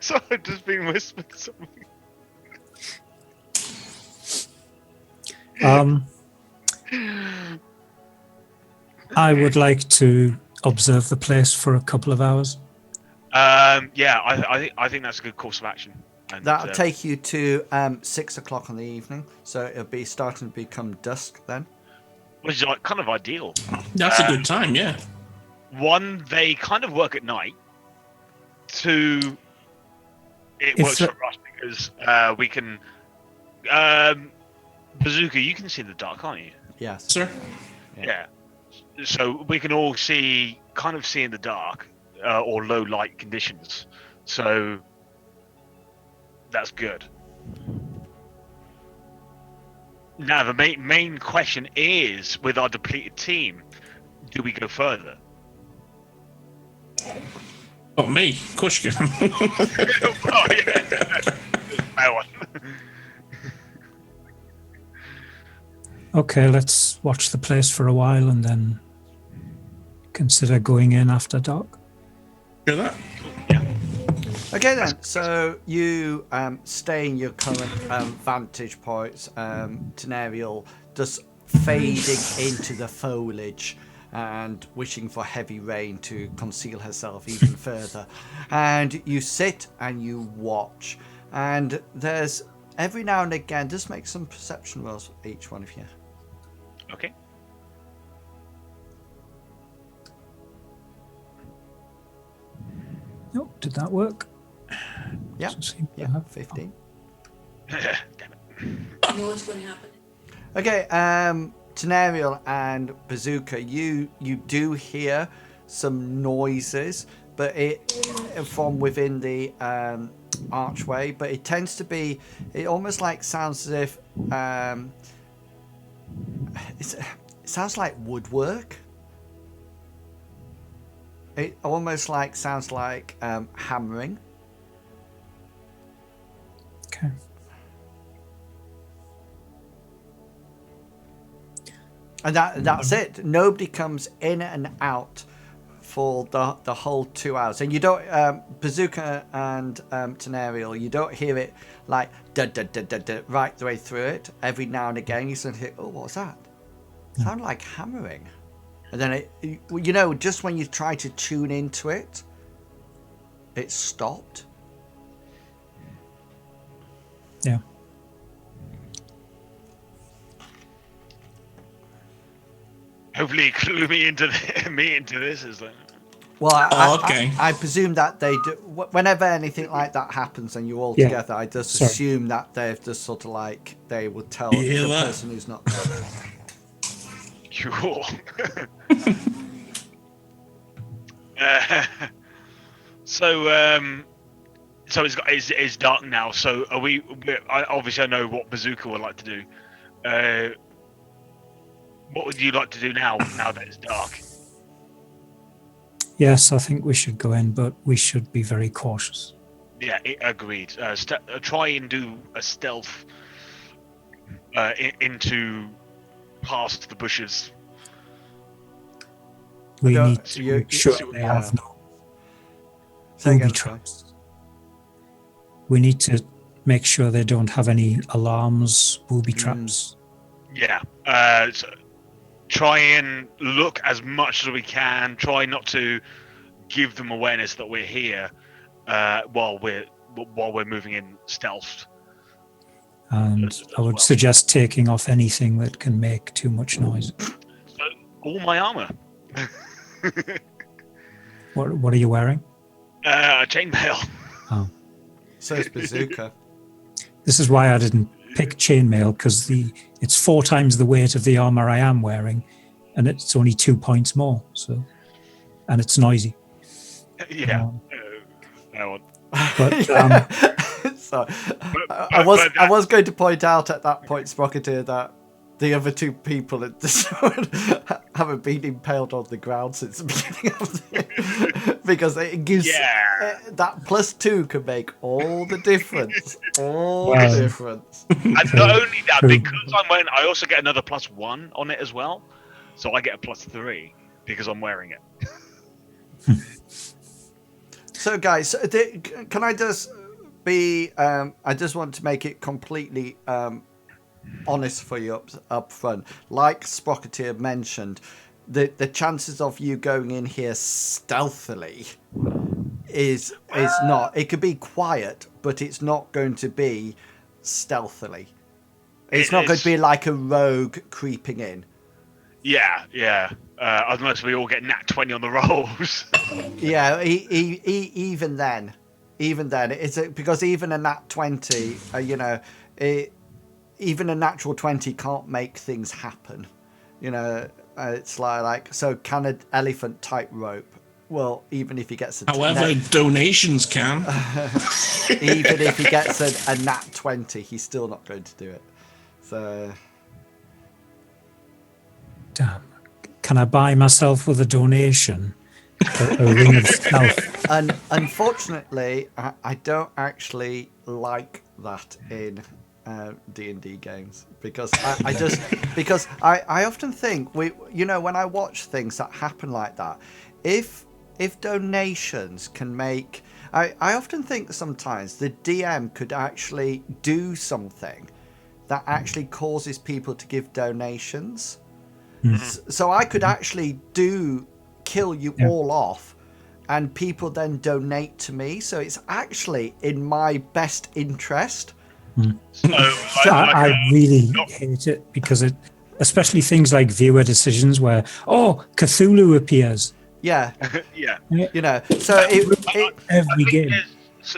So I've just been whispered something. I would like to observe the place for a couple of hours. Yeah, I think that's a good course of action. And, that'll take you to 6 o'clock in the evening, so it'll be starting to become dusk then. Which is like kind of ideal. That's a good time, yeah. One, they kind of work at night. Two, it works for us because we can. Bazooka, you can see in the dark, can't you? Yes. Sir? Yeah. So we can all see in the dark or low light conditions. So that's good. Now the main question is, with our depleted team, do we go further? Not me, of course you can. Oh, yeah. I won. Okay, let's watch the place for a while and then consider going in after dark. Hear that? Okay then, so you stay in your current vantage points, Tenariel, just fading into the foliage and wishing for heavy rain to conceal herself even further. And you sit and you watch, and there's every now and again, just make some perception rolls for each one of you. Okay. Oh, did that work? Yeah, Doesn't seem to yeah, have. 15. Damn it. You know what's going to happen? Okay, Tenariel and Bazooka, you do hear some noises, but it from within the archway, but it tends to be, it almost like sounds as if it sounds like woodwork. It almost like sounds like hammering. Okay. And that's it. Nobody comes in and out for the whole 2 hours. And you don't, Bazooka and Tenariel, you don't hear it like da da da da da right the way through it. Every now and again, you sort of hear, oh, what's that? Sound like hammering. And then it, you know, just when you try to tune into it, it stopped. Yeah. Hopefully, clue me into this. Is like. Well, okay. I presume that they do. Whenever anything like that happens and you're all together, I just assume that they've just sort of like they will tell the person who's not there. Cool. So it's dark now. So are we? Obviously, I know what Bazooka would like to do. What would you like to do now? Now that it's dark. Yes, I think we should go in, but we should be very cautious. Yeah, agreed. Try and do a stealth into past the bushes. We need to make sure they have no booby traps. We need to make sure they don't have any alarms, booby traps. Yeah. So try and look as much as we can. Try not to give them awareness that we're here while we're moving in stealth. And I would suggest taking off anything that can make too much noise. So, all my armor. What are you wearing? Chainmail. Oh. So it's Bazooka. This is why I didn't pick chainmail, because it's 4 times the weight of the armor I am wearing, and it's only 2 points more. So, and it's noisy. Yeah. But So, I was going to point out at that point, Sprocketeer, that the other 2 people at this haven't been impaled on the ground since the beginning of the because it gives that +2 can make all the difference. The difference. And not only that, because I'm wearing, I also get another +1 on it as well, so I get a +3 because I'm wearing it. So, guys, can I just be? I just want to make it completely honest for you up front. Like Sprocketeer mentioned, the chances of you going in here stealthily is not. It could be quiet, but it's not going to be stealthily. It's not going to be like a rogue creeping in. Yeah. Unless we all get nat 20 on the rolls. Yeah, even then, it's because even a nat 20, even a natural 20 can't make things happen. It's like so can an elephant tightrope? Well, even if he gets a however, donations can. Even if he gets a nat 20, he's still not going to do it. So, damn, can I buy myself with a donation a ring of stealth? And unfortunately, I don't actually like that in D&D games because I often think when I watch things that happen like that, if donations can make, I often think sometimes the DM could actually do something that actually causes people to give donations. So I could actually kill you all off, and people then donate to me. So it's actually in my best interest. I really hate it because especially things like viewer decisions where Cthulhu appears. Yeah. Yeah. So every game.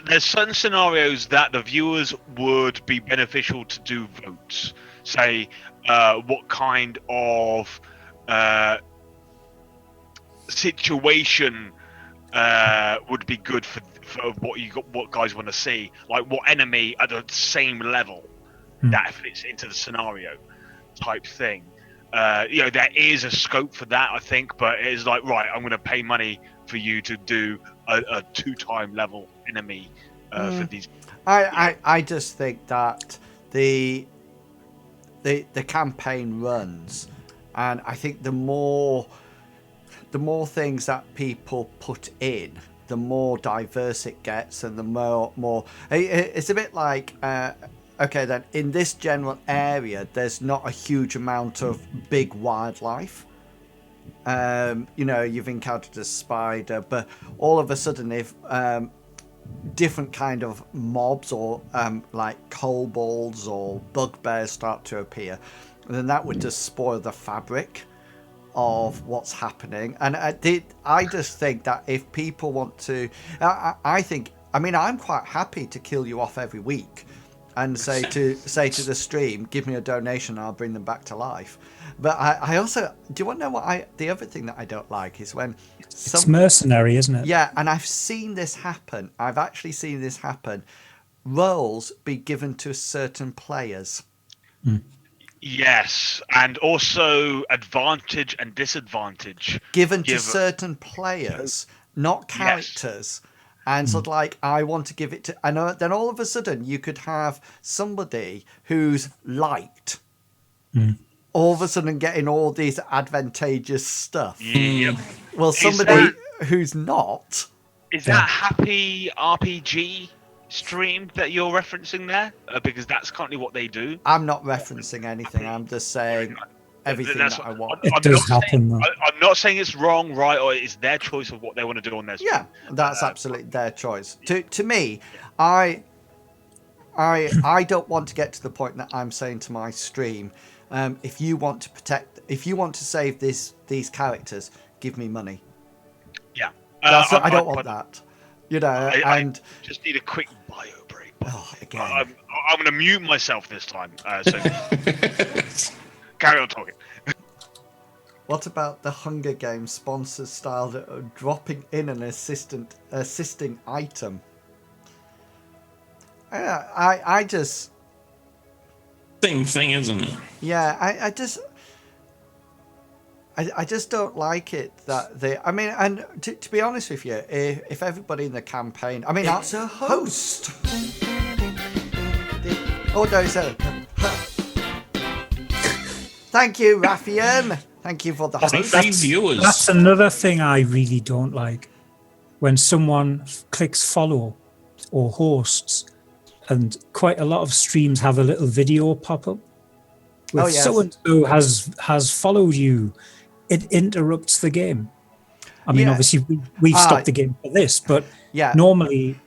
There's certain scenarios that the viewers would be beneficial to do votes. say what kind of situation would be good for what guys want to see, like what enemy at the same level that fits into the scenario type thing. There is a scope for that, I think, but it is like, right, I'm going to pay money for you to do a 2-time level enemy for these. I just think that the campaign runs, and I think the more things that people put in, the more diverse it gets, and the more it's a bit like okay, then in this general area there's not a huge amount of big wildlife. You've encountered a spider, but all of a sudden if different kind of mobs or like kobolds or bugbears start to appear, then that would just spoil the fabric of what's happening. And I just think that if people want to, I'm quite happy to kill you off every week and say to the stream, give me a donation and I'll bring them back to life. But I also, do you want to know what the other thing that I don't like is when it's mercenary, isn't it? Yeah, and I've seen this happen. I've actually seen this happen. Roles be given to certain players. Yes, and also advantage and disadvantage given to certain players, not characters. Yes. And sort of like, I want to give it to... And then all of a sudden, you could have somebody who's liked, all of a sudden getting all these advantageous stuff. Yep. Well, somebody who's not... Is that Happy RPG stream that you're referencing there? Because that's currently what they do. I'm not referencing anything. I'm just saying everything that I want. It does happen, though. I'm not saying it's wrong, right, or it's their choice of what they want to do on their stream. Yeah, that's absolutely their choice. To me, I don't want to get to the point that I'm saying to my stream, if you want to save these characters, give me money. Yeah. I don't want that. I just need a quick bio break. Again. I'm going to mute myself this time. So carry on talking. What about the Hunger Games sponsors style that are dropping in an assisting item? I just... Same thing, isn't it? Yeah, I just don't like it that they... I mean, and to be honest with you, if everybody in the campaign... I mean, it's a host. Thank you, Raffian. Thank you for the host. Viewers. That's another thing I really don't like. When someone clicks follow or hosts, and quite a lot of streams have a little video pop up with so-and-so has followed you. It interrupts the game. I mean, obviously, we've stopped the game for this, but normally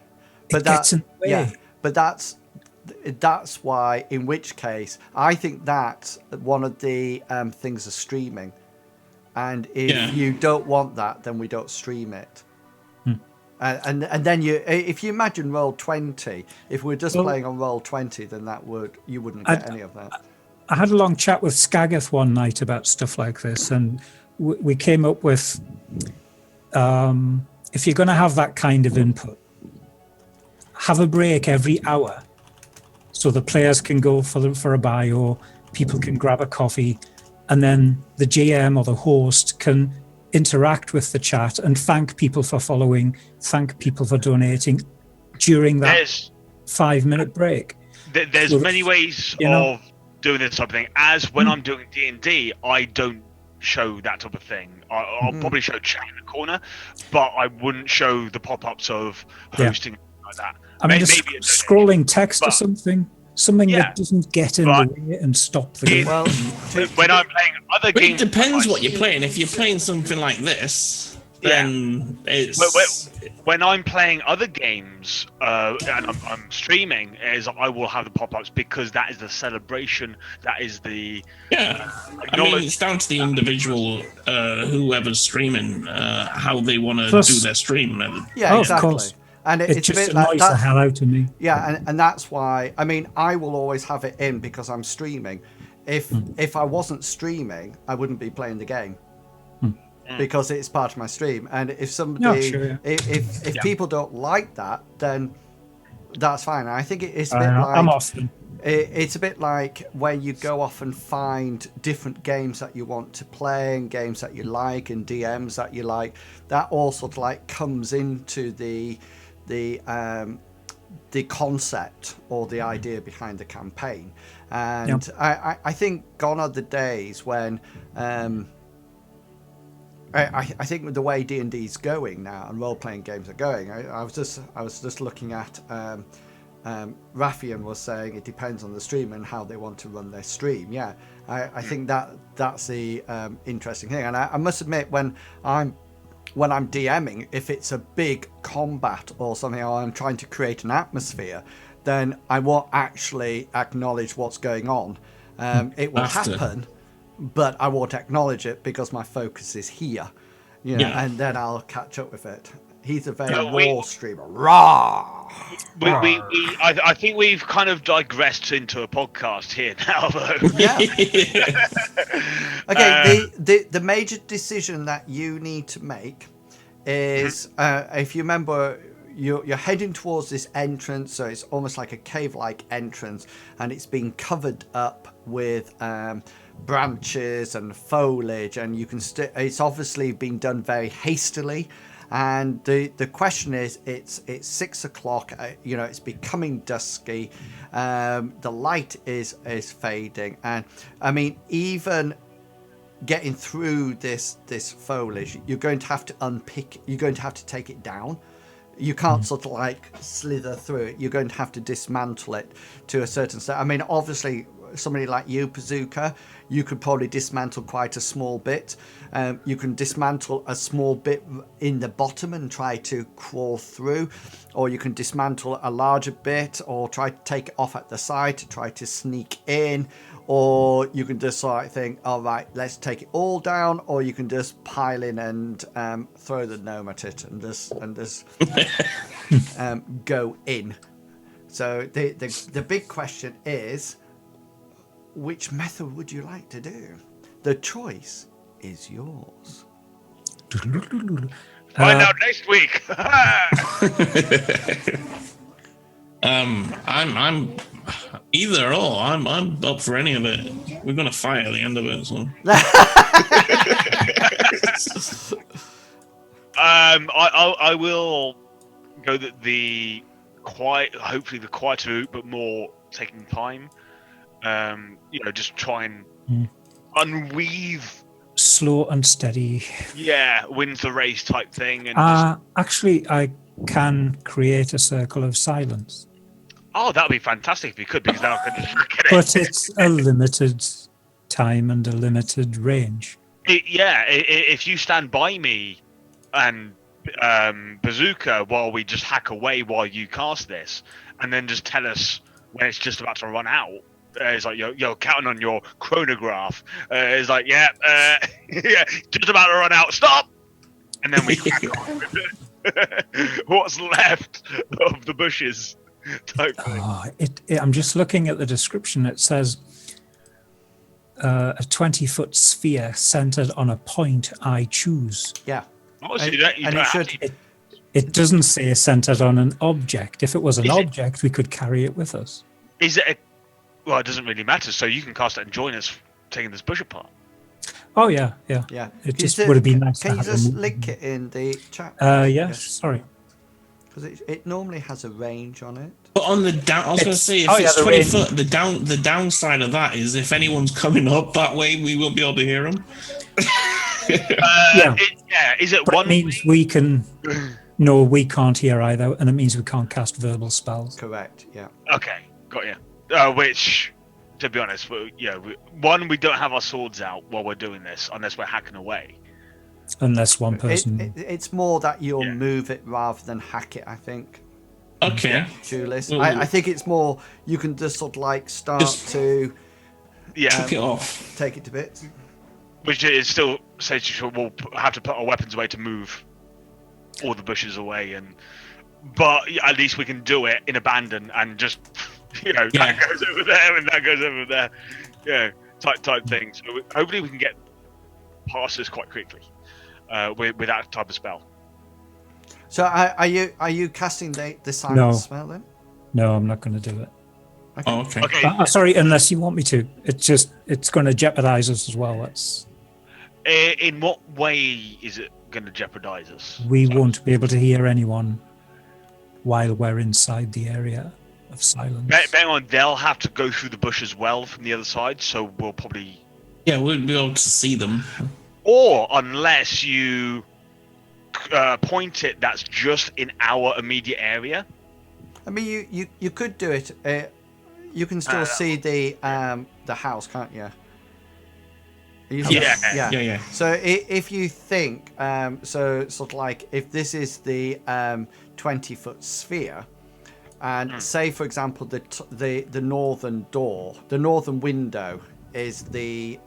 it gets in the way. Yeah, but that's why, in which case, I think that's one of the things of streaming. And if you don't want that, then we don't stream it. And then if you imagine Roll20, if we're just playing on Roll20, then you wouldn't get any of that. I had a long chat with Skageth one night about stuff like this, and we came up with, if you're going to have that kind of input, have a break every hour so the players can go for a buy or people can grab a coffee, and then the GM or the host can interact with the chat and thank people for following, thank people for donating during that 5-minute break. There's many ways of doing this type of thing. As when I'm doing D&D, I don't show that type of thing. I'll probably show chat in the corner, but I wouldn't show the pop-ups of hosting like that. I mean, maybe scrolling text or something that doesn't get in the way and stop the game. Well, when I'm playing other games... It depends what you're playing. If you're playing something like this, then it's... When I'm playing other games and I'm streaming, I will have the pop-ups because that is the celebration. That is the... I mean, it's down to the individual, whoever's streaming, how they want to do their stream. Yeah, exactly. Of course. And it just annoys the hell out of me. Yeah, and that's why, I mean, I will always have it in because I'm streaming. if I wasn't streaming, I wouldn't be playing the game. Because it's part of my stream, and if somebody, if people don't like that, then that's fine. I think it's a bit like I'm often. It's a bit like when you go off and find different games that you want to play and games that you like and DMs that you like. That all sort of like comes into the concept or the idea behind the campaign. And I think gone are the days when. I think with the way D&D is going now and role-playing games are going, I was just looking at Raffian was saying it depends on the streamer and how they want to run their stream. Yeah, I think that's the interesting thing. And I must admit, when I'm DMing, if it's a big combat or something, or I'm trying to create an atmosphere, then I won't actually acknowledge what's going on. It will happen. But I won't acknowledge it because my focus is here, and then I'll catch up with it. He's a very raw streamer. Raw. I think we've kind of digressed into a podcast here now, though. Yeah. Okay. The major decision that you need to make is, if you remember, you're heading towards this entrance, so it's almost like a cave-like entrance, and it's been covered up with branches and foliage, and you can it's obviously been done very hastily. And the question is, it's 6 o'clock. It's becoming dusky. The light is fading, and I mean, even getting through this foliage, you're going to have to unpick. You're going to have to take it down. You can't sort of like slither through it. You're going to have to dismantle it to a certain extent. I mean, obviously, somebody like you, Bazooka, you could probably dismantle quite a small bit. You can dismantle a small bit in the bottom and try to crawl through, or you can dismantle a larger bit or try to take it off at the side to try to sneak in, or you can just sort of think, all right, let's take it all down, or you can just pile in and throw the gnome at it and just go in. So the big question is, which method would you like to do? The choice is yours. Find out next week. I'm either or. I'm up for any of it. We're gonna fight at the end of it. So. I will go the quiet, hopefully the quieter route, but more taking time. Just try and unweave. Slow and steady. Yeah, wins the race type thing. And actually, I can create a circle of silence. Oh, that would be fantastic if you could, because now I can just look at it. But it's a limited time and a limited range. If you stand by me and Bazooka while we just hack away while you cast this, and then just tell us when it's just about to run out. It's like you're counting on your chronograph. It's like, just about to run out. Stop! And then we crack on with what's left of the bushes. Type thing. I'm just looking at the description. It says a 20-foot sphere centered on a point I choose. Yeah. It doesn't say centered on an object. If it was an object, we could carry it with us. Is it? Well, it doesn't really matter. So you can cast it and join us taking this bush apart. Oh yeah. It just would have been nice. Can you just link it in the chat? Yes. Sorry. Because it normally has a range on it. But on the down, I was going to say, if it's 20 foot, the downside of that is if anyone's coming up that way, we won't be able to hear them. Is it but one? It means we can. No, we can't hear either, and it means we can't cast verbal spells. Correct. Yeah. Okay, got you. Which, to be honest, we don't have our swords out while we're doing this, unless we're hacking away. Unless one person. It's more that you'll move it rather than hack it, I think. Okay. Julius. I think it's more you can just sort of like start to. Take it off. Take it to bits. Which is still says we'll have to put our weapons away to move all the bushes away, but at least we can do it in abandon and just that goes over there and that goes over there. Yeah, type thing. So hopefully we can get past this quite quickly with that type of spell. So are you casting the silence spell then? No, I'm not going to do it. Okay. Oh, okay. Okay. Sorry, unless you want me to. It's going to jeopardize us as well. In what way is it going to jeopardize us? We won't be able to hear anyone while we're inside the area of silence. Bang on, they'll have to go through the bush as well from the other side, so we'll probably... Yeah, we'll be able to see them. Or unless you point it that's just in our immediate area. I mean, you could do it. You can still see the house, can't you? Yeah. So if you think, so sort of like if this is the 20-foot sphere, and say for example the northern door, the northern window is the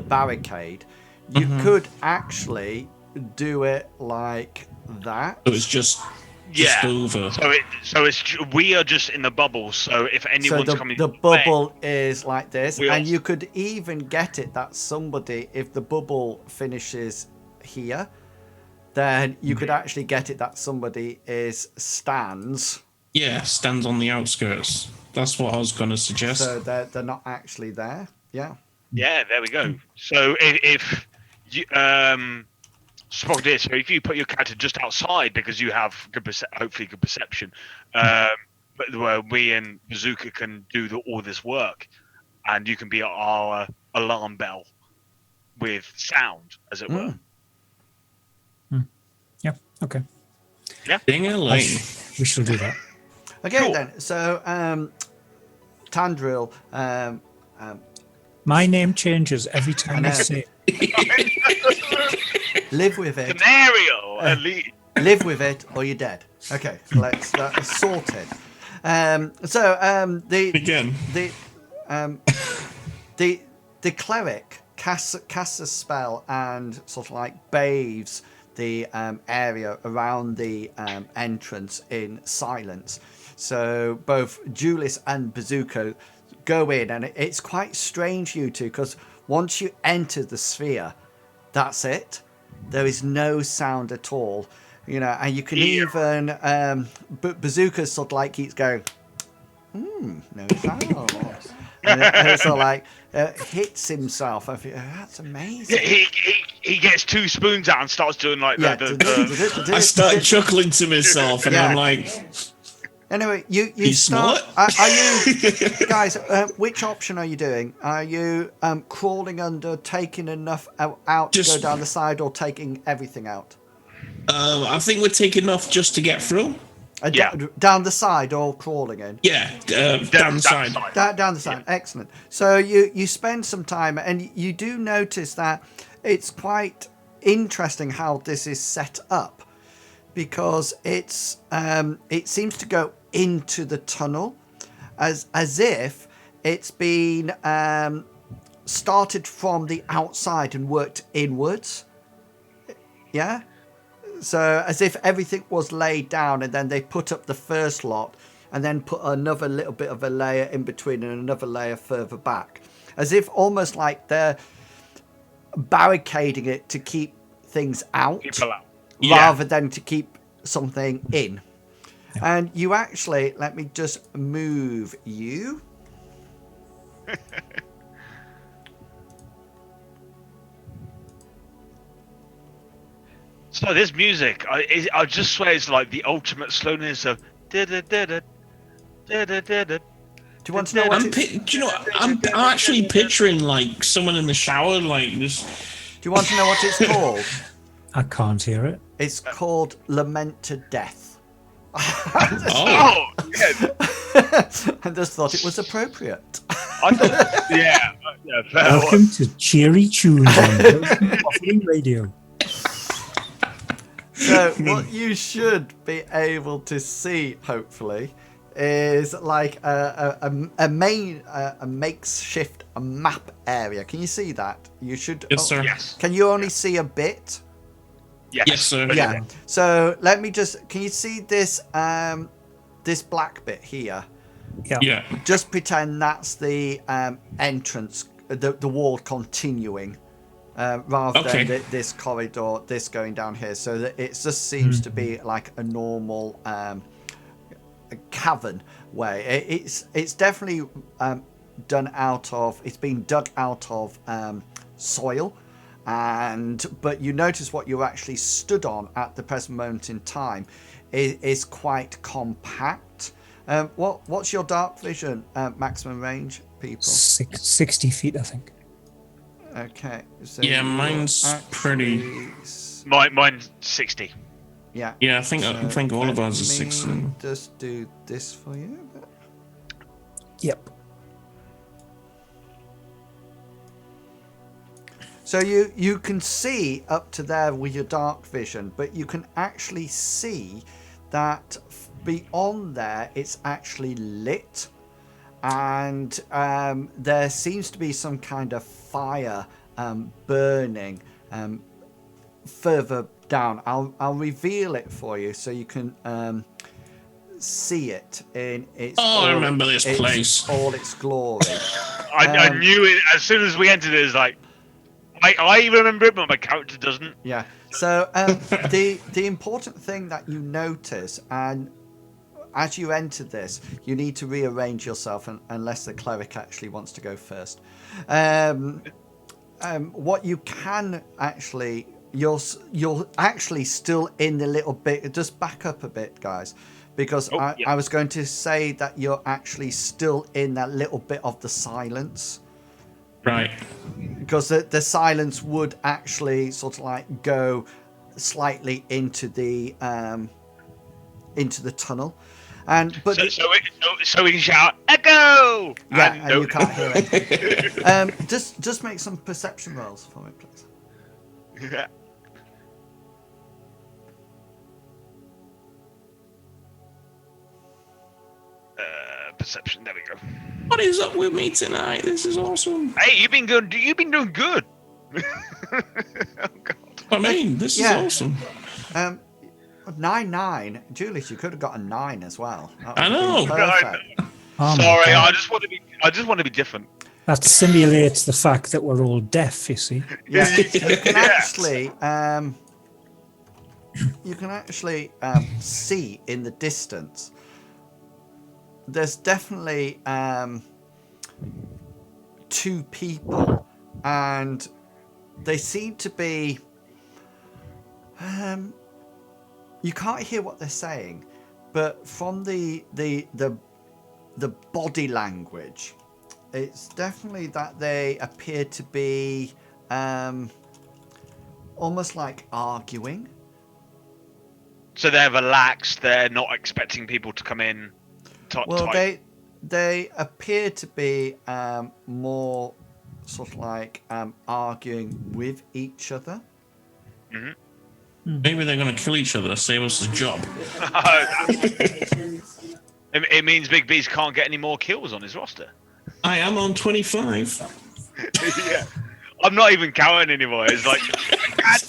barricade, you could actually do it like that. So it's just over. So we are just in the bubble. So if anyone's coming, the bubble is like this, and you could even get it that somebody, if the bubble finishes here, then you could actually get it that somebody stands. Yeah, stands on the outskirts. That's what I was going to suggest. So they're not actually there. Yeah. Yeah, there we go. So if you so if you put your character just outside because you have hopefully good perception, but where we and Bazooka can do all this work, and you can be our alarm bell with sound, as it were. Yeah. Okay. Yeah. Ding-a-ling. We shall do that. Okay, Cool. then. So Tandril, My name changes every time I say it. live with it. Scenario, at least. Live with it, or you're dead. Okay, let's sorted. Again. The cleric casts a spell and sort of like bathes the area around the entrance in silence. So both Julius and Bazooka go in, and it's quite strange, you two, because once you enter the sphere, that's it. There is no sound at all, and you can even Bazooka sort of like keeps going, no sound, and it's sort of like hits himself. I think that's amazing. He gets 2 spoons out and starts doing like the I started chuckling to myself, and I'm like, anyway, you He's start. smart. Are you guys? Which option are you doing? Are you crawling under, taking enough out to go Just- down the side, or taking everything out? I think we're taking enough just to get through. Down the side or crawling in? Yeah, down the side. Down the side. Excellent. So you spend some time, and you do notice that it's quite interesting how this is set up, because it seems to go into the tunnel as if it's been started from the outside and worked inwards. Yeah. So as if everything was laid down, and then they put up the first lot and then put another little bit of a layer in between and another layer further back, as if almost like they're barricading it to keep things out, rather than to keep something in. And you actually, let me just move you. So this music, I just swear it's like the ultimate slowness of. Do you want to know what I'm actually picturing like someone in the shower, like this. Do you want to know what it's called? I can't hear it. It's called Lament to Death. Oh, yeah. I just thought it was appropriate. I thought, yeah. Welcome to Cheery Tunes on Offering Radio. So what you should be able to see, hopefully, is like a makeshift map area. Can you see that? You should. Yes, sir. Yes. Can you only see a bit? Yes, sir. Yeah. So let me just. Can you see this this black bit here? Yeah. Just pretend that's the entrance, the wall continuing, rather than this corridor, this going down here. So that it just seems to be like a normal a cavern way. It's definitely done out of. It's been dug out of soil. But you notice what you're actually stood on at the present moment in time is quite compact. What's your dark vision maximum range, people? 60 feet, I think. Okay. So Yeah, mine's pretty. Mine's 60. Yeah. Yeah, I think all of ours is 60. Just do this for you. Yep. So you can see up to there with your dark vision, but you can actually see that beyond there it's actually lit, and there seems to be some kind of fire burning further down. I'll reveal it for you so you can see it in its. I remember this place. All its glory. I knew it as soon as we entered. It was like. I remember it, but my character doesn't. Yeah. So the important thing that you notice, and as you enter this, you need to rearrange yourself, unless the cleric actually wants to go first. What you can actually, you're actually still in the little bit. Just back up a bit, guys, because I was going to say that you're actually still in that little bit of the silence. Right. Because the silence would actually sort of like go slightly into the tunnel, so we can shout echo. Yeah, and you can't hear it. Just make some perception rolls for me, please. Yeah. Perception. There we go. What is up with me tonight? This is awesome. Hey, you've been good. You've been doing good. Oh God. I mean, this is awesome. 9. Julius, you could have got a 9 as well. I know. Perfect. Sorry, I just want to be different. That simulates the fact that we're all deaf, you see. Yeah, you can actually see in the distance. There's definitely 2 people, and they seem to be. You can't hear what they're saying, but from the body language, it's definitely that they appear to be almost like arguing. So they're relaxed. They're not expecting people to come in. Well, they appear to be more sort of like arguing with each other. Mm-hmm. Maybe they're going to kill each other, save us the job. It means Big B's can't get any more kills on his roster. I am on 25. Yeah, I'm not even counting anymore. It's like, God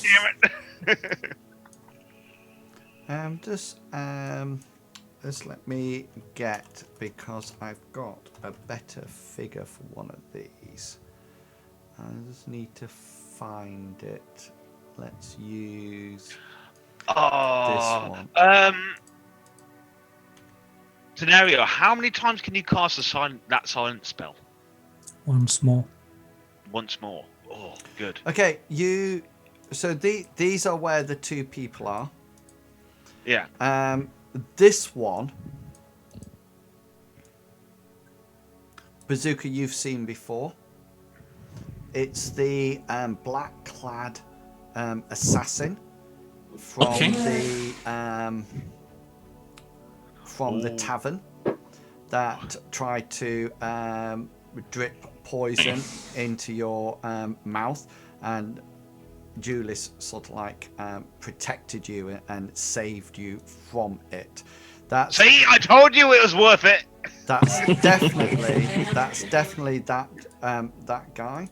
damn it. Just let me get, because I've got a better figure for one of these. I just need to find it. Let's use this one. Scenario: how many times can you cast that silent spell? Once more. Once more. Oh, good. Okay, so these are where the 2 people are. Yeah. This one, Bazooka, you've seen before. It's the black-clad assassin from the tavern that tried to drip poison into your mouth, and Julius sort of like protected you and saved you from it. See, I told you it was worth it. That's definitely that guy.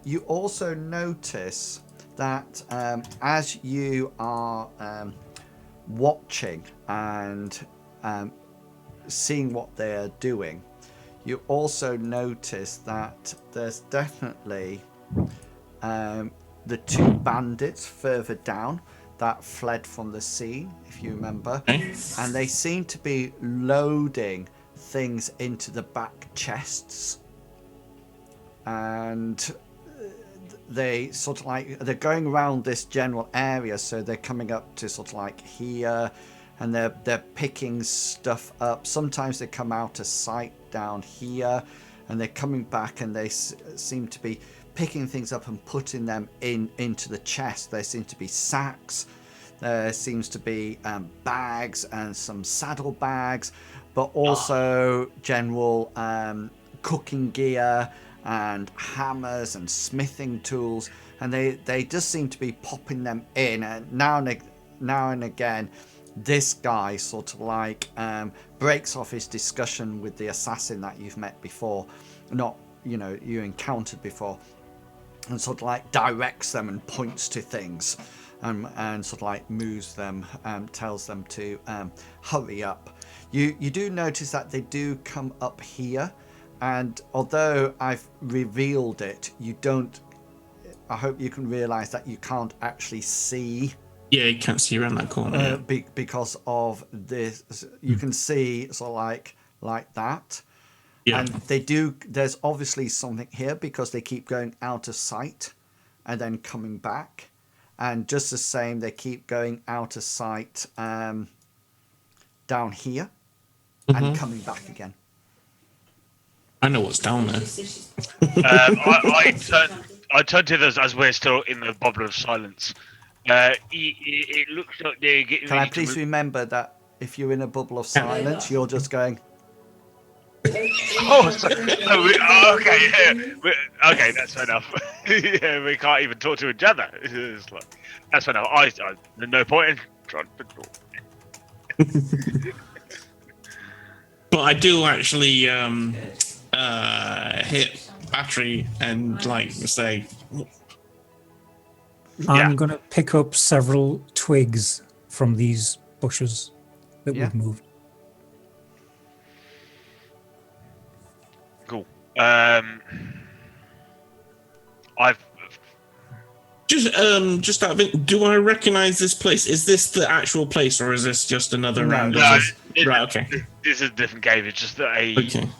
You also notice that as you are watching and seeing what they're doing, you also notice that there's definitely the two bandits further down that fled from the scene, if you remember, and they seem to be loading things into the back chests, and they sort of like, they're going around this general area, so they're coming up to sort of like here, and they're picking stuff up. Sometimes they come out of sight down here, and they're coming back, and they seem to be picking things up and putting them into the chest. There seem to be sacks, there seems to be bags and some saddle bags, but also general cooking gear and hammers and smithing tools, and they just seem to be popping them in, and now and again this guy sort of like breaks off his discussion with the assassin that you've met before, you encountered before, and sort of like directs them and points to things, and sort of like moves them, tells them to hurry up. You do notice that they do come up here, and although I've revealed it, you don't. I hope you can realize that you can't actually see. Yeah, you can't see around that corner. Because of this, you can see sort of like that. Yeah. And they do. There's obviously something here because they keep going out of sight, and then coming back, and just the same, they keep going out of sight down here, and coming back again. I know what's down there. I turn to this as we're still in the bubble of silence. It looks like they're getting. Can I please remember that if you're in a bubble of silence, you're just going. Oh, okay, yeah. Okay, that's fair enough. Yeah, we can't even talk to each other. It's like, that's fair enough. There's no point in trying to talk. But I do actually hit battery and like say. I'm going to pick up several twigs from these bushes that we've moved. Cool. I've just out of it, do I recognize this place? Is this the actual place, or is this just another random? Right. Okay. This is a different game. It's just that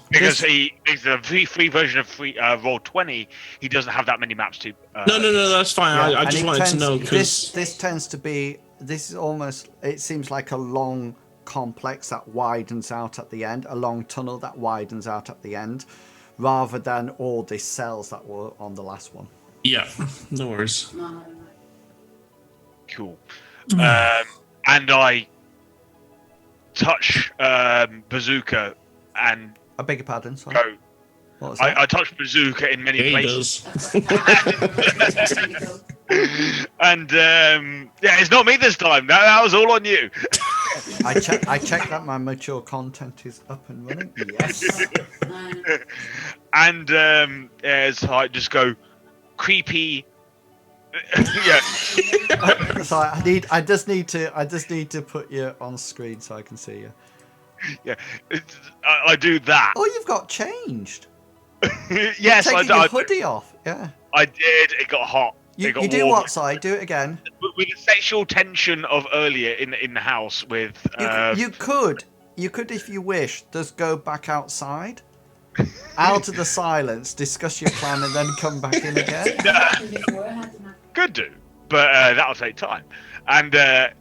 because it's a free version of Roll20. He doesn't have that many maps to. No, that's fine. Yeah. I just wanted to know because this tends to be. This is almost. It seems like a long complex that widens out at the end, a long tunnel that widens out at the end, rather than all the cells that were on the last one. Yeah, no worries. Cool. And I touch Bazooka and. I beg your pardon. Sorry. Go. What was that? I touch Bazooka in many places. And it's not me this time. That was all on you. I check that my mature content is up and running. Yes. And so I just go creepy. Yeah. Sorry, I just need to put you on screen so I can see you. Yeah, I do that. Oh, you've got changed. Yes, I did. Your hoodie off. Yeah. I did. It got hot. You do what side? Do it again. With the sexual tension of earlier in the house with. You could if you wish just go back outside, out of the silence, discuss your plan, and then come back in again. Could do, but that'll take time. And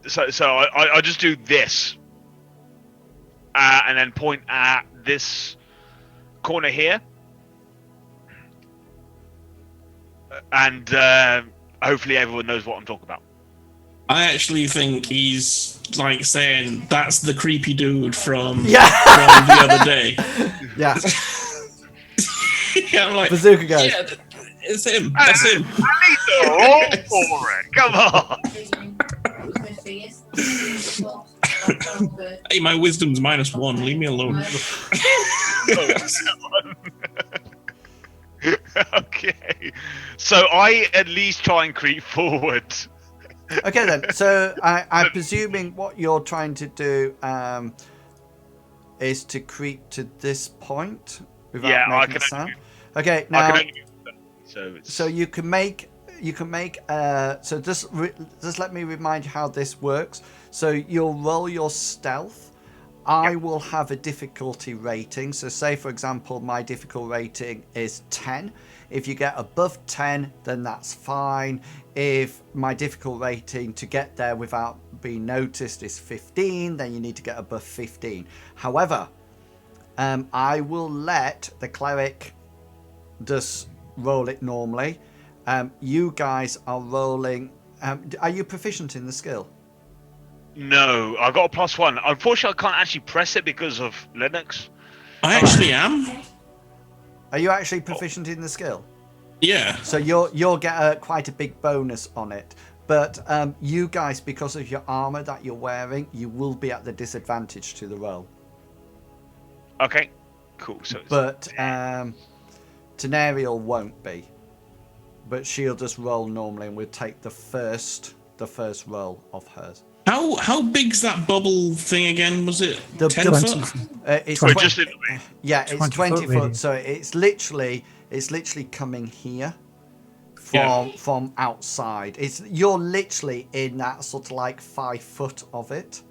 so I just do this, and then point at this corner here. And hopefully everyone knows what I'm talking about. I actually think he's like saying that's the creepy dude from the other day. Yeah. Yeah, I'm like Bazooka guys. Yeah, it's him. That's him. I need to roll for it. Come on. Hey, my wisdom's -1. Leave me alone. Okay, so I at least try and creep forward. Okay then, so I'm presuming what you're trying to do is to creep to this point without Yeah, I making can a sound. only- Okay, I now can only move them, so you can make so just let me remind you how this works. So you'll roll your stealth. I will have a difficulty rating. So say for example my difficult rating is 10. If you get above 10, then that's fine. If my difficult rating to get there without being noticed is 15, then you need to get above 15. However, I will let the cleric just roll it normally. You guys are rolling. Are you proficient in the skill? No, I got a +1. Unfortunately, I can't actually press it because of Linux. I actually am. Are you actually proficient in the skill? Yeah. So you'll get quite a big bonus on it. But you guys, because of your armor that you're wearing, you will be at the disadvantage to the roll. Okay, cool. So, But Tenariel won't be. But she'll just roll normally, and we'll take the first roll of hers. How big's that bubble thing again? Was it The 10 20 foot? feet. It's so 20, just in, yeah, it's 20 20 foot foot. radius. So it's literally coming here from outside. You're literally in that sort of like 5 foot of it.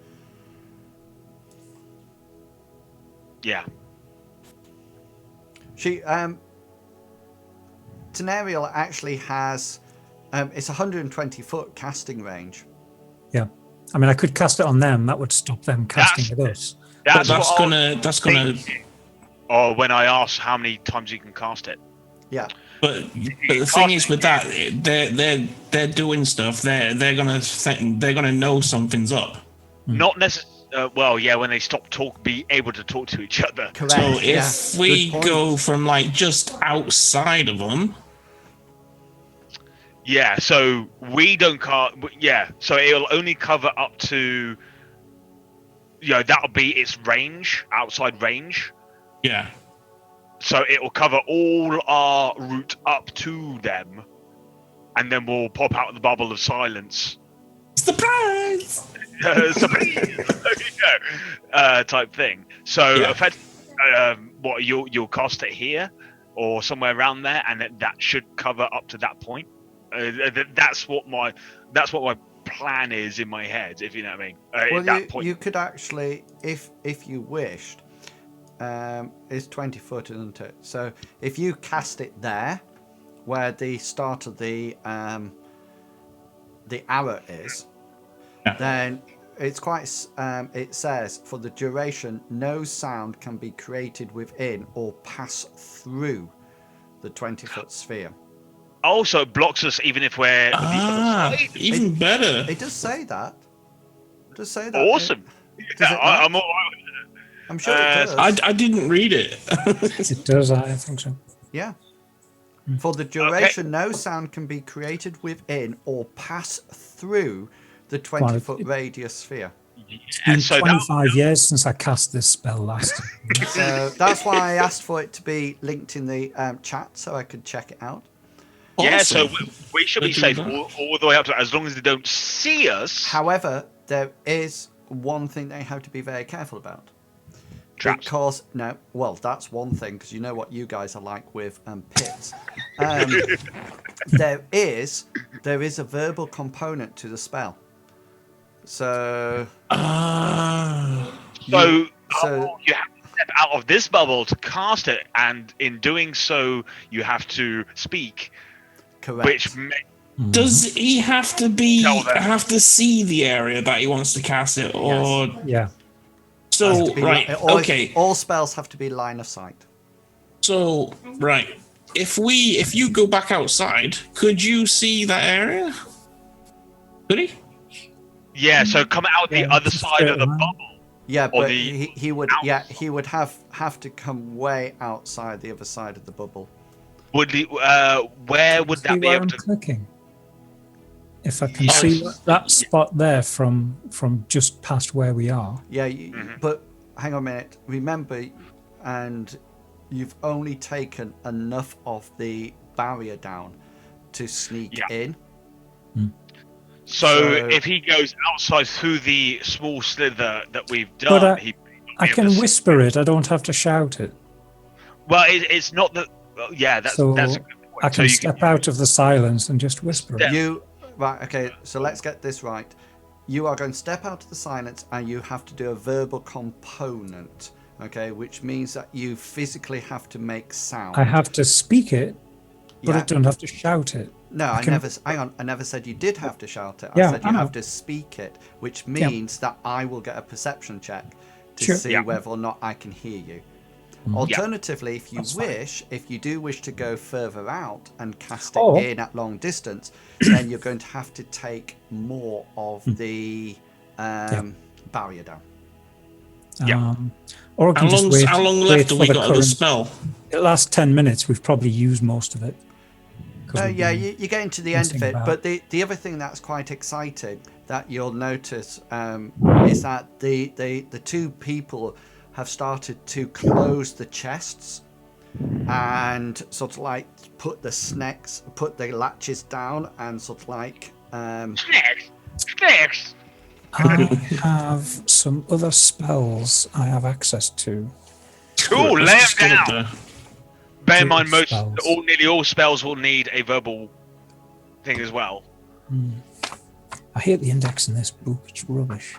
yeah. She Tenariel actually has it's 120 foot casting range. Yeah. I mean, I could cast it on them. That would stop them casting at us. But That's what I was that's gonna. thinking. Or when I asked how many times you can cast it. Yeah. But the thing is with that, they're doing stuff. They're gonna know something's up. Not necessarily. Well, yeah, when they be able to talk to each other. Correct. So if yeah. we Good point. go from like just outside of them, Yeah, so we don't cast. Yeah, so it'll only cover up to. That'll be its range, outside range. yeah. So it will cover all our route up to them, and then we'll pop out of the bubble of silence. Surprise! Type thing. So, Yeah. what you'll cast it here or somewhere around there, and that should cover up to that point. That's what my plan is in my head, if you know what I mean. Well, at that point, you could actually, if you wished, it's 20 foot, isn't it? So if you cast it there, where the start of the arrow is, Yeah. then it's quite. It says for the duration, no sound can be created within or pass through the 20-foot sphere. also it blocks us even if we're on the other side. Even better. It does say that. It does say that. Awesome. Does it not? I'm all right with it. I'm sure it does. I didn't read it. It does, I think so. Yeah. For the duration, no sound can be created within or pass through the 20-foot radius sphere. It's been so 25 years since I cast this spell last. So that's why I asked for it to be linked in the chat so I could check it out. Yeah, Awesome. so we should be Let's do safe that. all the way up to as long as they don't see us. However, there is one thing they have to be very careful about. Traps. Because, that's one thing, because you know what you guys are like with pits. There is a verbal component to the spell. So So so- you have to step out of this bubble to cast it, and in doing so, you have to speak, correct. which Does he have to Tell them. see the area that he wants to cast it, or Yeah. so right? Okay. All spells have to be line of sight. So right. If you go back outside, could you see that area? Could he? yeah. So come out the Yeah, other it's side of the straight line. bubble. Yeah, Or but the he would have to come way outside the other side of the bubble. Would he, where would See that be where able I'm to? clicking? If I can Yes. see that spot there from just past where we are. Yeah, Mm-hmm. but hang on a minute. Remember, and you've only taken enough of the barrier down to sneak Yeah. in. So So- if he goes outside through the small slither that we've But, done, he I can whisper it. I don't have to shout it. Well, it's not that. Yeah, that's a good point. I can step out of the silence and just whisper it. Right, okay, so let's get this right. You are going to step out of the silence and you have to do a verbal component, okay, which means that you physically have to make sound. I have to speak it, but I don't have to shout it. No, I never said you did have to shout it. I said you have to speak it, which means that I will get a perception check to see whether or not I can hear you. Alternatively, if you if you do wish to go further out and cast it in at long distance, then you're going to have to take more of the barrier down. Or I can just wait. How long left have we got of the spell? It lasts 10 minutes. We've probably used most of it. You're getting to the end of it. But the other thing that's quite exciting that you'll notice is that the two people have started to close the chests and sort of like put the latches down and sort of like Snacks. I have some other spells I have access to. Cool, lay them down. Bear in mind, nearly all spells will need a verbal thing as well. I hate the index in this book. It's rubbish.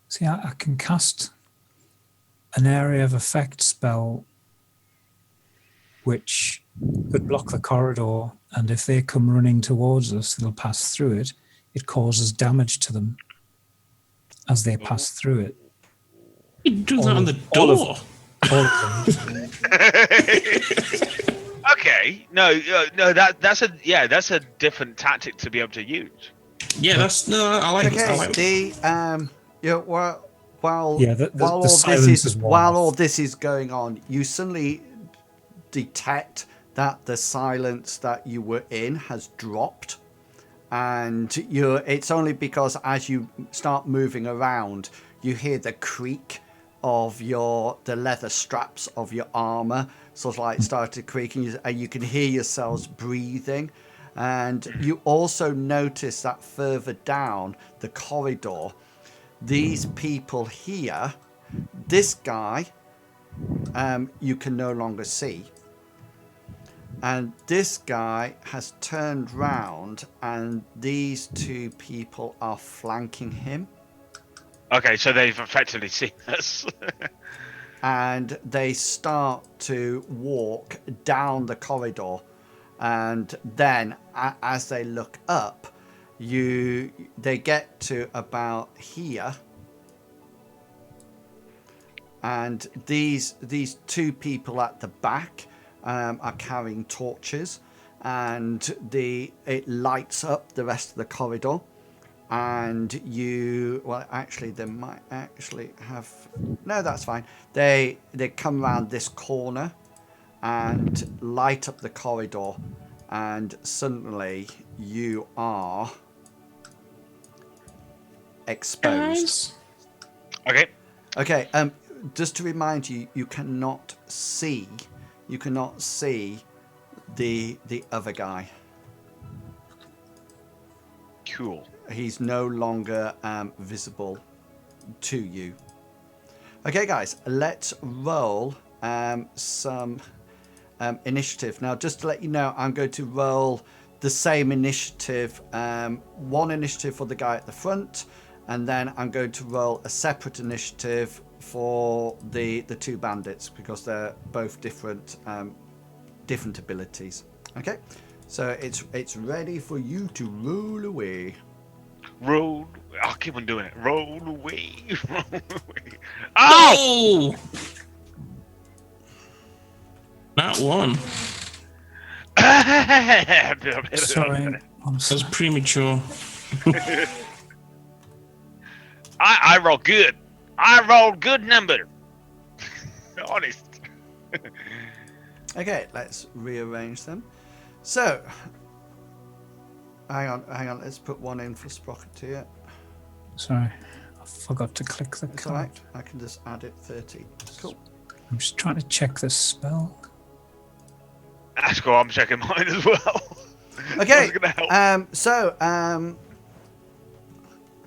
See, I can cast an area of effect spell which could block the corridor, and if they come running towards us, they'll pass through it. It causes damage to them as they pass through it. You do that on the door. All of them. Okay, no, that's a different tactic to be able to use. Yeah, I like it. While all this is going on, you suddenly detect that the silence that you were in has dropped, and it's only because as you start moving around, you hear the creak of the leather straps of your armor sort of like started creaking, and you can hear yourselves breathing. And you also notice that further down the corridor, these people here, this guy, you can no longer see. And this guy has turned round, and these two people are flanking him. Okay, so they've effectively seen us. And they start to walk down the corridor. And then as they look up, they get to about here. And these two people at the back are carrying torches, and it lights up the rest of the corridor. And they might actually have, no, that's fine. They come around this corner and light up the corridor, and suddenly you are exposed. Okay. Just to remind you, you cannot see the other guy. Cool. He's no longer visible to you. Okay, guys, let's roll some initiative. Now, just to let you know, I'm going to roll the same initiative, one initiative for the guy at the front, and then I'm going to roll a separate initiative for the two bandits, because they're both different abilities. Okay, so it's ready for you to roll away. Roll. I'll keep on doing it. Roll away. Roll away. Oh! Not one. Sorry. That's premature. I roll good. I rolled good number. Honest. Okay, let's rearrange them. So, hang on. Let's put one in for Sprocket here. Sorry, I forgot to click the That's card. all right. I can just add it 30. Cool. I'm just trying to check this spell. That's cool. I'm checking mine as well. Okay. Gonna help.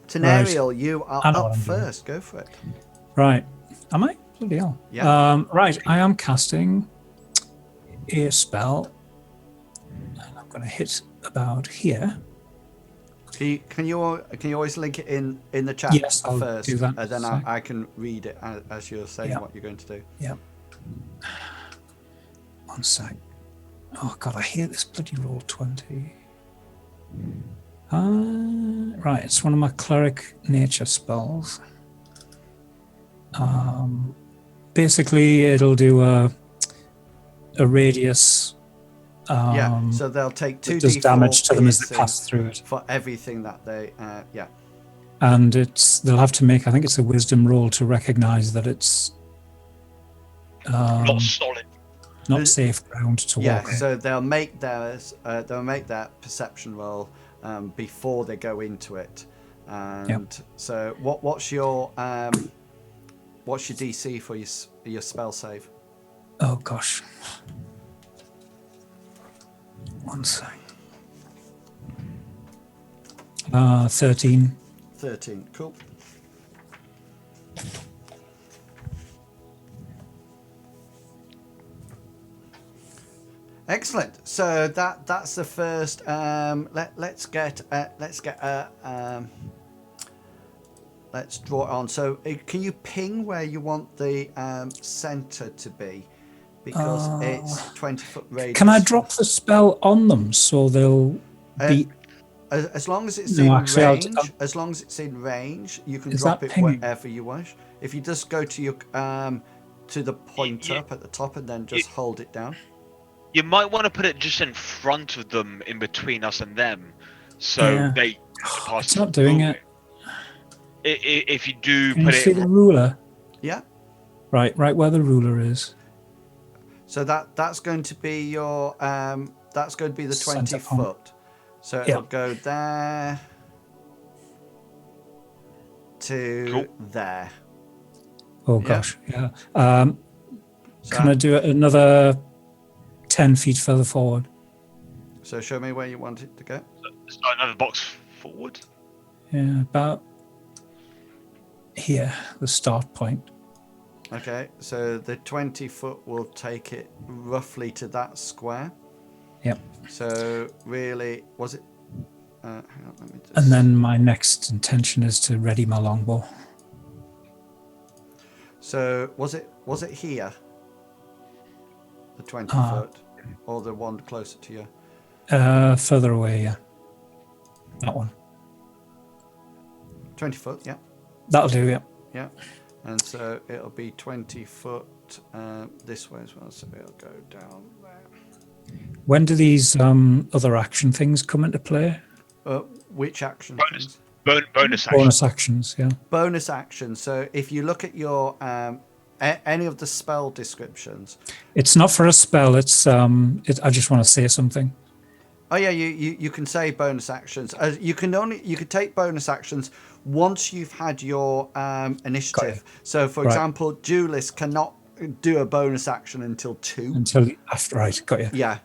Tenariel, you are I know up what I'm doing. first. Go for it. Right. Am I? Bloody hell. Yeah. Right. I am casting a spell. And I'm going to hit about here. Can you always link it in the chat Yes, I'll first, do that. and then Sorry. I can read it as you're saying Yeah. what you're going to do. Yeah. 1 sec. Oh, God, I hate this bloody roll 20. Right, it's one of my cleric nature spells. Basically, it'll do a radius. Yeah, so they'll take It 2d4 does damage to them as they piercing pass through it. for everything that they. Yeah. And they'll have to make, I think it's a wisdom roll to recognize that it's Not solid. not safe ground to Yeah, walk on. so they'll make their perception roll before they go into it, and so what's your DC for your spell save? Oh, gosh. 1 sec. 13. 13. Cool. Excellent. So that's the first. Let's draw it on. So can you ping where you want the center to be? Because it's 20-foot radius. Can I drop the spell on them so they'll be... As long as it's No, in actually, range, I'll- as long as it's in range, you can Is drop that it pinging? wherever you wish. If you just go to your to the pointer up at the top and then just hold it down. You might want to put it just in front of them, in between us and them, so Yeah. they. It's not doing it. If you do Can put you see it, the ruler? Yeah. Right where the ruler is. So that's going to be your that's going to be the 20 Centre point. foot. So it'll go there to Cool. there. Oh, Yeah. gosh, yeah. So, Can I do it another 10 feet further forward? so show me where you want it to go. start another box forward. Yeah, about here, the start point. Okay, so the 20 foot will take it roughly to that square. Yep. So really, was it? Hang on, let me just... And then my next intention is to ready my longbow. So was it here? The 20 foot, or the one closer to you? Further away, yeah. That one. 20 foot, yeah. That'll do, yeah. Yeah. And so it'll be 20 foot this way as well. So it'll go down there. When do these other action things come into play? Which action? Bonus. Bonus action. Bonus actions, yeah. Bonus action. So if you look at your any of the spell descriptions. It's not for a spell. It's I just want to say something. Oh yeah, you can say bonus actions. You can take bonus actions once you've had your initiative. So for example, Julius cannot do a bonus action until 2. Until after, right, got you. Yeah.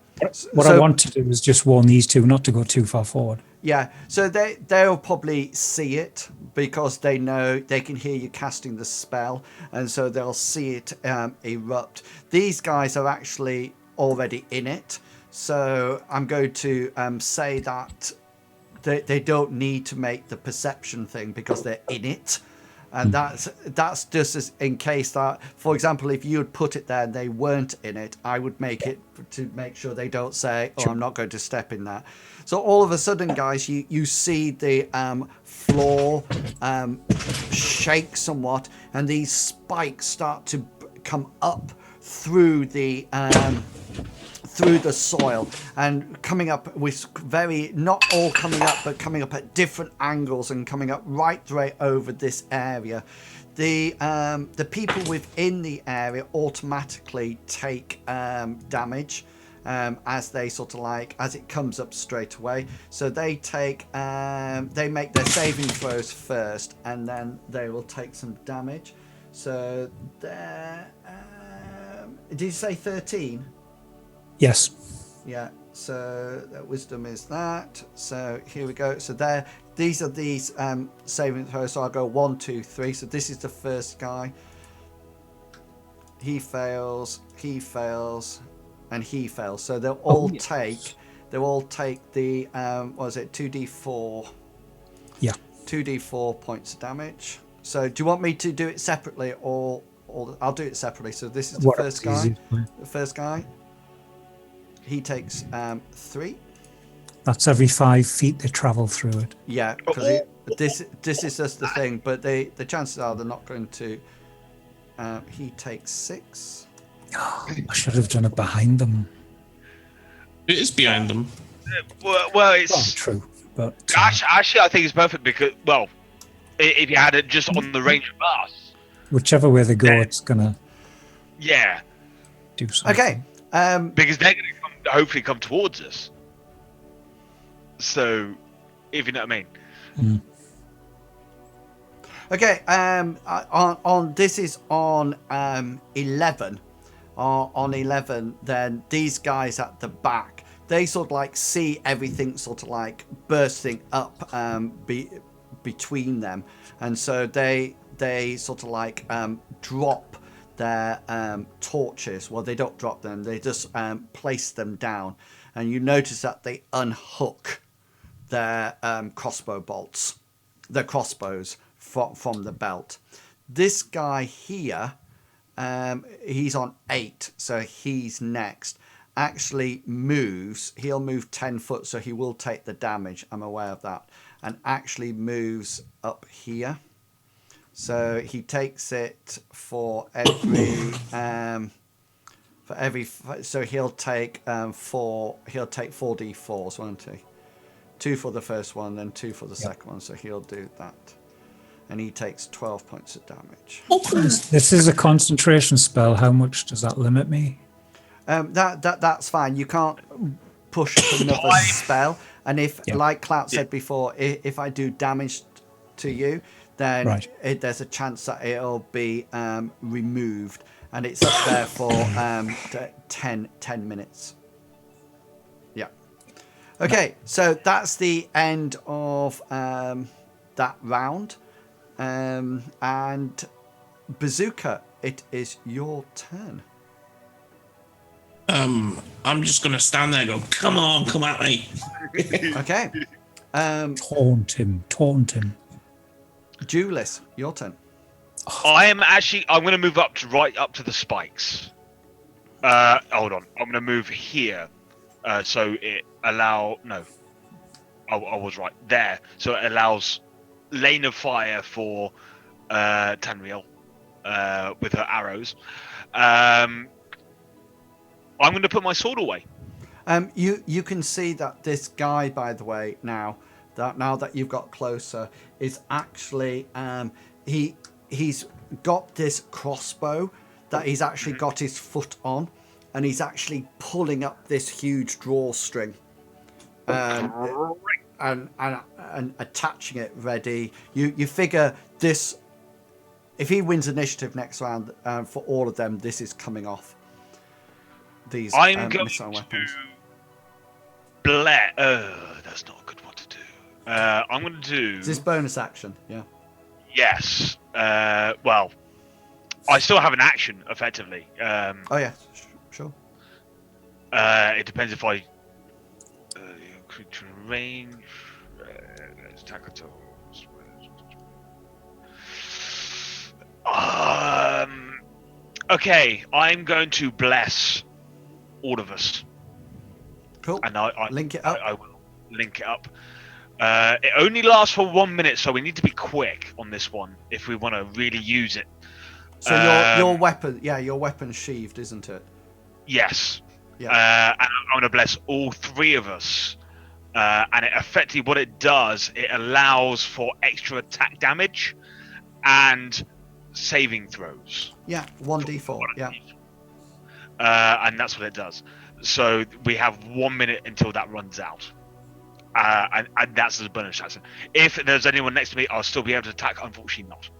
What I want to do is just warn these two not to go too far forward. Yeah, so they'll probably see it because they know they can hear you casting the spell, and so they'll see it erupt. These guys are actually already in it, so I'm going to say that they don't need to make the perception thing because they're in it. And that's just as in case that, for example, if you had put it there and they weren't in it, I would make it to make sure they don't say, "Oh, I'm not going to step in that." So all of a sudden, guys, you see the floor shake somewhat, and these spikes start to come up through the soil and coming up with not all coming up, but coming up at different angles and coming up right over this area. The people within the area automatically take damage as they as it comes up straight away. So they make their saving throws first, and then they will take some damage. So there, did you say 13? Yes. Yeah. So that wisdom is that. So here we go. So these are these saving throws. So I'll go 1, 2, 3. So this is the first guy. He fails, and he fails. So they'll all take the what is it, 2d4. Yeah. 2d4 points of damage. So do you want me to do it separately or I'll do it separately. So this is the first guy. The first guy. He takes 3. That's every 5 feet they travel through it. Yeah, because this is just the thing. But the chances are they're not going to. He takes 6. Oh, I should have done it behind them. It is behind them. Well, it's true, but actually, I think it's perfect because, well, if you had it just on the range of us, whichever way they go, it's gonna do something. Okay. Because they're going to hopefully come towards us. So, if you know what I mean. Mm. Okay. On this is on 11. On 11, then these guys at the back, they sort of like see everything sort of like bursting up between them, and so they sort of like drop their torches. Well, they don't drop them, they just place them down, and you notice that they unhook their crossbow bolts, their crossbows from the belt. This guy here, he's on 8, so he's next. Actually moves, he'll move 10 foot, so he will take the damage, I'm aware of that, and actually moves up here. So he takes it for every so he'll take 4d4s, won't he? 2 for the first one, then 2 for the second one, so he'll do that. And he takes 12 points of damage. This is a concentration spell. How much does that limit me? That's fine. You can't push another spell. And if, like Clout said before, if I do damage to you, then there's a chance that it'll be removed. And it's up there for 10 minutes. Yeah. Okay, so that's the end of that round. And Bazooka, it is your turn. I'm just gonna stand there and go, come on, come at me. Okay. Taunt him. Julius, your turn. I'm going to move right up to the spikes. Hold on. I'm going to move here. So it I was right there. So it allows lane of fire for Tanriel with her arrows. I'm going to put my sword away. You can see that this guy, by the way, now that you've got closer, is actually he's got this crossbow that he's actually got his foot on, and he's actually pulling up this huge drawstring and attaching it ready. You figure this, if he wins initiative next round, for all of them, this is coming off. These I'm going missile to weapons. that's not a good one to do. I'm going to do. Is this bonus action? Yeah. Yes. Well, I still have an action effectively. Oh yeah, sure. It depends if I creature range. Let's attack at all. Okay, I'm going to bless all of us. Cool. And I link it up. I will link it up. It only lasts for 1 minute, so we need to be quick on this one if we want to really use it. So your weapon, your weapon's sheathed, isn't it? Yes. Yeah. And I'm going to bless all 3 of us. And it effectively, what it does, it allows for extra attack damage and saving throws. Yeah, 1d4. Yeah. And that's what it does. So we have 1 minute until that runs out. And that's as a bonus action. If there's anyone next to me, I'll still be able to attack. Unfortunately, not.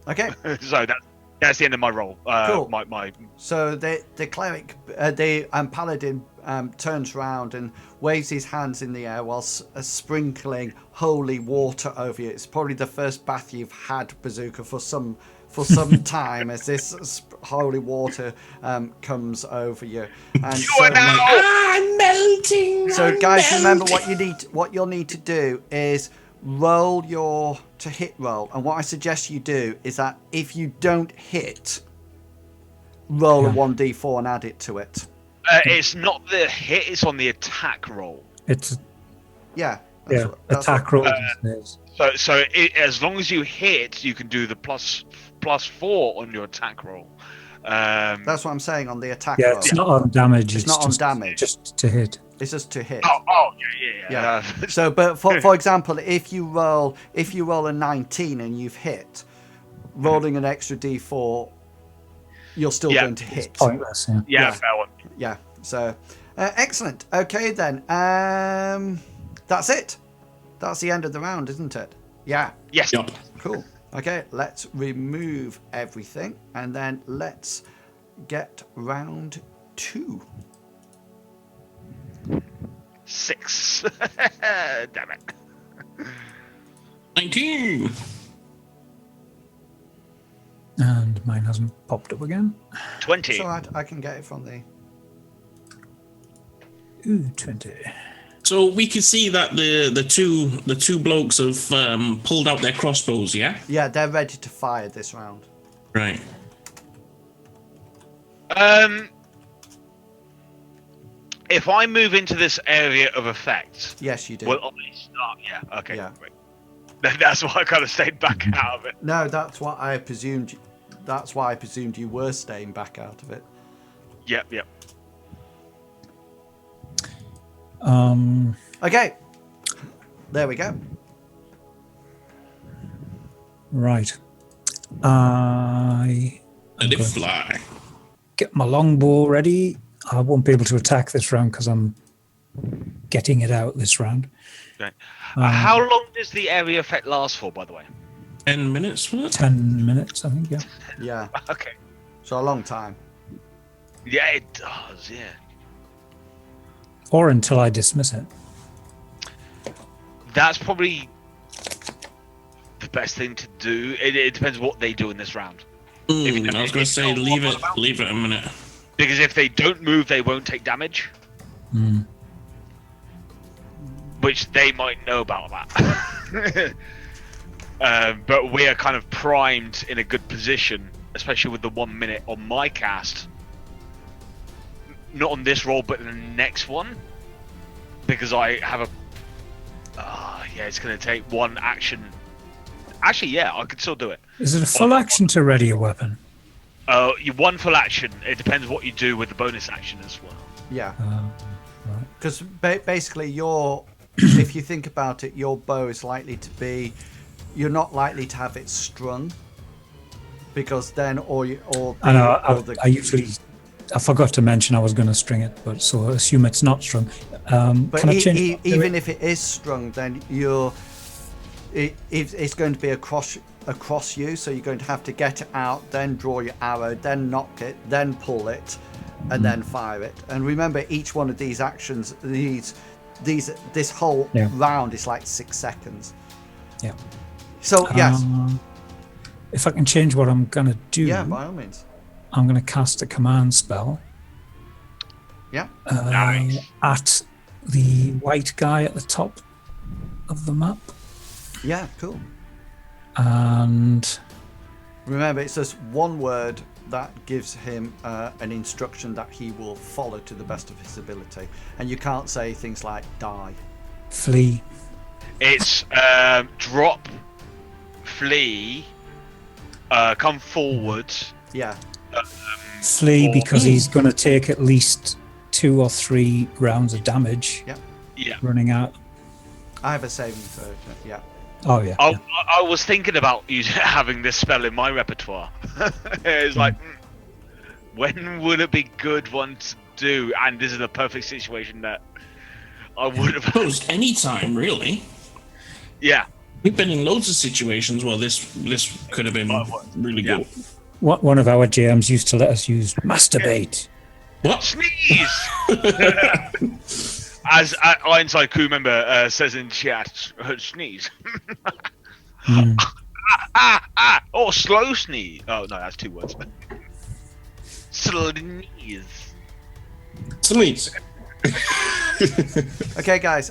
Okay. So that's the end of my roll. Cool. My. So the cleric, the paladin turns round and waves his hands in the air while sprinkling holy water over you. It's probably the first bath you've had, Bazooka, for some time, as this holy water comes over you. And so, I'm melting. so guys, remember what you'll need to do is roll your to hit roll. And what I suggest you do is that if you don't hit, roll a 1d4 and add it to it. It's not the hit; it's on the attack roll. It's Attack roll. So as long as you hit, you can do the plus 4 on your attack roll. That's what I'm saying on the attack Yeah, roll. it's not on damage. It's not on damage. Just to hit. It's just to hit. Oh, yeah. So, but for example, if you roll a 19 and you've hit, rolling an extra d4, you're still going to hit. It's pointless. Yeah, fair one. Yeah. So, excellent. Okay then. That's it. That's the end of the round, isn't it? Yeah. Yes. Yep. Cool. Okay, let's remove everything and then let's get round 2. 6. Damn it. 19. And mine hasn't popped up again. 20. So I can get it from the... Ooh, 20. So we can see that the two blokes have pulled out their crossbows. Yeah. Yeah, they're ready to fire this round. Right. If I move into this area of effect, Yes, you do. will I start? Yeah. Okay. Yeah. Great. That's why I kind of stayed back out of it. No, that's what I presumed. That's why I presumed you were staying back out of it. Yep. Okay. There we go. Right. I Let it fly. get my longbow ready. I won't be able to attack this round because I'm getting it out this round. Okay. How long does the area effect last for, by the way? 10 minutes for it? 10 minutes, I think, yeah. Yeah. Okay. So a long time. Yeah, it does. Yeah. Or until I dismiss it. That's probably the best thing to do. It depends what they do in this round. I was going to say leave it a minute. Because if they don't move, they won't take damage. Which they might know about that. But we are kind of primed in a good position, especially with the 1 minute on my cast. Not on this roll, but in the next one. Because I have a... it's going to take one action. Actually, yeah, I could still do it. Is it a full action to ready a weapon? You one full action. It depends what you do with the bonus action as well. Yeah. Right. Because basically if you think about it, your bow is likely to be... You're not likely to have it strung. Because then I forgot to mention I was going to string it, but so assume it's not strung. But can I change even if it is strung, then it's going to be across you, so you're going to have to get it out, then draw your arrow, then knock it, then pull it, and then fire it. And remember, each one of these actions, this whole round is like 6 seconds. Yeah. So yes. If I can change what I'm going to do, Yeah, by all means. I'm going to cast a command spell. Yeah. Nice. At the white guy at the top of the map. Yeah, cool. And remember, it's just one word that gives him an instruction that he will follow to the best of his ability. And you can't say things like die. Flee. It's drop, flee, come forward. Yeah. Flee because he's going to take at least 2 or 3 rounds of damage. Yeah. Running out. I have a saving throw. Yeah. Oh yeah. I was thinking about having this spell in my repertoire. It's like, when would it be good one to do? And this is a perfect situation that I would have. Suppose any time, really. Yeah. We've been in loads of situations where this could have been really good. One of our GMs used to let us use masturbate. What? Sneeze! As Ironside crew member says in chat, sneeze. Or slow sneeze. Oh, no, that's 2 words. Sneeze. Sneeze. Okay, guys.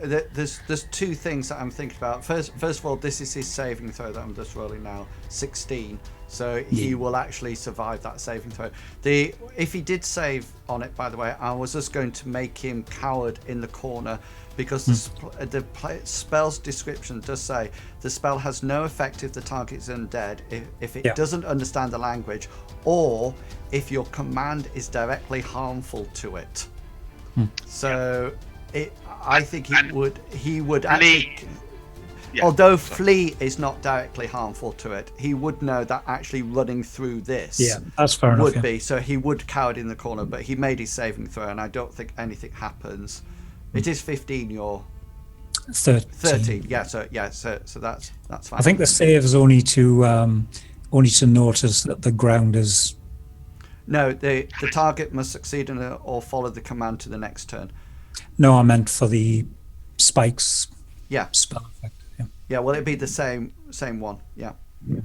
There's 2 things that I'm thinking about. First of all, this is his saving throw that I'm just rolling now. 16. So he will actually survive that saving throw. If he did save on it, by the way, I was just going to make him coward in the corner, because the spell's description does say the spell has no effect if the target is undead, if it doesn't understand the language, or if your command is directly harmful to it. So I think he would actually. Yeah, although flee is not directly harmful to it, he would know that actually running through this that's fair enough, would be. So he would coward in the corner, but he made his saving throw, and I don't think anything happens. It is 15. You're 13. Yeah. So that's fine. I think the save is only to notice that the ground is. No, the target must succeed in or follow the command to the next turn. No, I meant for the spikes. Yeah. Spell effect. Yeah, well, it'd be the same one,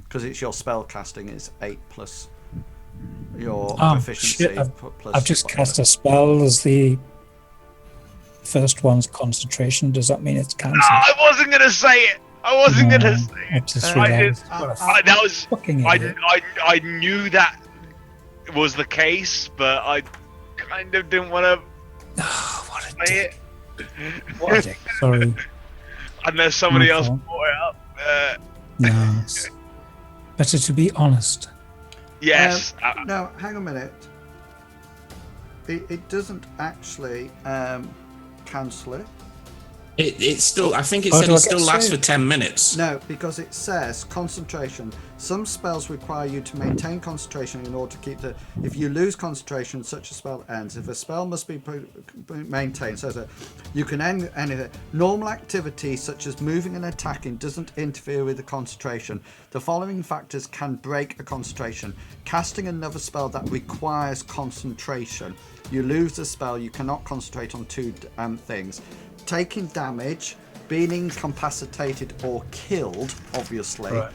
because it's your spell casting is 8 plus your proficiency. Shit, I've just cast a spell as the first one's concentration. Does that mean it's cancelled? I wasn't gonna say it. I just realized. I knew that was the case, but I kind of didn't want to say it. What a dick. Sorry. Unless somebody else brought it up. No, it's better to be honest. Yes. No, hang a minute. It doesn't actually cancel it. It's still. I think it said it still lasts for 10 minutes. No, because it says concentration. Some spells require you to maintain concentration in order to keep the. If you lose concentration, such a spell ends. If a spell must be maintained, so that you can end anything. Normal activity such as moving and attacking doesn't interfere with the concentration. The following factors can break a concentration: casting another spell that requires concentration. You lose the spell. You cannot concentrate on 2 things. Taking damage, being incapacitated or killed, obviously, right.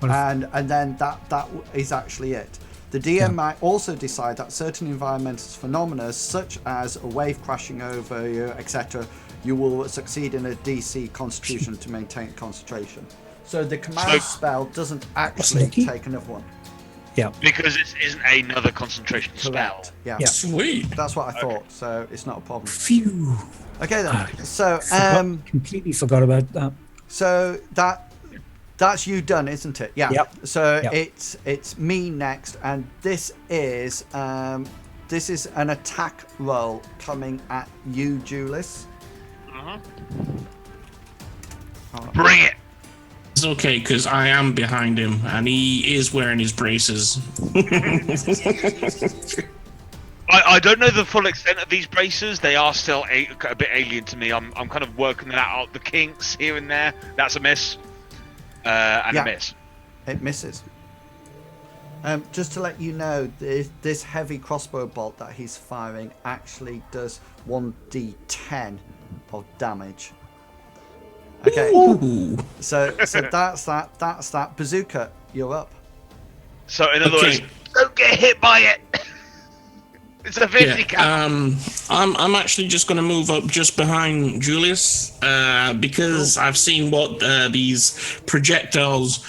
and then that is actually it. The DM might also decide that certain environmental phenomena, such as a wave crashing over you, etc., you will succeed in a DC Constitution to maintain concentration. So the command spell doesn't actually take another one. Yeah. Because it isn't another concentration spell. Yeah. Sweet. That's what I thought. So it's not a problem. Phew. Okay then. So completely forgot about that. So that's you done, isn't it? Yeah. Yep. So Yep. it's me next, and this is an attack roll coming at you, Julius. Bring it. It's okay, because I am behind him, and he is wearing his braces. I don't know the full extent of these braces. They are still a bit alien to me. I'm kind of working that out. The kinks here and there. That's a miss. And a miss. It misses. Just to let you know, this heavy crossbow bolt that he's firing actually does 1d10 of damage. Okay. Ooh. So that's that. Bazooka, you're up. So in other words, don't get hit by it. It's a 50 count. I'm actually just going to move up just behind Julius because I've seen what these projectiles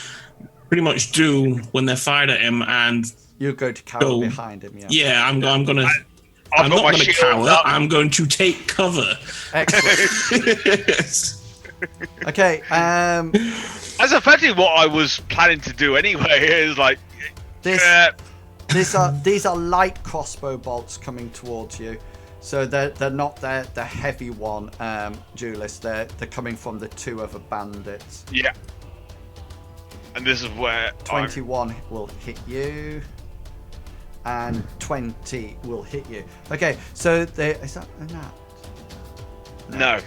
pretty much do when they're fired at him, and you go to cower behind him. Yeah, I'm going to. I'm not going to cower. Up. I'm going to take cover. Excellent. Okay. That's effectively what I was planning to do anyway. Is like this. These are light crossbow bolts coming towards you, so they're not the heavy one, Julius. They're coming from the 2 other bandits. Yeah. And this is where 21 will hit you, and 20 will hit you. Okay, so is that a nat? No.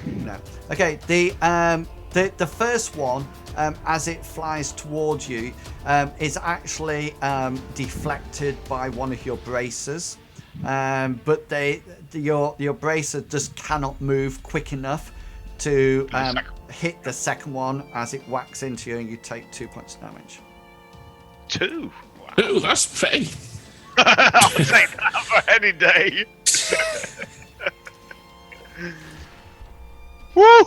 Okay, the first one, as it flies towards you, is actually deflected by one of your braces, but your bracer just cannot move quick enough to hit the second one as it whacks into you, and you take 2 points of damage. 2? Wow. Oh, that's petty. I'll take that for any day. Woo!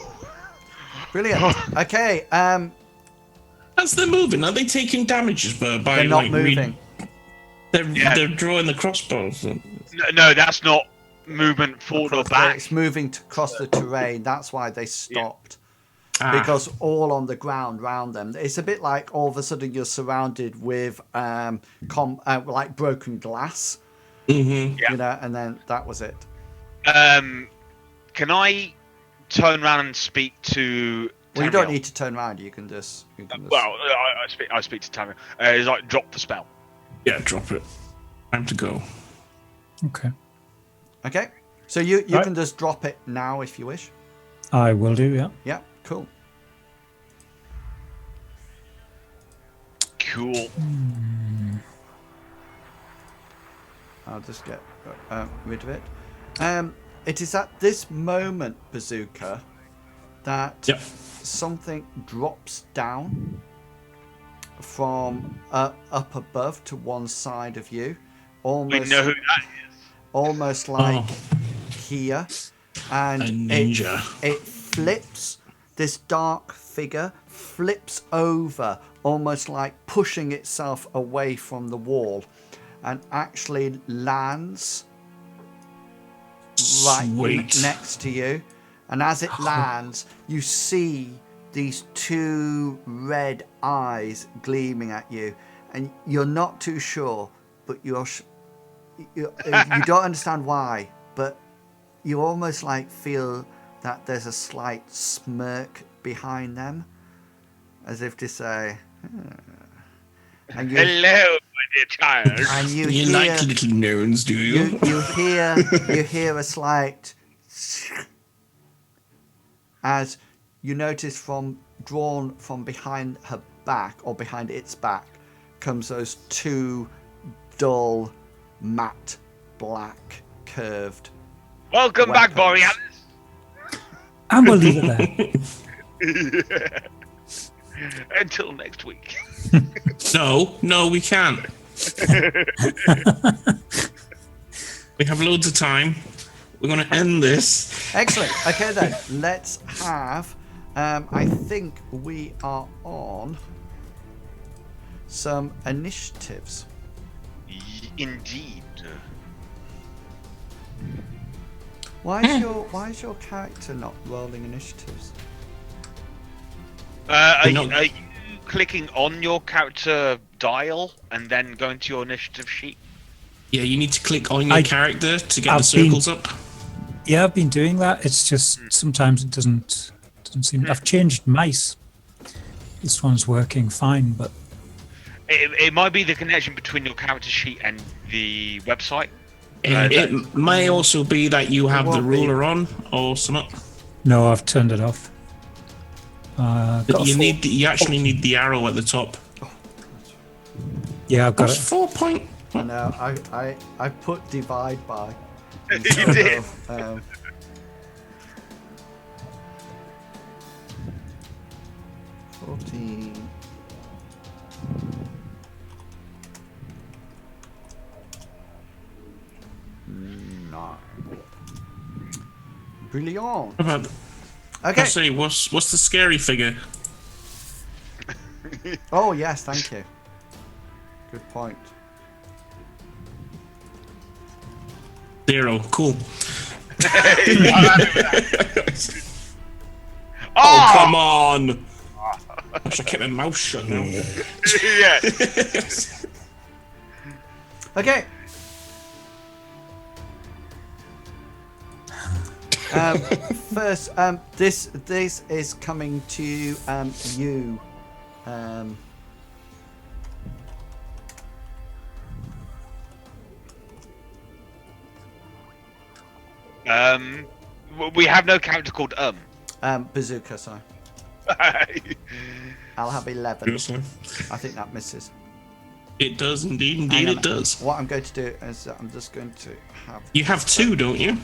Brilliant. Okay. As they're moving, are they taking damages by They're not like moving. They're drawing the crossbows. No, that's not movement forward or back. It's moving to cross the terrain. That's why they stopped. Ah. Because all on the ground round them. It's a bit like all of a sudden you're surrounded with like broken glass. Mm-hmm. Yeah. You know, and then that was it. Can I turn around and speak to? Well, you don't need to turn around. You can just. Well, I speak to Tamriel. It's like drop the spell. Yeah, drop it. Time to go. Okay. Okay. So you Right. can just drop it now if you wish. I will do, yeah. Yeah. Cool. Cool. I'll just get rid of it. It is at this moment, Bazooka, that something drops down from up above to one side of you, We know who that is. almost like here, and A ninja. it flips. This dark figure flips over, almost like pushing itself away from the wall, and actually lands right Sweet. next to you. And as it lands, you see these two red eyes gleaming at you, and you're not too sure, but you don't understand why, but you almost like feel that there's a slight smirk behind them, as if to say, and you, Hello, my dear child. and you You hear, like little gnomes, do you? you hear a slight, as you notice drawn from behind her back, or behind its back, comes those two dull, matte, black, curved. Welcome back, weapons. Borealis. And we'll leave it there. Until next week. No, we can't. We have loads of time. We're going to end this. Excellent. Okay then, let's have. I think we are on some initiatives. Indeed. Why is your character not rolling initiatives? Are not- you clicking on your character dial and then going to your initiative sheet? Yeah, you need to click on your character to get the I've circles up. Yeah, I've been doing that. It's just sometimes it doesn't seem. I've changed mice. This one's working fine, but It might be the connection between your character sheet and the website. It may also be that you have the won't be. ruler on or something. no, I've turned it off. But you actually need the arrow at the top. Yeah, I've got What's it. 4 point? I know. I put divide by. You did. 14. No. Brilliant. Okay. Say, what's the scary figure? Oh yes, thank you. Good point. 0. Cool. Oh, Come on! I should keep my mouth shut now. yeah. Okay. First, this is coming to you. We have no character called Bazooka. Sorry, I'll have 11. Seriously? I think that misses. It does indeed. Indeed, it does. What I'm going to do is I'm just going to have... You have 2, don't you?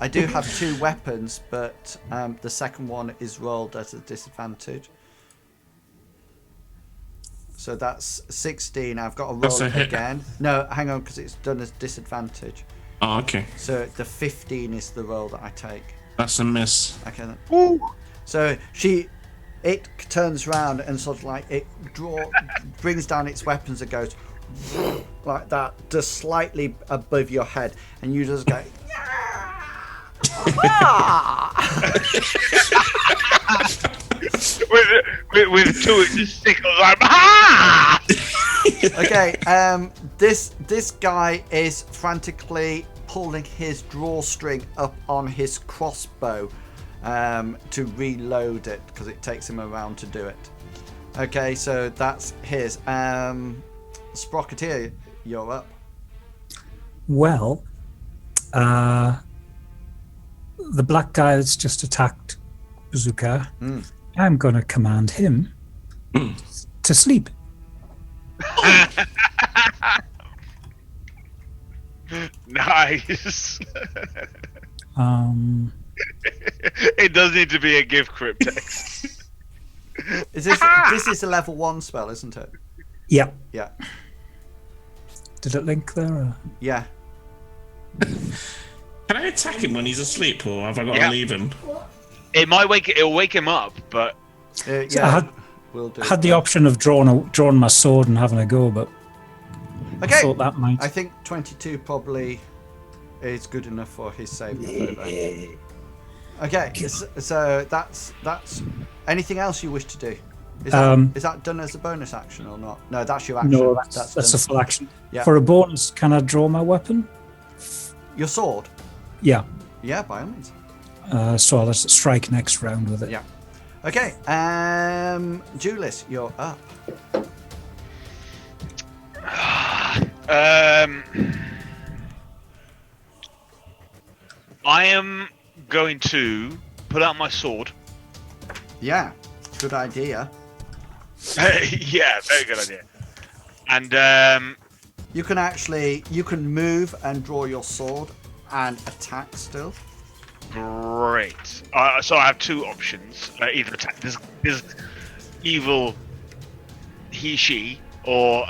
I do have 2 weapons, but the second one is rolled at a disadvantage. So that's 16. I've got to roll it again. No, hang on, because it's done as disadvantage. Oh, okay. So the 15 is the roll that I take. That's a miss. Okay then. Ooh. So it turns around and sort of like it brings down its weapons and goes like that, just slightly above your head, and you just go. with 2 sickles, I'm Okay, this guy is frantically pulling his drawstring up on his crossbow to reload it because it takes him around to do it. Okay, so that's his. Sprocketeer, you're up. Well, the black guy that's just attacked Bazooka, I'm going to command him to sleep. Nice. It does need to be a gift cryptex. This is a level 1 spell, isn't it? Yeah. Yeah. Did it link there? Or? Yeah. Can I attack him when he's asleep, or have I got to leave him? It'll wake him up, but Yeah. So I had the option of drawing my sword and having a go, but okay. I thought that might. I think 22 probably is good enough for his save. Okay, so that's anything else you wish to do? Is that done as a bonus action or not? No, that's your action. No, that's a full action. Yeah. For a bonus, can I draw my weapon? Your sword? Yeah. Yeah, by all means. So I'll just strike next round with it. Yeah. Okay, Julius, you're up. I am going to pull out my sword. Yeah, good idea. Yeah, very good idea. And you can move and draw your sword and attack still. Great. So I have 2 options. Either attack this evil she, or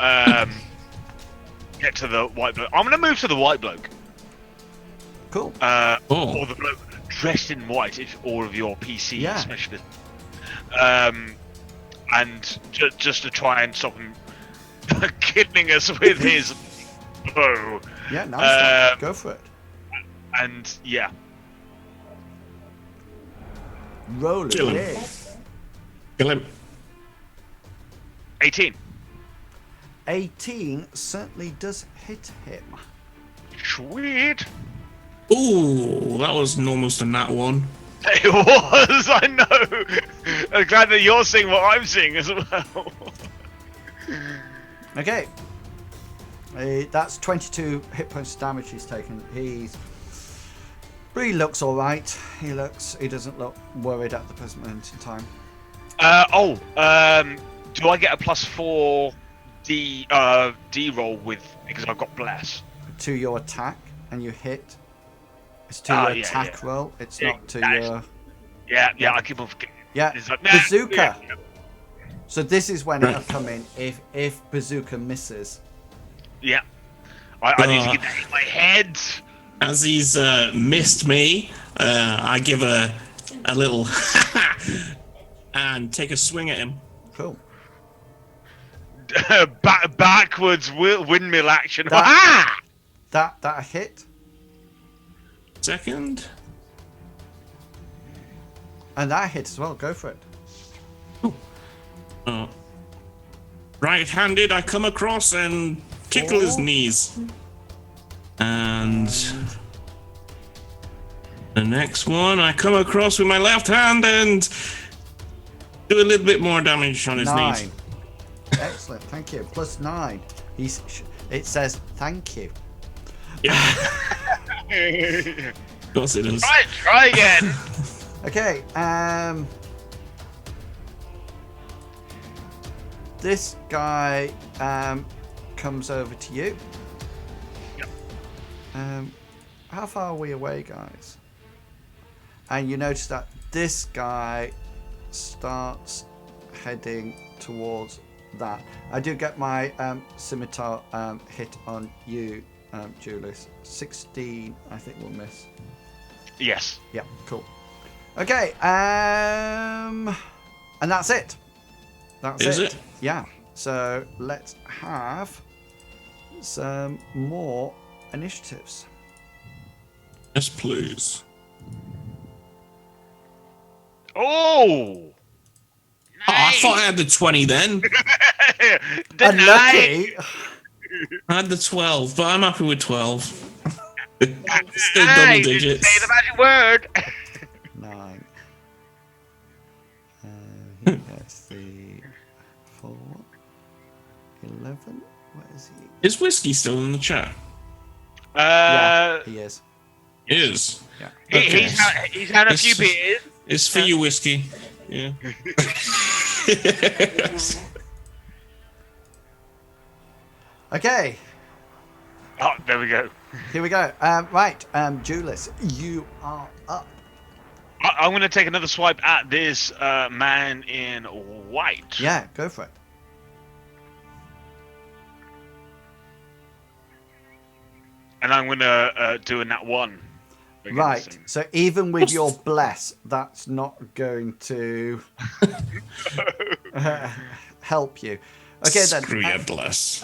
get to the white bloke. I'm going to move to the white bloke. Cool. Or the bloke dressed in white, if all of your PC specialists. And just to try and stop him killing us with his bow. Yeah, nice. Go for it. And yeah. Roll Kill him. it. Kill him. 18. 18 certainly does hit him. Sweet. Ooh, that was almost a nat 1. It was, I know. I'm glad that you're seeing what I'm seeing as well. Okay. That's 22 hit points of damage he's taken. But he looks alright. He doesn't look worried at the present moment in time. Do I get a +4 D roll because I've got bless? To your attack, and you hit. It's to your attack roll. It's not to your. Yeah. I keep on forgetting. Yeah. Like, Bazooka. Yeah. So this is when it'll come in if Bazooka misses. Yeah. I need to get that in my head. As he's missed me, I give a little and take a swing at him. Cool. Backwards windmill action. That a hit. Second. And that hit as well. Go for it. Right-handed, I come across and tickle his knees. And the next one, I come across with my left hand and do a little bit more damage on his 9. knees. Excellent, thank you. +9. It says thank you. Yeah. Of course it does. Right, try again. Okay, this guy comes over to you. Yep. How far are we away, guys? And you notice that this guy starts heading towards that. I do get my scimitar hit on you, Julius. 16, I think we'll miss. Yes. Yeah, cool. Okay, and that's it. Is it? Yeah. So let's have some more initiatives. Yes, please. Oh! Oh, I thought I had the 20 then. Unlucky. I had the 12, but I'm happy with 12. Still Hey, double didn't digits. say the magic word. 9. He gets the 4. 11. What is he? Is Whiskey still in the chat? Yeah, he is. Is. Yeah. Okay. He's had a It's- few beers. It's for you, Whiskey. Yeah. Okay. Oh, there we go. Here we go. Right, Julius, you are up. I'm going to take another swipe at this man in white. Yeah, go for it. And I'm going to do a nat 1. Right. So even with your bless, that's not going to help you. Okay, then. Screw your bless.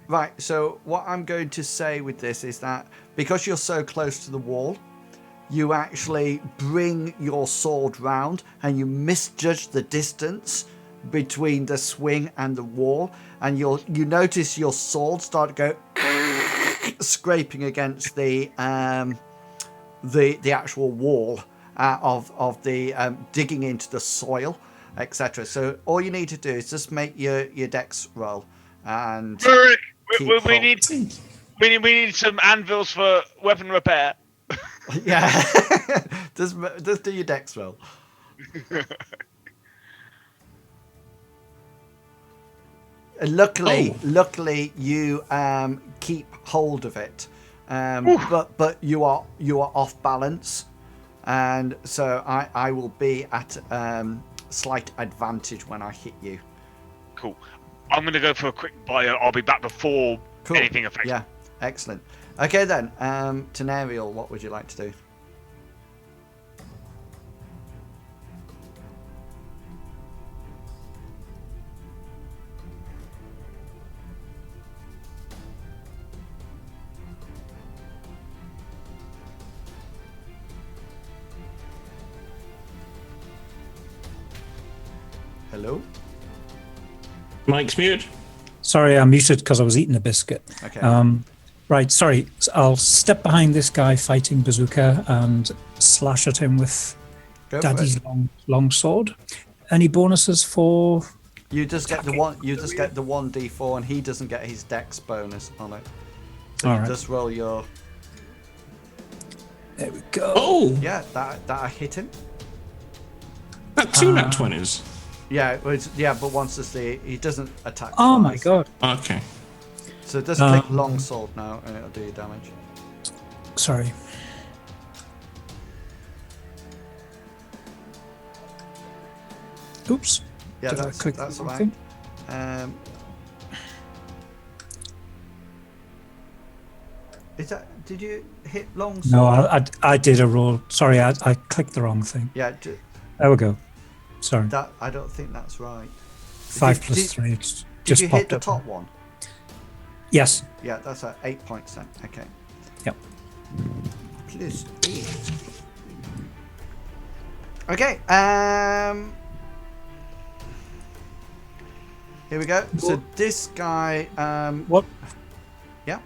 Right. So what I'm going to say with this is that because you're so close to the wall, you actually bring your sword round and you misjudge the distance between the swing and the wall, and you notice your sword start to go scraping against the actual wall of the digging into the soil, etc. So all you need to do is just make your dex roll and Rick, keep we hold. need some anvils for weapon repair. Yeah, just do your dex roll. Luckily, you keep hold of it, but you are off balance, and so I will be at slight advantage when I hit you. Cool. I'm going to go for a quick bio. I'll be back before anything affects. Yeah, excellent. Okay then, Tenariel, what would you like to do? Hello? Mike's mute. Sorry, I'm muted because I was eating a biscuit. Okay. Right, sorry. I'll step behind this guy fighting Bazooka and slash at him with Go for Daddy's it. long sword. Any bonuses for? You just get the one. You just get the 1d4, and he doesn't get his dex bonus on it. So All you right. just roll your. There we go. Oh, Yeah, that hit him. that two nat 20s. Yeah, but once it's he doesn't attack. Oh my twice. god. Okay. So just click long sword now, and it'll do you damage. Sorry. Oops. Yeah, Did I that's click that's the all wrong right. thing? Is that? Did you hit long sword? No, I did a roll. Sorry, I clicked the wrong thing. Yeah, There we go. Sorry. that I don't think that's right. 5 did- plus did- 3. It's Did just you popped hit the up. top one? Yes. Yeah, that's at 8 points then. Okay. Yep. Plus 8. Okay. Here we go. So this guy. What? Yeah.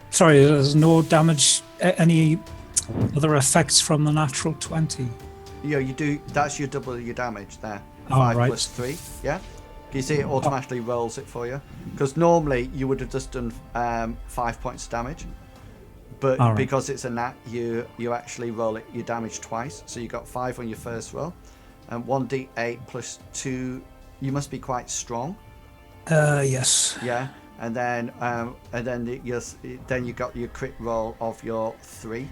Sorry, there's no damage. Any other effects from the natural 20? Yeah, you do. That's your double your damage there. Oh, 5 right. plus 3. Yeah. You see, it automatically rolls it for you. Because normally you would have just done 5 points of damage, but All right. because it's a nat, you actually roll it your damage twice. So you got 5 on your first roll, and 1d8 plus 2. You must be quite strong. Yes. Yeah. and then you got your crit roll of your 3,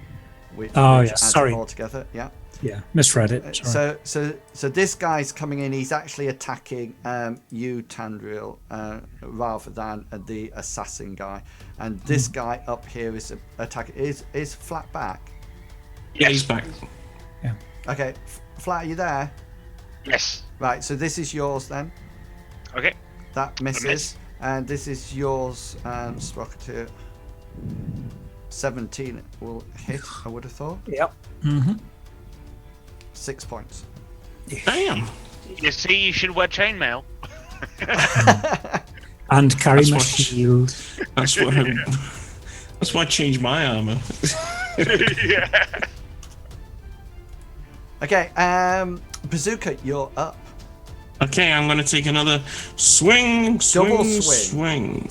which adds sorry. it all together. Yeah. Yeah, misread it. Sorry. So this guy's coming in. He's actually attacking you, Tandriel, rather than the assassin guy. And this guy up here is attacking. Is Flat back? Yeah, he's back. Yeah. Okay, Flat, are you there? Yes. Right. So this is yours then. Okay. That misses, miss. and this is yours, Sprocketeer. 17 will hit. I would have thought. Yep. Mm-hmm. 6 points. Damn. You see, you should wear chainmail. And carry That's my what- shield. That's why I changed my armor. Yeah. Okay, Bazooka, you're up. Okay, I'm gonna take another swing. Double swing.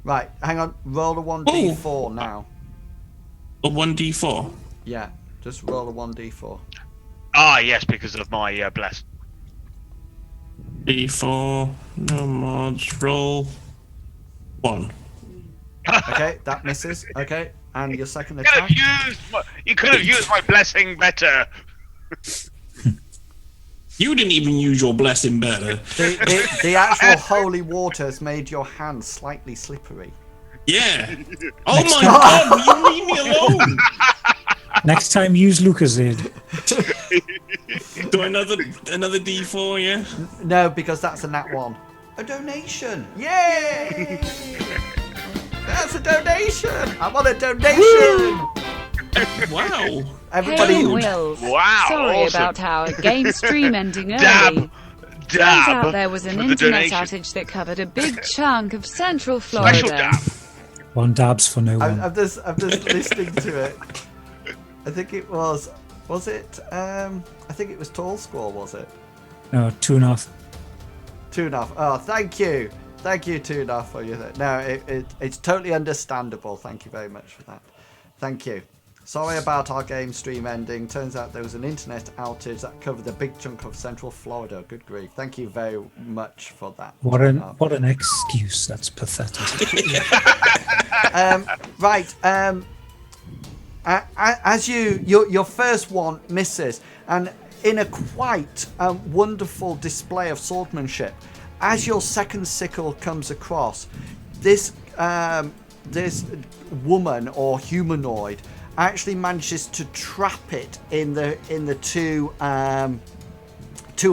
Right, hang on. Roll a 1d4 now. A 1d4. Yeah, just roll a 1d4. Ah, yes, because of my bless. D4. No mods. Roll 1. Okay, that misses. Okay, and your second You could attack. have used my blessing better. You didn't even use your blessing better. The actual holy water has made your hand slightly slippery. Yeah. Oh my god, will you leave me alone? Next time, use Lucozade. Do another D4, yeah? No, because that's a nat 1. A donation! Yay! That's a donation! I want a donation! Wow. Everybody, Hey, Wills. Wow, Sorry awesome. about our game stream ending early. Dab. Turns out Dab. there was an for the internet donation. outage that covered a big chunk of central Special Florida. dab. One dabs for no one. I'm just listening to it. I think it was it? I think it was Tall Squall, was it? No, 2.5. Toonaf. Oh, thank you, Toonaf, for your no. It's totally understandable. Thank you very much for that. Thank you. Sorry about our game stream ending. Turns out there was an internet outage that covered a big chunk of Central Florida. Good grief. Thank you very much for that. What an excuse. That's pathetic. Right. As your first one misses, and in a quite wonderful display of swordsmanship, as your second sickle comes across, this woman or humanoid actually manages to trap it in the two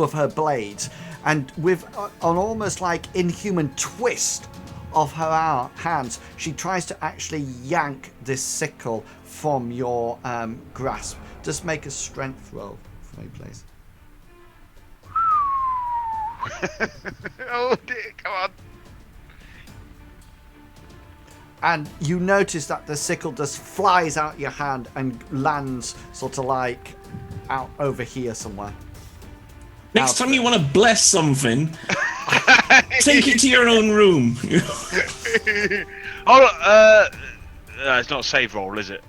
of her blades, and with an almost like inhuman twist of her hands, she tries to actually yank this sickle from your grasp. Just make a strength roll for me, please. Oh dear, come on. And you notice that the sickle just flies out your hand and lands sort of like out over here somewhere. Next time you want to bless something, take it to your own room. Hold on, it's not a save roll, is it?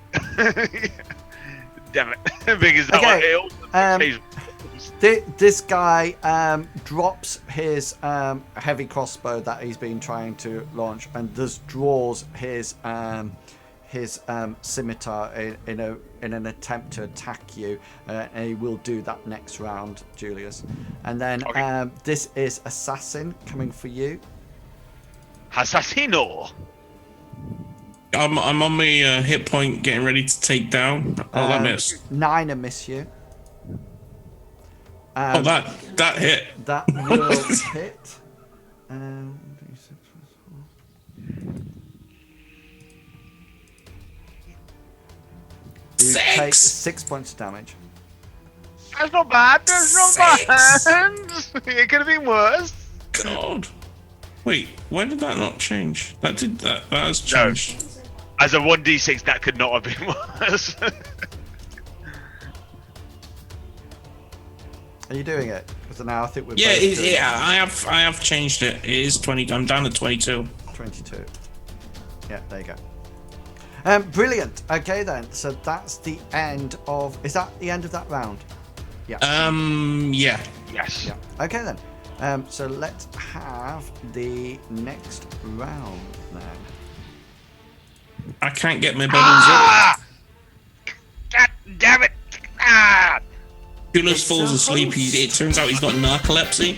Damn it. Because that Okay, one, it also saves- This guy drops his heavy crossbow that he's been trying to launch, and just draws his scimitar in an attempt to attack you, and he will do that next round, Julius. And then Okay. this is Assassin coming for you. Assassino. I'm on my hit point, getting ready to take down. Oh, that missed. 9 and miss you. Oh, that hit. That will hit. You take 6 points of damage. That's not bad. That's not bad. It could have been worse. God. Wait, why did that not change? That has changed. As a 1d6, that could not have been worse. Are you doing it? Because now I think we're Yeah, both doing it. I have changed it. It is 20. I'm down to 22. 22. Yeah, there you go. Brilliant. Okay then, so that's the end of. Is that the end of that round? Yeah. Yeah. Yes. Yeah. Okay then. So let's have the next round now. I can't get my buttons God damn it! Ah! Julius falls asleep. It turns out he's got narcolepsy.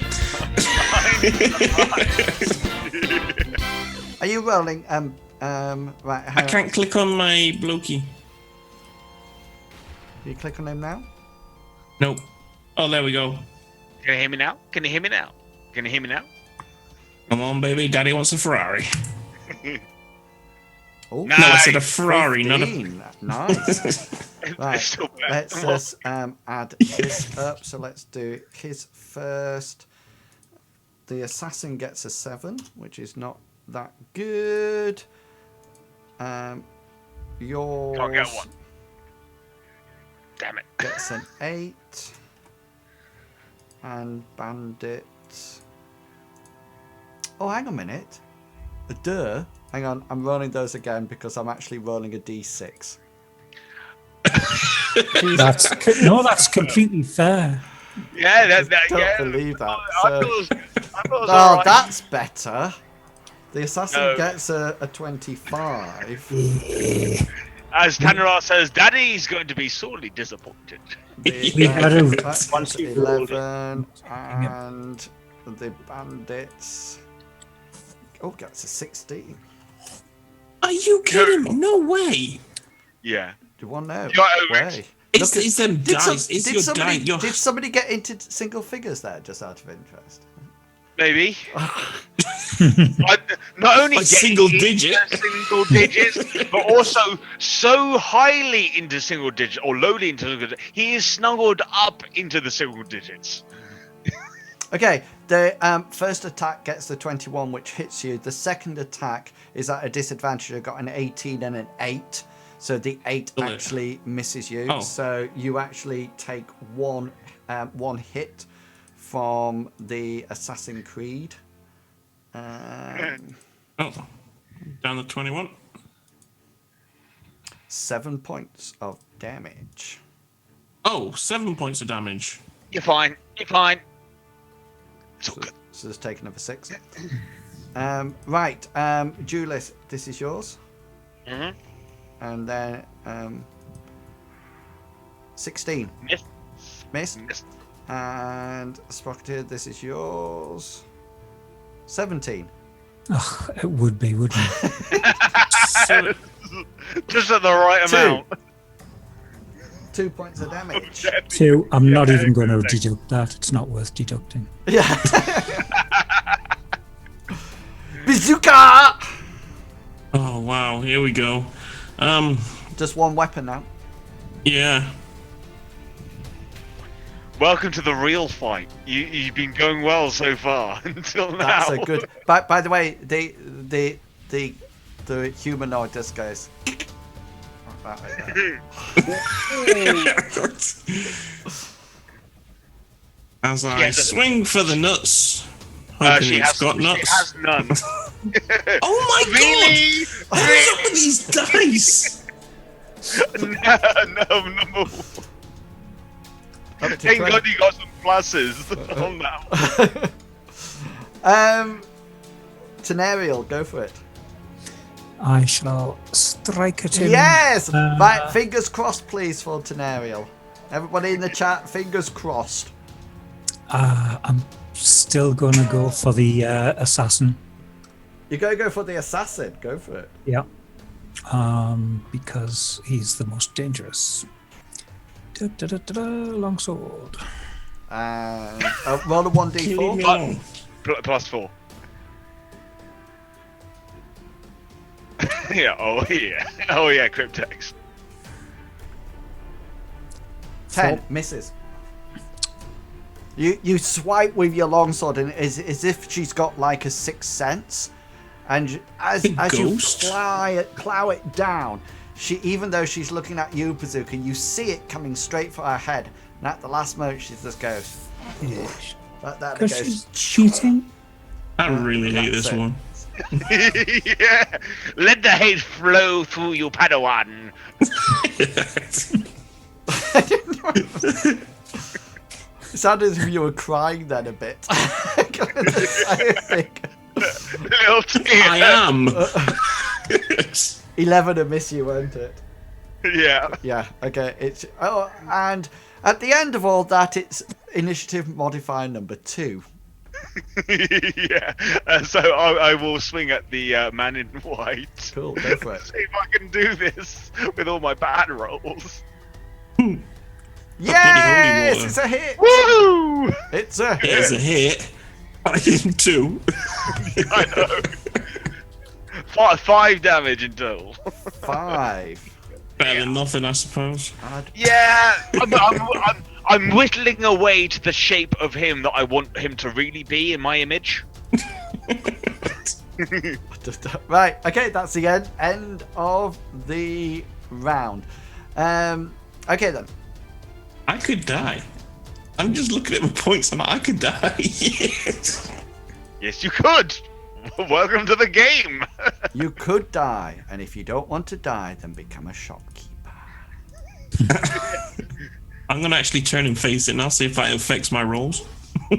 Are you rolling? Right. I can't click on my blokey. You click on him now? Nope. Oh, there we go. Can you hear me now? Can you hear me now? Can you hear me now? Come on, baby. Daddy wants a Ferrari. Oh, Nice. No, I said a Ferrari, 15. not a... Nice. Right. Let's just add this up. So let's do his first. The assassin gets a 7, which is not that good. Yours Can't get one. Damn it. gets an 8. And Bandit. Oh, hang on a minute. Hang on, I'm rolling those again because I'm actually rolling a d6. That's completely fair. Yeah, Don't believe that. I thought it was Oh, alright. that's better. The assassin No. gets a 25. As Tanara says, Daddy's going to be sorely disappointed. We had a- That's once you rolled it. 11, and the bandits. Oh, gets a 16. Are you kidding me? No way. Yeah. Do you want to know? You got over Way. It's, Look at- it's them dice. It's your somebody, die. Your... did somebody get into single figures there, just out of interest? Maybe. Not only Like getting single into digit. single digits, but also so highly into single digits or lowly into single digits, he is snuggled up into the single digits. Okay, the first attack gets the 21, which hits you. The second attack is at a disadvantage. You've got an 18 and an 8. So the 8 Oh. actually misses you. Oh. So you actually take one hit from the Assassin Creed. Oh, down to 21. 7 points of damage. Oh, 7 points of damage. You're fine. You're fine. It's all good. So just take another 6. Right, Julius, this is yours. Mhm. And then 16. Missed. Missed. Missed. And Sprocketeer, this is yours. 17. Oh, it would be, wouldn't it? So, Just at the right 2. amount. 2 points of damage. 2. I'm not even going to deduct that. It's not worth deducting. Yeah. Bazooka! oh, wow. Here we go. Just one weapon now. Yeah. Welcome to the real fight. You've been going well so far until now. That's a good. By the way, the humanoid just goes. That way there. As I Yeah, swing for the nuts. Hoping she it's has, got she nuts. has none. Oh my Really? god! What is up with these dice? no. Up to Thank 20. God you got some pluses on that one. Tenariel, go for it. I shall strike at him. Yes! Right, fingers crossed, please, for Tenariel. Everybody in the chat, fingers crossed. I'm still going to go for the assassin. You gotta go for the assassin. Go for it. Yeah. Because he's the most dangerous. Longsword. And roll a 1d4. alone. Plus 4. Yeah, oh yeah, Cryptex. 10 Four. misses. You swipe with your longsword, and it's as if she's got like a sixth sense. And as you ghost? plow it down, even though she's looking at you, Bazooka, you see it coming straight for her head. And at the last moment, she just goes. That Because goes. she's cheating. I really hate That's this it. one. Yeah. Let the hate flow through you, Padawan. It sounded as if you were crying then a bit. the same thing. Little tear. I am. 11 to miss you, won't it? Yeah. Yeah, okay. And at the end of all that, it's initiative modifier number 2. Yeah. So I will swing at the man in white. Cool, go for it. See if I can do this with all my bad rolls. Yes! water. It's a hit! Woo! It's a hit! There's a hit. I did 2. I know. 5 damage in total. 5. Better than nothing, I suppose. Yeah, I'm whittling away to the shape of him that I want him to really be in my image. Right, okay, that's the end of the round. Okay then. I could die. I'm just looking at my points. I could die. Yes. Yes, you could. Welcome to the game. You could die, and if you don't want to die, then become a shopkeeper. I'm going to actually turn and face it now, see if that affects my rolls. I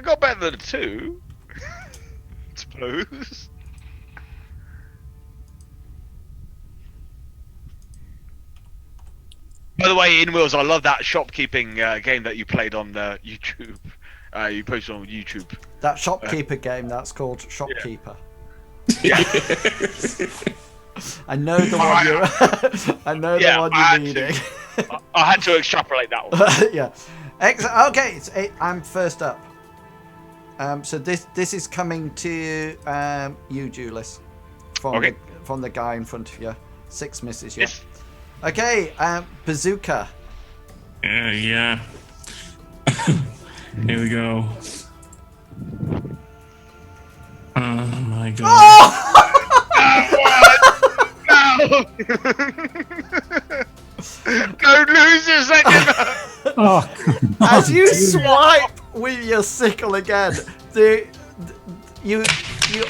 got better than a 2. I suppose. By the way, inwils, I love that shopkeeping game that you played on YouTube. You posted on YouTube. That shopkeeper game, that's called Shopkeeper. Yeah. I know the one you're I know the one you're meaning. I had to extrapolate that one. Yeah. Okay, I'm first up. So this is coming to you, Julius. From the guy in front of you. 6 misses, yeah. Yes. Okay, bazooka. Yeah. Here we go. Oh my god. No! Don't lose your second. Oh, As you swipe with your sickle again, you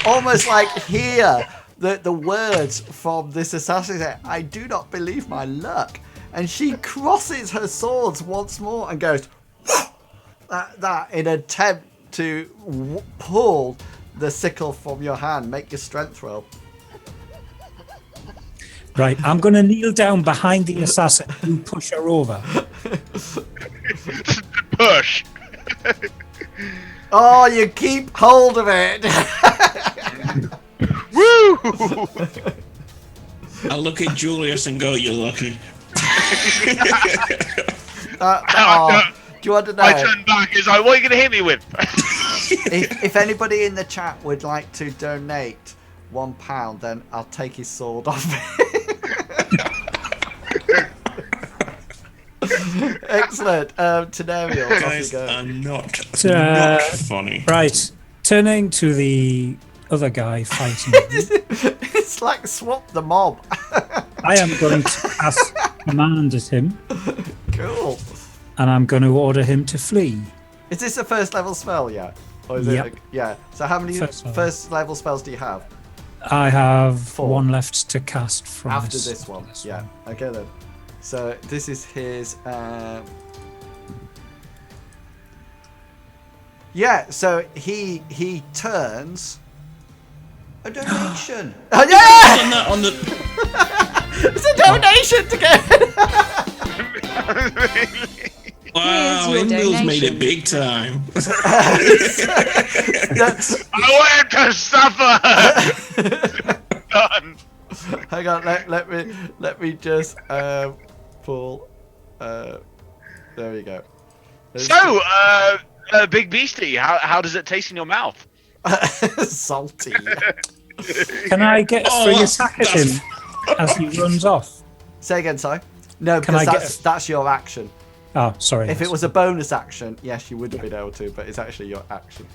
almost like hear the words from this assassin say, "I do not believe my luck," and she crosses her swords once more and goes that in an attempt to pull the sickle from your hand. Make your strength roll. right. I'm going to kneel down behind the assassin. You push her over. Push. Oh, you keep hold of it. Woo! I look at Julius and go, "You're lucky." Do you want to know? I turn back. Is like, what are you going to hit me with? if anybody in the chat would like to donate £1, then I'll take his sword off. Excellent. Tenariel, off you Guys go. are not funny. Right. Turning to the other guy fighting. It's like swap the mob. I am going to cast command at him, Cool. and I'm going to order him to flee. Is this a first level spell yet? Or is Yep. it? Yeah. So how many First level. first level spells do you have? I have 4 one left to cast from after this one? Yeah. Okay then. So this is his. Yeah. So he turns. A donation. Oh yeah! Done that on the. It's a donation to get. Wow, Here's your inwils made donation. it big time. I want to suffer. Done. Hang on, let me just pull. There we go. So, Big Beastie, how does it taste in your mouth? Salty. Can I get a Oh, free that's- attack at him as he runs off? Say again, sorry. No, Can I because get that's your action. Oh, sorry. If it was a bonus action, yes, you would have been able to, but it's actually your action.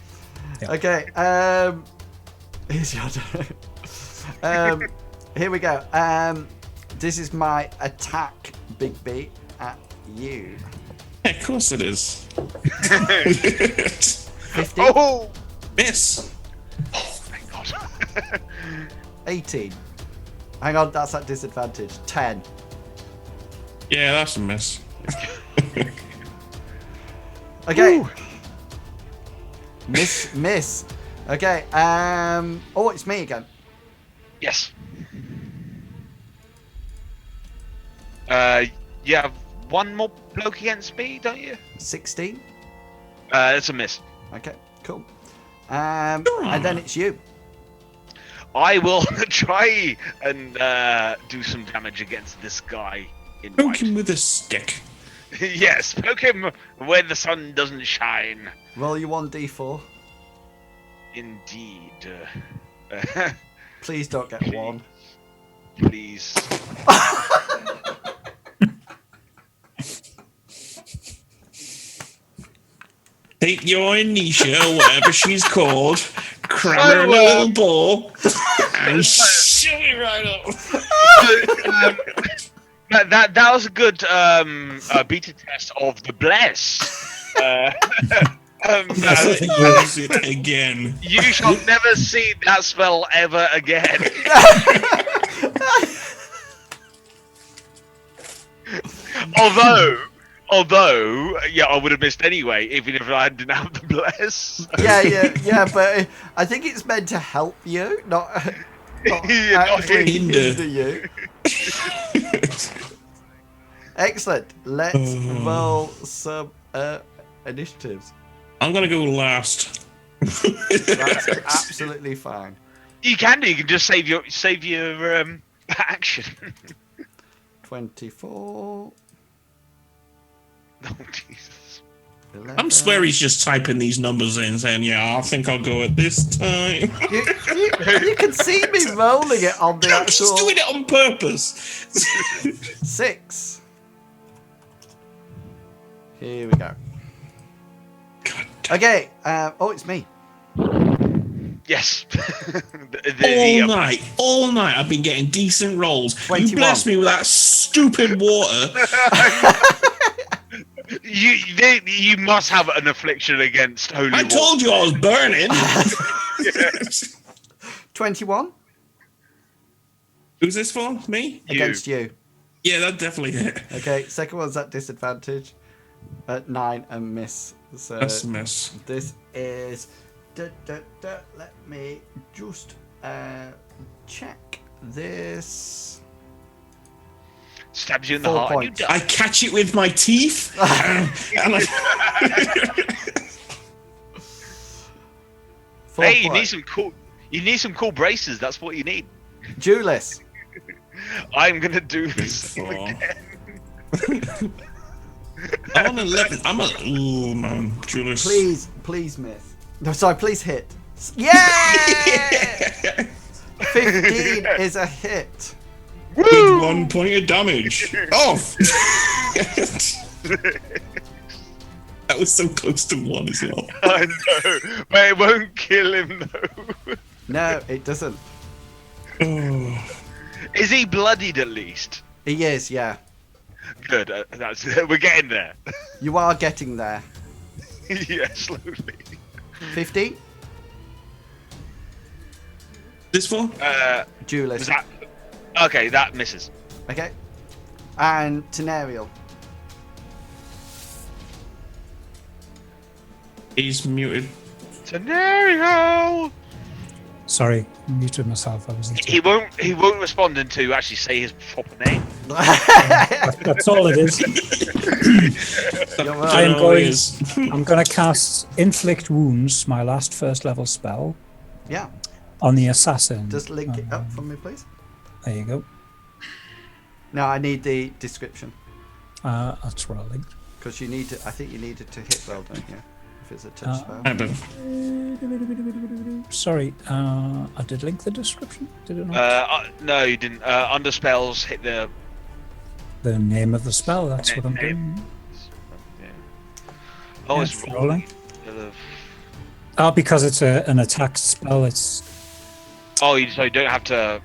Yeah. Okay. Here's your turn. Here we go. This is my attack, Big B, at you. Yeah, of course it is. 15, Oh! Miss. Oh, thank God. 18. Hang on, that's at disadvantage. 10. Yeah, that's a miss. Okay. Woo. Miss. Okay. Oh, it's me again. Yes. You have one more bloke against me, don't you? 16. It's a miss. Okay. Cool. And then it's you. I will try and do some damage against this guy in Poke white. him with a stick. Yes, poke him where the sun doesn't shine. Roll your 1d4. Indeed. Please don't get 1. Please. Take your Anisha, or whatever she's called, cram her in a little ball, and shove it right up. That was a good beta test of the bless. Use it again. You shall never see that spell ever again. Although, yeah, I would have missed anyway, even if I didn't have the bless. Yeah, but I think it's meant to help you, not actually hinder you. Excellent. Let's roll some initiatives. I'm gonna go last. That's absolutely fine. You can just save your action. 24. Oh Jesus. 11. I'm swear he's just typing these numbers in, saying, "Yeah, I think I'll go at this time." You can see me rolling it on the I'm actual just doing it on purpose. 6. Here we go. God. Okay. Oh, it's me. Yes. All night, I've been getting decent rolls. 21. You blessed me with that stupid water. You must have an affliction against holy I water. told you I was burning. 21 Who's this for? Me? against you. Yeah, that definitely hit. Okay, second one's at disadvantage. At 9 and miss. So That's a miss. this is. Let me just check this. Stabs you in the 4 heart. And you points. die. I catch it with my teeth. and I... 4 Hey, you points. need some cool braces. That's what you need. Julius. I'm gonna do this Four. again. I'm on 11. I'm on. Ooh, man. Julius. Please miss. No, sorry, please hit. Yeah! 15 is a hit. With 1 point of damage. Off! That was so close to 1 as well. I know, but it won't kill him though. No, it doesn't. Oh. Is he bloodied at least? He is, yeah. Good. We're getting there. You are getting there. Yeah, slowly. 15? This one? Julius. Was that? Okay, that misses. Okay. And Tenariel. He's muted. Scenario. Sorry, muted myself. I wasn't. He won't respond until you actually say his proper name. That's all it is. You're I am right. going. I'm going to cast Inflict Wounds, my last first level spell, Yeah. on the assassin. Just link it up for me, please. There you go. No, I need the description. That's what I linked. Because you need to, I think you needed to hit well, don't you? If it's a touch spell. Sorry, I did link the description. Did it not? No, you didn't. Under spells, hit the The name of the spell. That's what I'm name. doing. Oh, Yeah, it's it's rolling. Oh, because it's an attack spell. It's So you don't have to.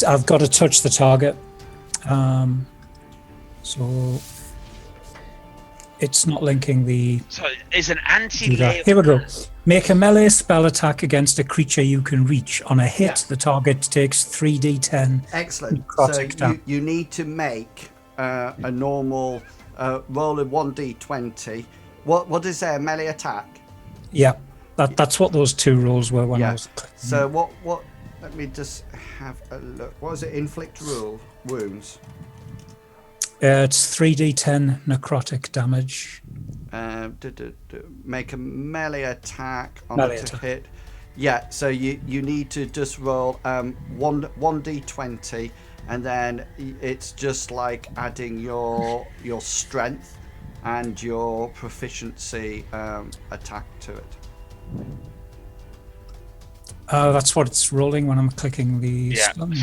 I've got to touch the target. So it's not linking the. So it's an anti-layer. Here we go. Make a melee spell attack against a creature you can reach. On a hit, the target takes 3d10. Excellent. Necrotic So damage. you need to make a normal roll a 1d20. What is there? Melee attack? Yeah, that's what those two rolls were when I was. So what? Let me just have a look. What was it? Inflict wounds. It's 3d10 necrotic damage. Make a melee attack on Melee it to attack. hit. Yeah, so you need to just roll 1d20, and then it's just like adding your strength and your proficiency attack to it. That's what it's rolling when I'm clicking the. Yeah. stun.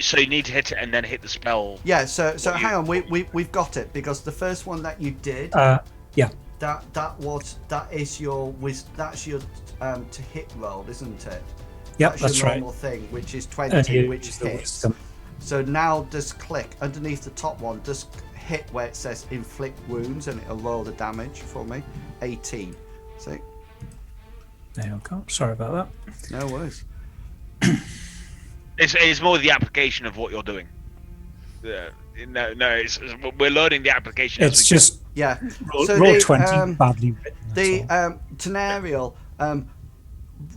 So you need to hit it and then hit the spell. Yeah. So hang on, we've got it, because the first one that you did. Yeah. That is your to hit roll, isn't it? Yep, That's your right. normal thing, which is And 20, you which use the hits. wisdom. So now just click underneath the top one, just hit where it says inflict wounds, and it'll roll the damage for me. 18. See? There you go. Sorry about that. No worries. It's more the application of what you're doing. No, we're learning the application. It's just Yeah. roll, So roll the, 20, badly written. that's The all. Tenariel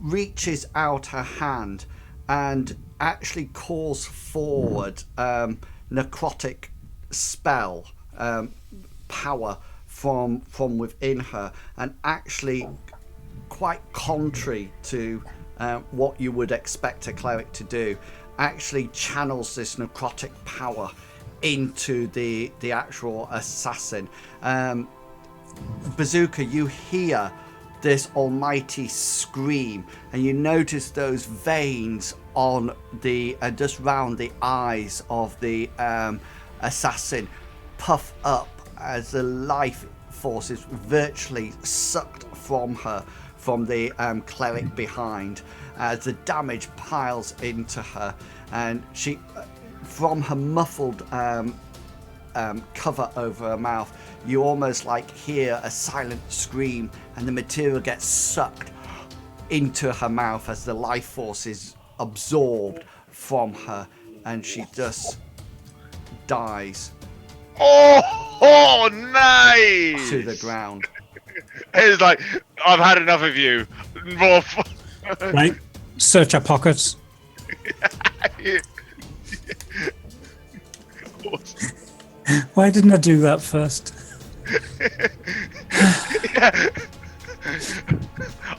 reaches out her hand and actually calls forward necrotic spell power from within her, and actually, quite contrary to what you would expect a cleric to do, actually channels this necrotic power into the actual assassin. Bazooka, you hear this almighty scream, and you notice those veins on the just round the eyes of the assassin puff up as the life force is virtually sucked from her, from the cleric behind, as the damage piles into her, and she, from her muffled cover over her mouth, you almost like hear a silent scream, and the material gets sucked into her mouth as the life force is absorbed from her, and she just dies Oh, nice! to the ground. It's like, I've had enough of you. More Right. Search our pockets. Why didn't I do that first?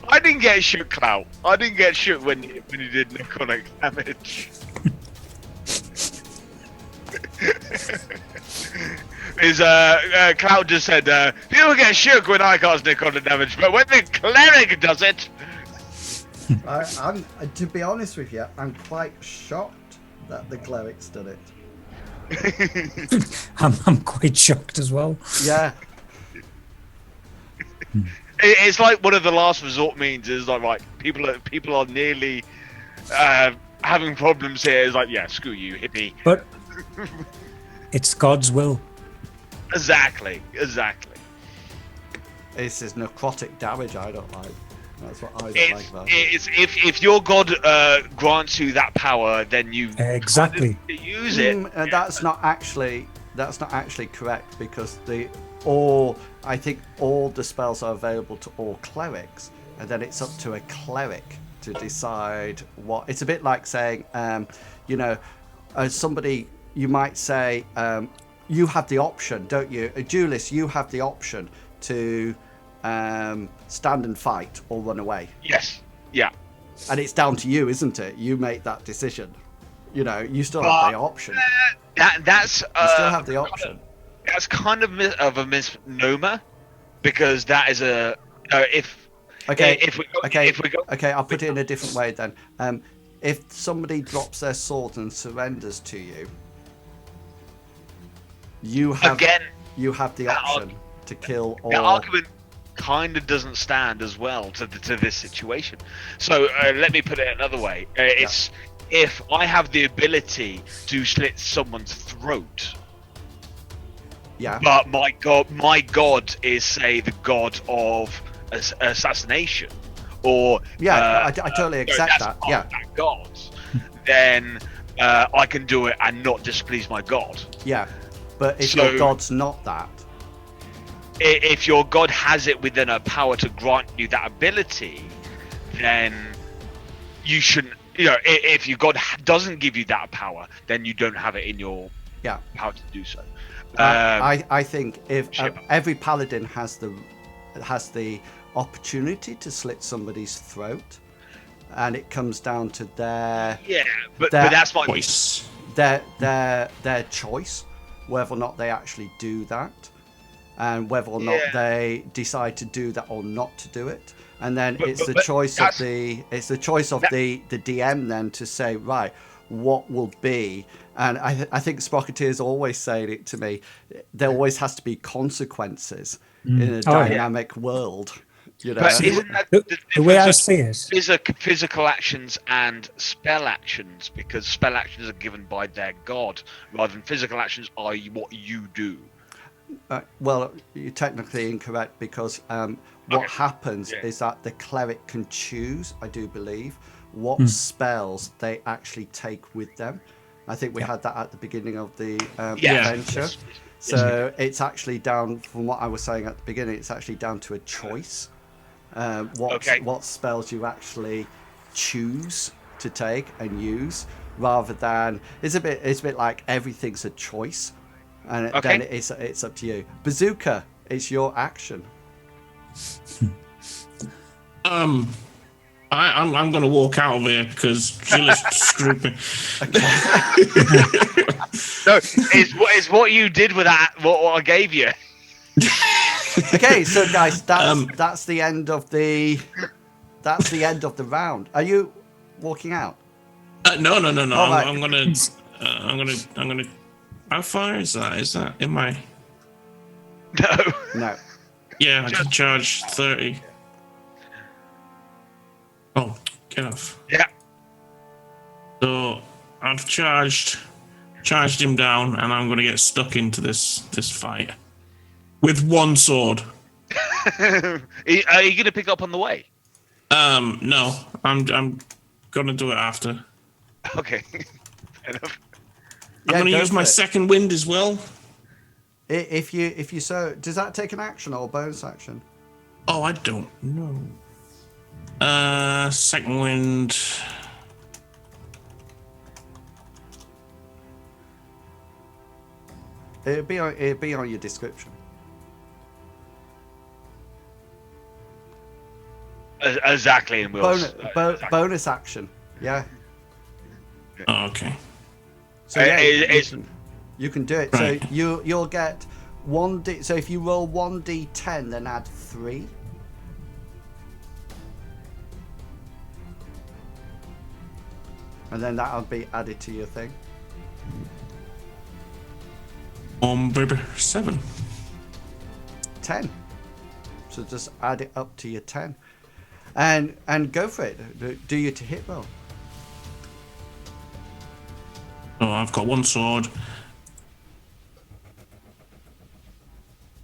I didn't get shook, Clout. I didn't get shook when you did necrotic damage. Is Cloud just said people get shook when I cast necrotic damage, but when the cleric does it, I'm to be honest with you, I'm quite shocked that the cleric's done it. I'm quite shocked as well. Yeah. it's like one of the last resort means is like, right, people are nearly having problems here. It's like, yeah, screw you, hit me. But it's God's will. Exactly. This is necrotic damage I don't like. That's what I don't It's, like about it. it's if your god grants you that power, then you Exactly. use it. That's not actually correct, because I think all the spells are available to all clerics, and then it's up to a cleric to decide what. It's a bit like saying, somebody, you might say, you have the option, don't you, Julius? You have the option to stand and fight or run away. Yes. Yeah. And it's down to you, isn't it? You make that decision. You still have the option. That's You still have the option. That's kind of a misnomer, because that is a if Okay. if we go, Okay, I'll put it in a different way then. If somebody drops their sword and surrenders to you, you have the option to kill or. The argument kind of doesn't stand as well to this situation. So let me put it another way. It's if I have the ability to slit someone's throat. Yeah. But my god is, say, the god of assassination, or I totally accept that. part Yeah. of that god. Then I can do it and not displease my god. Yeah. But if So- your god's not that, if your god has it within her power to grant you that ability, then you shouldn't. If your god doesn't give you that power, then you don't have it in your power to do so. I think if every paladin has the opportunity to slit somebody's throat, and it comes down to their but that's my choice. Their choice, whether or not they actually do that, and whether or not they decide to do that or not to do it. And then it's the choice of the DM then to say, right, what will be. And I think Sprocketeer's always saying it to me, there always has to be consequences in a dynamic world. But isn't that the way I see it is physical actions and spell actions, because spell actions are given by their god rather than physical actions are what you do. Well, you're technically incorrect, because what happens is that the cleric can choose, I do believe, what spells they actually take with them. I think we had that at the beginning of the adventure. So it's actually down, from what I was saying at the beginning, it's actually down to a choice. What spells you actually choose to take and use, rather than it's a bit like everything's a choice, and then it's up to you. Bazooka, it's your action. I'm going to walk out of here because Jill screwed me. No, it's what you did with that. What I gave you. Okay, so guys, that's the end of the round. Are you walking out? No. Right. I'm gonna. How far is that? Is that in my? No. Yeah, I can charge 30. Oh, get off. Yeah. So I've charged him down, and I'm gonna get stuck into this fight with one sword. Are you gonna pick up on the way? No, I'm gonna do it after. Okay. Fair enough. I'm gonna use my second wind as well. If you so, does that take an action or a bonus action? Oh, I don't know. Second wind. It'd be on your description. Exactly, in Will's. Bonus action. Yeah. Oh, okay. So you can do it. Right. So you'll get 1d. So if you roll 1d10, then add 3. And then that'll be added to your thing. Baby, 7. 10. So just add it up to your 10. And go for it. Do your to hit roll. Oh, I've got one sword.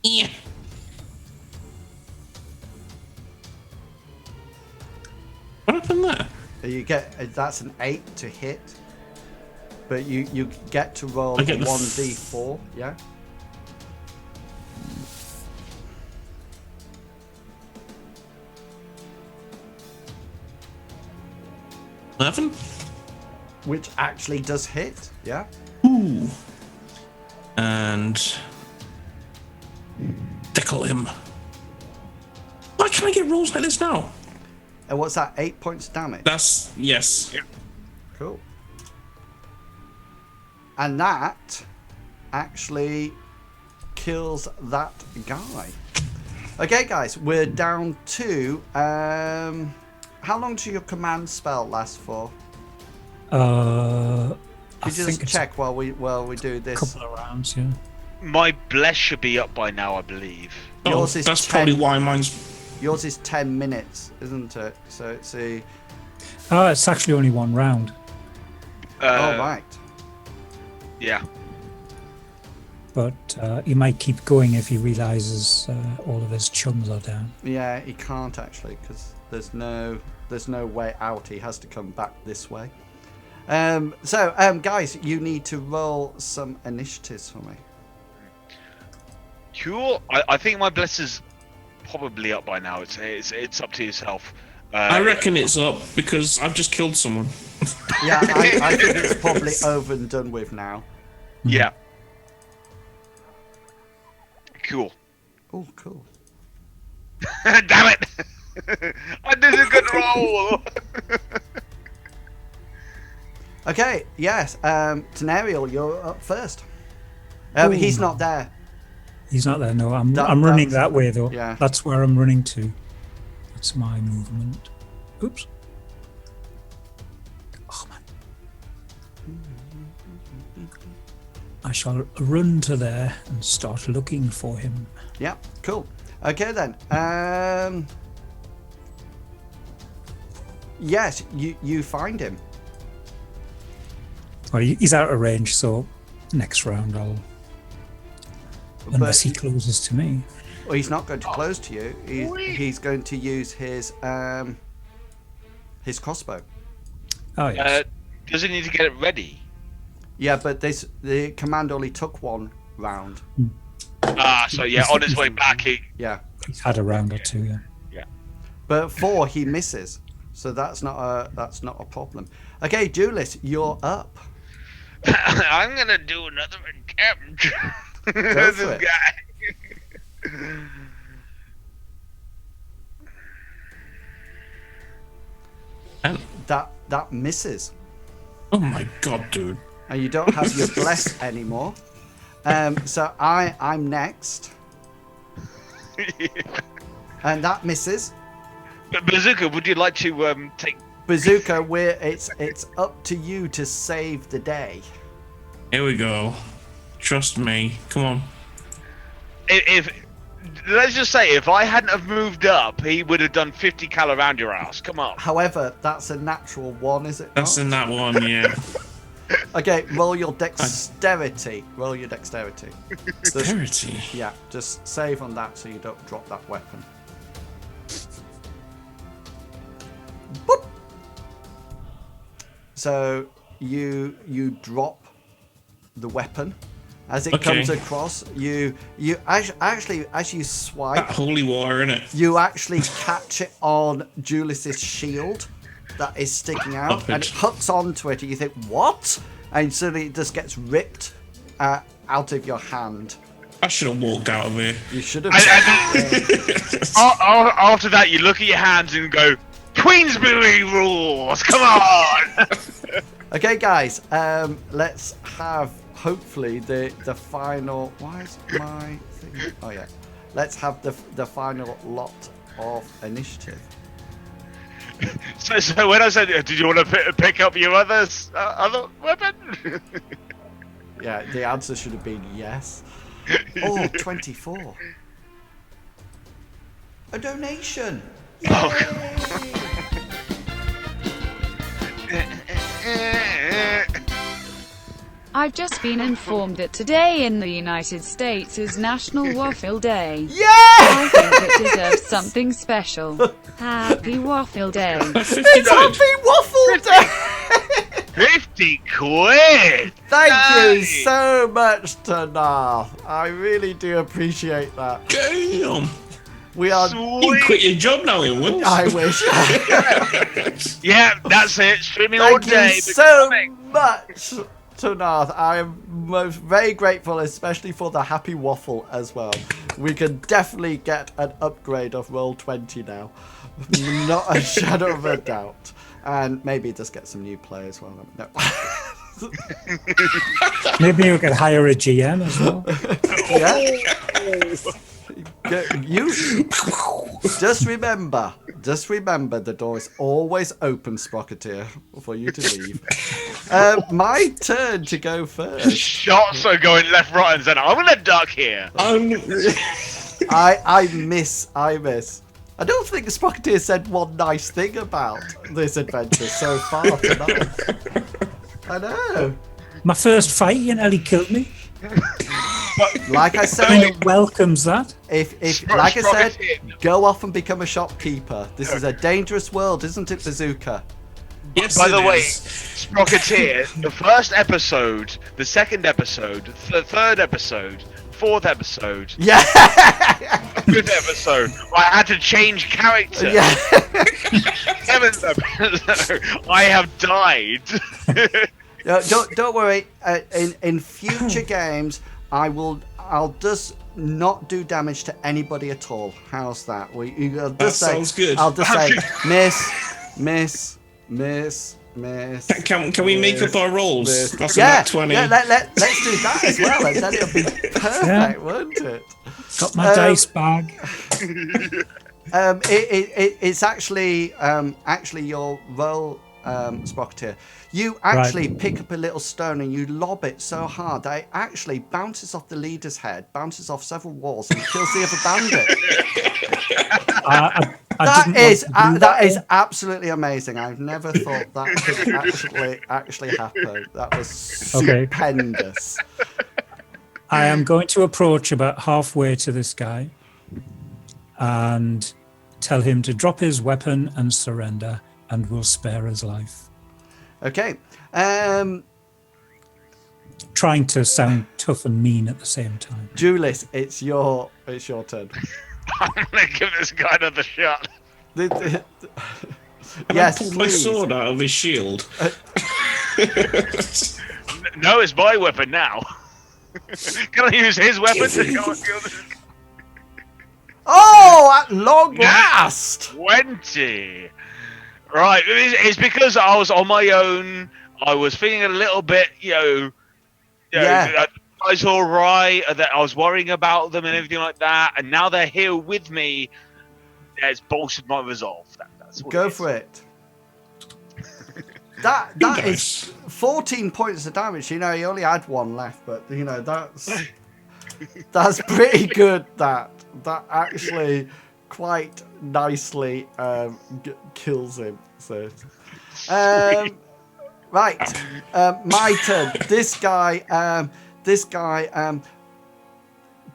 Yeah. What happened there? You get that's an 8 to hit, but you get to roll I get the 1d4. Yeah. $11? Which actually does hit. Yeah. Ooh. And tickle him. Why can't I get rolls like this now? And what's that? 8 points damage. That's yes. Yeah. Cool. And that actually kills that guy. Okay, guys, we're down to how long does your command spell last for? I Could you just check while we do this? Couple of rounds, yeah. My bless should be up by now, I believe. Yours is That's 10 probably why mine's. Yours is 10 minutes, isn't it? So it's a. It's actually only one round. Oh right. Yeah. But he might keep going if he realizes all of his chums are down. Yeah, he can't actually, because there's no way out. He has to come back this way. So guys, you need to roll some initiatives for me. Cool. I think my bliss is probably up by now. It's up to yourself. I reckon it's up because I've just killed someone. Yeah, I think it's probably over and done with now. Yeah. Cool. Oh, cool. Damn it! I did a good roll. Okay, yes. Tenariel, you're up first. He's not there. He's not there. No, I'm running that way though. Yeah. That's where I'm running to. That's my movement. Oops. Oh man. I shall run to there and start looking for him. Yeah, cool. Okay then. Yes, you find him. Well, he's out of range, so next round I'll. Unless he closes to me. Well, he's not going to close to you. He's going to use his crossbow. Oh yes. Does he need to get it ready? Yeah, but the command only took one round. So yeah, on his way back, Yeah. He's had a round or two, yeah. Yeah. But 4 he misses, so that's not a problem. Okay, Julius, you're up. I'm gonna do another attempt. Go for it. That misses. Oh my god, dude. And you don't have your bless anymore. So I'm next. And that misses. But Bazooka, would you like to take? Bazooka, it's up to you to save the day. Here we go. Trust me. Come on. If let's just say, if I hadn't have moved up, he would have done 50 cal around your ass. Come on. However, that's a natural 1, is it? That's not? in that one, yeah. Okay, roll your dexterity. Roll your dexterity. Dexterity. Yeah, just save on that so you don't drop that weapon. Boop. So you drop the weapon as it comes across. You actually as you swipe, That holy water, innit? you actually catch it on Julius's shield that is sticking out, and it hooks onto it, and you think, what? And suddenly it just gets ripped out of your hand. I should have walked out of here. You should have. After that, you look at your hands and go, Queensbury rules. Come on. Okay, guys. Let's have hopefully the final. Why is my thing? Oh yeah. Let's have the final lot of initiative. So when I said, did you want to pick up your other weapon? Yeah, the answer should have been yes. Oh, 24. A donation. Yay! I've just been informed that today in the United States is National Waffle Day. Yeah! I think it deserves something special. Happy Waffle Day. It's Happy Waffle Day! 50 quid! Thank you so much, Tanar. I really do appreciate that. Damn. We are. You quit your job now, Inwils. I wish. Yeah, that's it. Streaming all Thank day. you so much, Tanar. I am very grateful, especially for the Happy Waffle as well. We can definitely get an upgrade of Roll20 now. Not a shadow of a doubt. And maybe just get some new players. Well, no. Maybe we could hire a GM as well. Yeah. You just remember the door is always open, Sprocketeer, for you to leave. My turn to go first. Shots are going left, right, and centre. I'm gonna duck here. I miss. I don't think the Sprocketeer said one nice thing about this adventure so far tonight. I know. My first fight, you nearly killed me. Like I I said, mean, it welcomes that. if like I said, go off and become a shopkeeper. This is a dangerous world, isn't it, Bazooka? Yes, By the it way, is. Sprocketeer, the first episode, the second episode, the third episode, 4th episode. Yeah. 5th episode. I had to change character. Yeah. 7th episode. I have died. No, don't worry. In future games, I'll just not do damage to anybody at all. How's that? Sounds good. I'll just say miss. Can we make up our rolls? That's Yeah, 20. yeah. Let's do that as well, and then it'll be perfect, won't it? Got my dice bag. It's actually your roll, Sprocketeer. You actually pick up a little stone and you lob it so hard that it actually bounces off the leader's head, bounces off several walls, and kills the other bandit. That is absolutely amazing. I've never thought that could actually happen. That was stupendous. I am going to approach about halfway to this guy and tell him to drop his weapon and surrender, and we'll spare his life. Okay. Trying to sound tough and mean at the same time. Julius, it's your turn. I'm gonna give this guy another shot. Yes, pulled my sword out of his shield. No, it's my weapon now. Can I use his weapon to go and kill this guy? Oh, at long last! 20. Right, it's because I was on my own. I was feeling a little bit, guys all right. That I was worrying about them and everything like that. And now they're here with me. It's bolstered my resolve. That's what Go for it. That is 14 points of damage. He only had one left, but that's pretty good. That actually quite nicely kills him. So, right, my turn. This guy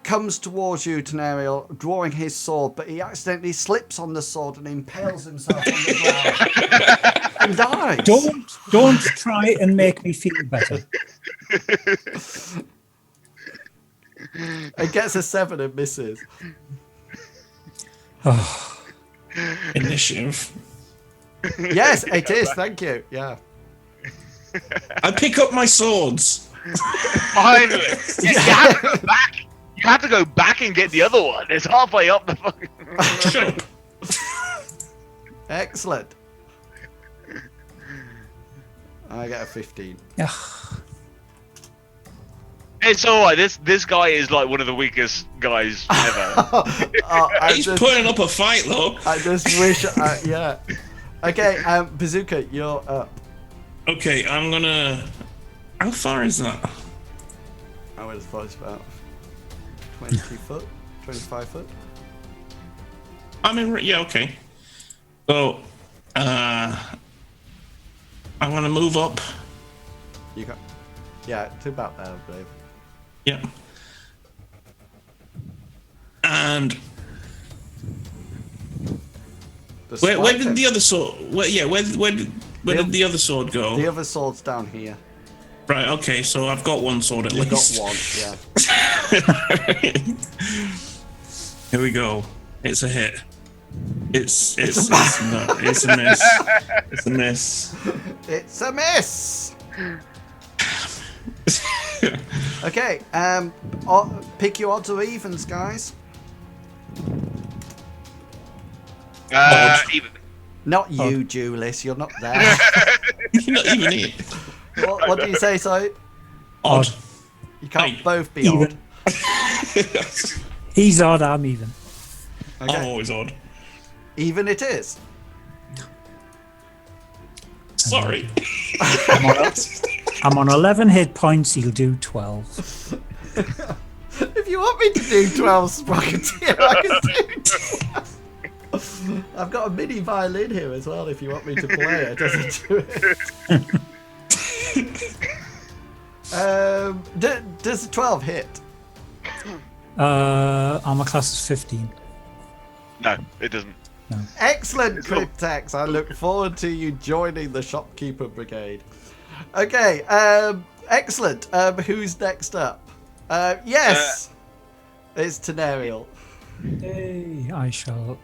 comes towards you, Tenariel, drawing his sword, but he accidentally slips on the sword and impales himself on the ground and dies. Don't try and make me feel better. It gets a 7 and misses. Initiative. Yes, it is. Thank you. Yeah. I pick up my swords. Finally. You have to go back. You have to go back and get the other one. It's halfway up the fucking. Excellent. I get a 15. Yeah. It's alright. This guy is like one of the weakest guys ever. He's putting up a fight, though. I just wish. Yeah. Okay, Bazooka, you're up. Okay, I'm gonna. How far is that? I would have thought it's about 20 foot, 25 foot. I'm in. Yeah, okay. So, I'm gonna move up. You got. Yeah, to about there, I believe. Yeah. And where did the other sword? Where did the other sword go? The other sword's down here. Right. Okay. So I've got one sword at You've least. got one. Yeah. Here we go. It's a hit. It's no, it's a miss. It's a miss. It's a miss. Okay. Pick your odds or evens, guys. Even. Not you, Julius. You're not there. You're not even here. What do you say, so? Odd. You can't Hey. both be Even. He's odd, I'm even. odd. Okay. I'm always odd. Even it is. Sorry. I'm on 11 hit points, he'll do 12. If you want me to do 12 Sprocketeer, I can do 12. I've got a mini violin here as well if you want me to play it. Doesn't do it. Does 12 hit? Armor class is 15. No, it doesn't. No. Excellent, Cryptex. I look forward to you joining the Shopkeeper Brigade. Okay, excellent. Who's next up? Yes. It's Tenariel. Hey, I shall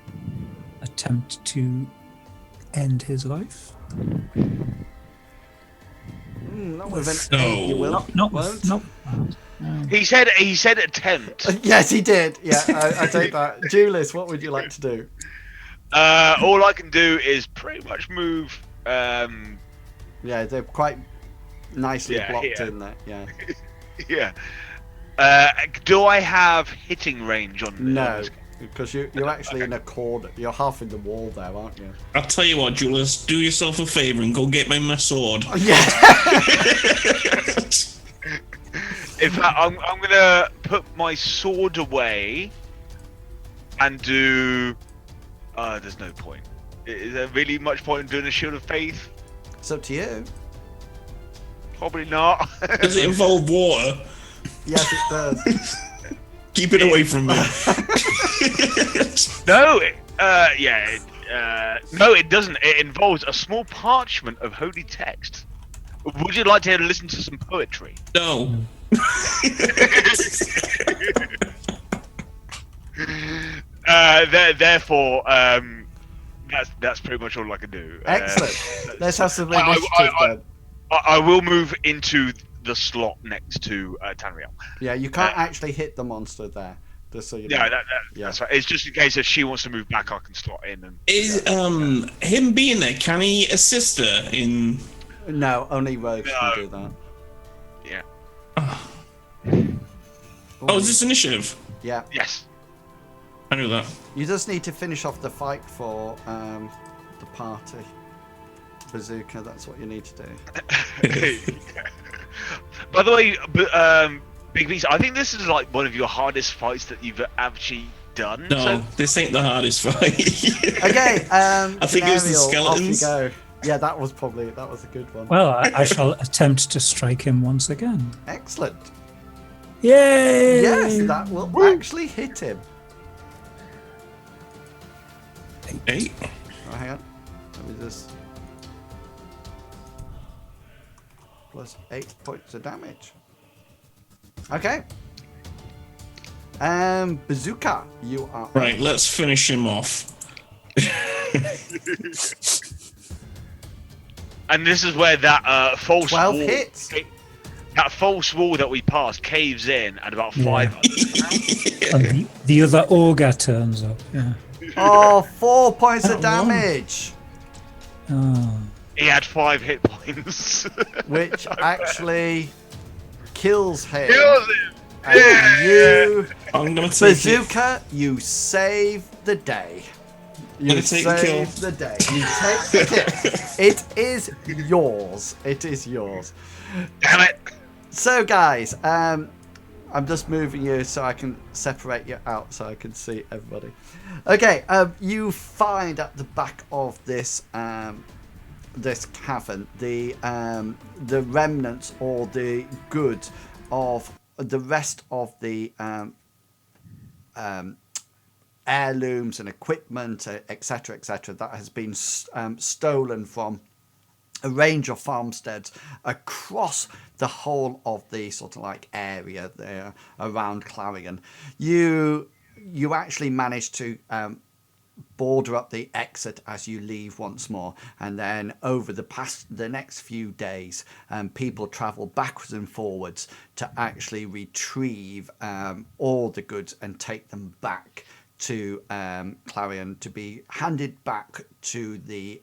attempt to end his life. Not with an No. 8, you will. Not Won't? no. He said attempt. Yes, he did. Yeah, I take that. Julius, what would you like to do? All I can do is pretty much move. Yeah, they're quite nicely Yeah, blocked yeah. in there. Yeah. Yeah. Do I have hitting range on? No, this? because you're actually in a corner. You're half in the wall there, aren't you? I'll tell you what, Julius, do yourself a favour and go get me my sword. Yeah. In fact, I'm gonna put my sword away and do. There's no point. Is there really much point in doing a shield of faith? It's up to you. Probably not. Does it involve water? Yes, it does. Keep it away from me. No. No, it doesn't. It involves a small parchment of holy text. Would you like to listen to some poetry? No. Therefore, that's pretty much all I can do. Excellent. Let's have some initiative then. I will move into the slot next to Tanriel. Yeah, you can't actually hit the monster there. Just so you know. Yeah, that's right. It's just in case if she wants to move back, I can slot in. And Is him being there, can he assist her in... No, only rogues can do that. yeah. Oh, is this initiative? Yeah. Yes. I knew that. You just need to finish off the fight for the party. Bazooka, that's what you need to do. By the way, Big Beast, I think this is like one of your hardest fights that you've actually done. No, So, this ain't the hardest fight. Okay, I think it was the Tenariel, off you skeletons. go. Yeah, that was a good one. Well, I shall attempt to strike him once again. Excellent. Yay! Yes, that will actually hit him. Hey, Oh, hang on. Let me just... Plus 8 points of damage. Okay. Bazooka, you are... right, let's finish him off. and this is where that false 12 wall, hits. that false wall that we passed caves in, and about 5 And the other ogre turns up. Yeah. Oh, 4 points of That one. damage. Oh. He had 5 hit points. Which actually kills him. Kills him. And you, I'm gonna take it. Bazooka, you save the day. You gonna take the kill. save the day. You take the kill. It is yours. It is yours. Damn it. So, guys, I'm just moving you so I can separate you out so I can see everybody. Okay, you find at the back of this this cavern the remnants or the goods of the rest of the heirlooms and equipment, etc., etc., that has been stolen from a range of farmsteads across the whole of the sort of like area there around Clarion. You actually managed to border up the exit as you leave once more, and then over the next few days, people travel backwards and forwards to actually retrieve all the goods and take them back to Clarion to be handed back to the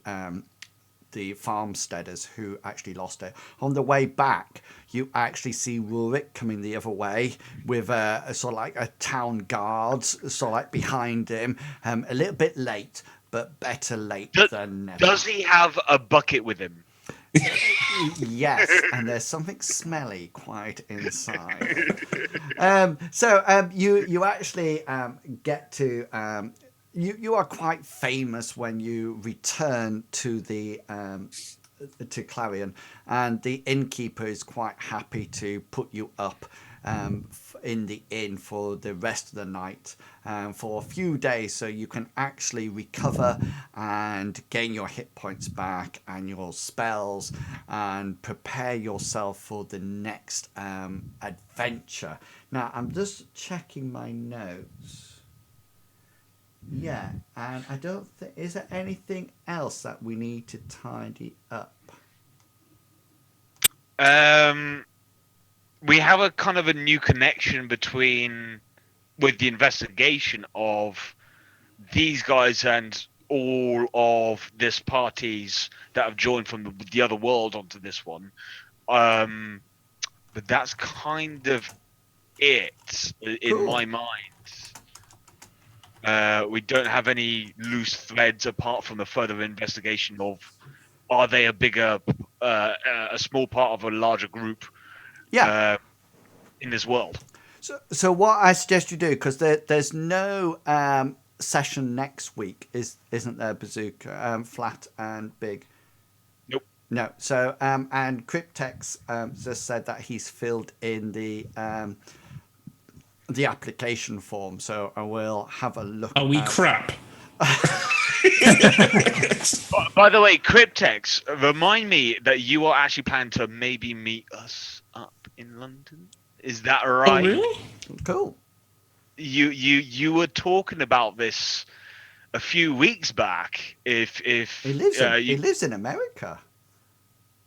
farmsteaders who actually lost it. On the way back, you actually see Rurik coming the other way with a sort of like a town guards sort of like behind him. A little bit late, but better late than never. Does he have a bucket with him? Yes, and there's something smelly quite inside. So you actually get to... You are quite famous when you return to the to Clarion, and the innkeeper is quite happy to put you up in the inn for the rest of the night, for a few days, so you can actually recover and gain your hit points back and your spells and prepare yourself for the next adventure. Now, I'm just checking my notes. Yeah, and I don't think... Is there anything else that we need to tidy up? We have a kind of a new connection with the investigation of these guys and all of this parties that have joined from the other world onto this one. But that's kind of it in my mind. We don't have any loose threads apart from the further investigation of, are they a small part of a larger group in this world? So what I suggest you do, because there's no session next week, isn't there, Bazooka? Flat and Big. Nope. No. So and Cryptex just said that he's filled in the application form. So I will have a look. Are we crap? By the way, Cryptex, remind me that you are actually planning to maybe meet us up in London. Is that right? Oh, really? Cool. You were talking about this a few weeks back. If He lives in America.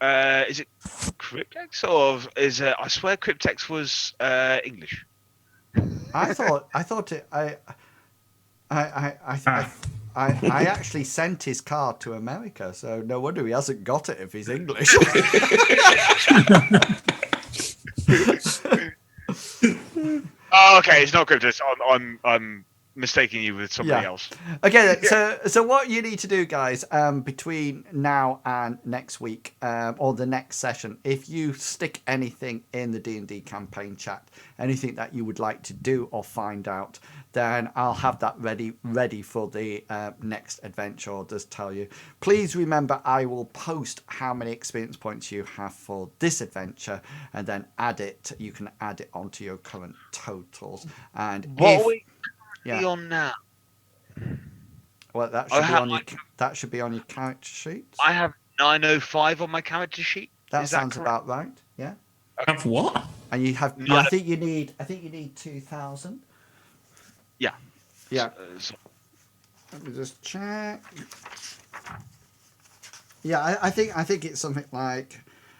Is it Cryptex or is it? I swear Cryptex was English. I thought it. I actually sent his card to America, so no wonder he hasn't got it if he's English. Oh, okay, it's not Cryptex. I'm mistaking you with somebody else. Okay, so what you need to do, guys, between now and next week, or the next session, if you stick anything in the D&D campaign chat, anything that you would like to do or find out, then I'll have that ready for the next adventure. I'll just tell you. Please remember, I will post how many experience points you have for this adventure, and then you can add it onto your current totals. And on now? Well, that should be on your character sheet. I have 905 on my character sheet. That sounds about right. Yeah. Have what? And you have. I think you need 2,000. Yeah. Yeah. Let me just check. Yeah, I think it's something like,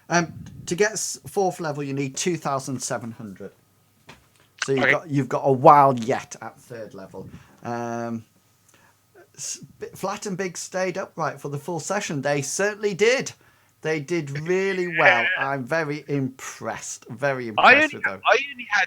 to get 4th level you need 2,700. So you've got a while yet at 3rd level. Flat and Big stayed upright for the full session. They certainly did. They did really well. I'm very impressed. Very impressed with them.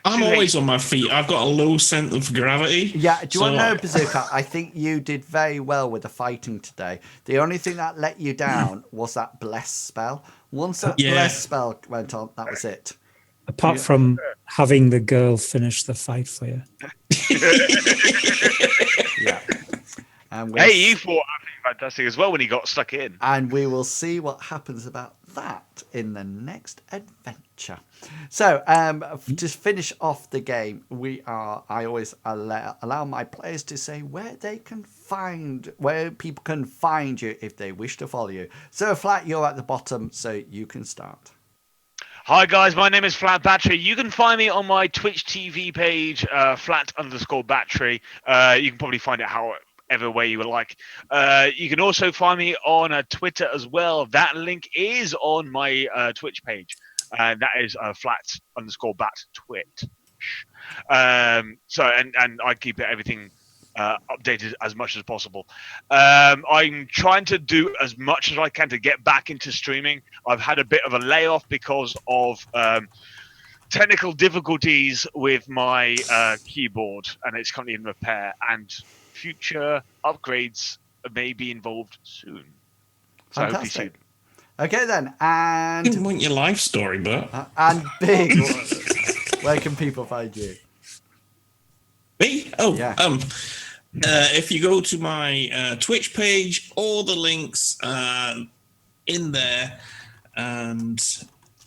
I'm always on my feet. I've got a low sense of gravity. Yeah, do you want to know, Bazooka? I think you did very well with the fighting today. The only thing that let you down was that bless spell. Once that bless spell went on, that was it. Apart from having the girl finish the fight for you. Yeah. Hey, you fought fantastic as well when he got stuck in. And we will see what happens about that in the next adventure. So, to finish off the game, I always allow my players to say where people can find you if they wish to follow you. So, Flat, you're at the bottom, so you can start. Hi guys, my name is Flat Battery. You can find me on my Twitch TV page, Flat_Battery. You can probably find it however way you would like. You can also find me on Twitter as well. That link is on my Twitch page. That is Flat_Bat_Twit. So I keep everything updated as much as possible. I'm trying to do as much as I can to get back into streaming. I've had a bit of a layoff because of technical difficulties with my keyboard, and it's currently in repair, and future upgrades may be involved soon. So fantastic. Okay then, and didn't want your life story, but and Big, where can people find you? Me? Oh, yeah. If you go to my Twitch page, all the links in there, and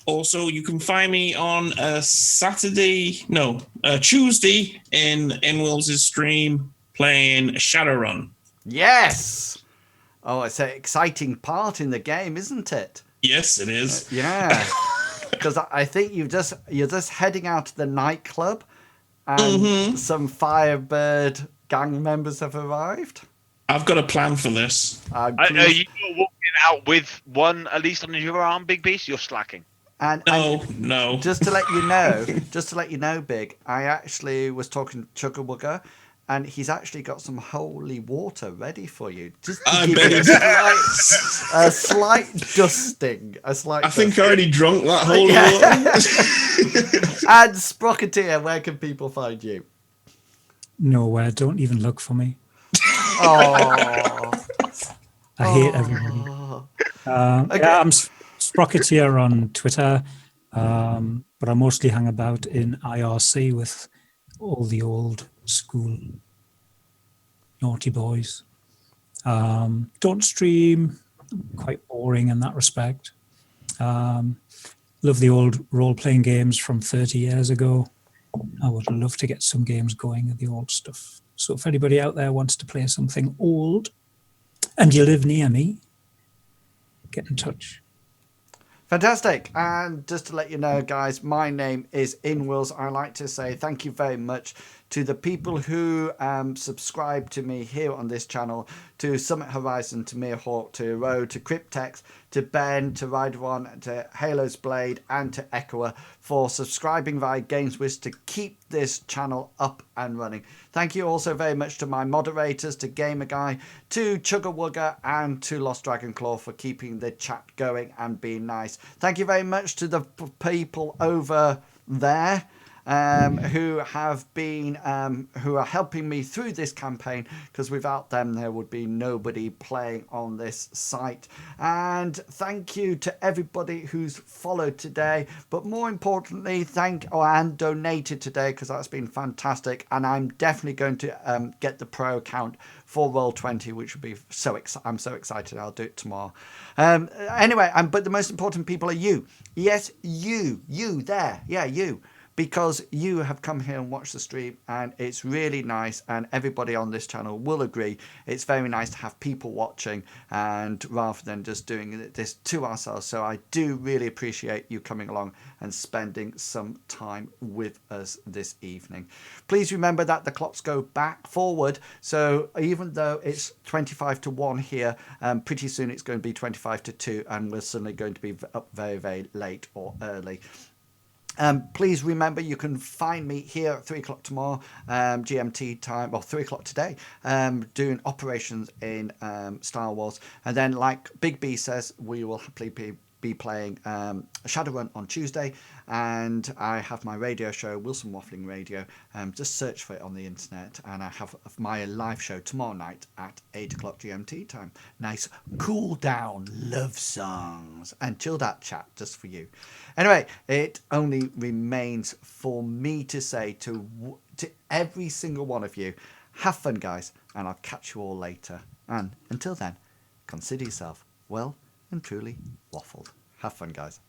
Also, you can find me on Tuesday in inwils' stream playing Shadowrun. Yes. Oh, it's an exciting part in the game, isn't it? Yes, it is. Yeah. Because I think you're just heading out to the nightclub, and some Firebird gang members have arrived. I've got a plan for this. Are you walking out with one at least on your arm, Big Beast? You're slacking. And no. Just to let you know, Big, I actually was talking to Chugga and he's actually got some holy water ready for you. Just to give you a slight dusting. I think I already drunk that holy water. And Sprocketeer, where can people find you? Nowhere. Don't even look for me. Oh. I hate everybody. Okay. Yeah, I'm Sprocketeer on Twitter, but I mostly hang about in IRC with all the old school naughty boys. Don't stream, quite boring in that respect. Love the old role-playing games from 30 years ago. I would love to get some games going of the old stuff. So if anybody out there wants to play something old and you live near me, get in touch. Fantastic. And just to let you know, guys, my name is Inwils. I like to say thank you very much to the people who subscribe to me here on this channel, to Summit Horizon, to Meerhawk, to Ro, to Cryptex, to Ben, to Rider1, to Halo's Blade, and to Echoer for subscribing via GamesWiz to keep this channel up and running. Thank you also very much to my moderators, to Gamer Guy, to Chugga Wugga, and to Lost Dragon Claw for keeping the chat going and being nice. Thank you very much to the people over there who have been who are helping me through this campaign, because without them there would be nobody playing on this site. And thank you to everybody who's followed today, but more importantly and donated today, because that's been fantastic. And I'm definitely going to get the pro account for Roll20, which would be I'm so excited. I'll do it tomorrow. Anyway, but the most important people are you. Yes, you there. Yeah, you. Because you have come here and watched the stream, and it's really nice, and everybody on this channel will agree. It's very nice to have people watching, and rather than just doing this to ourselves. So I do really appreciate you coming along and spending some time with us this evening. Please remember that the clocks go forward. So even though it's 25 to 1 here, pretty soon it's going to be 25 to 2, and we're suddenly going to be up very, very late or early. Please remember you can find me here at 3 o'clock tomorrow, GMT time, or 3 o'clock today, doing operations in Star Wars. And then, like Big B says, we will happily be playing Shadowrun on Tuesday, and I have my radio show, Wilson Waffling Radio. Just search for it on the internet, and I have my live show tomorrow night at 8 o'clock GMT time. Nice cool down love songs and chilled out chat just for you. Anyway, it only remains for me to say to every single one of you, have fun, guys, and I'll catch you all later. And until then, consider yourself well and truly waffled. Have fun, guys.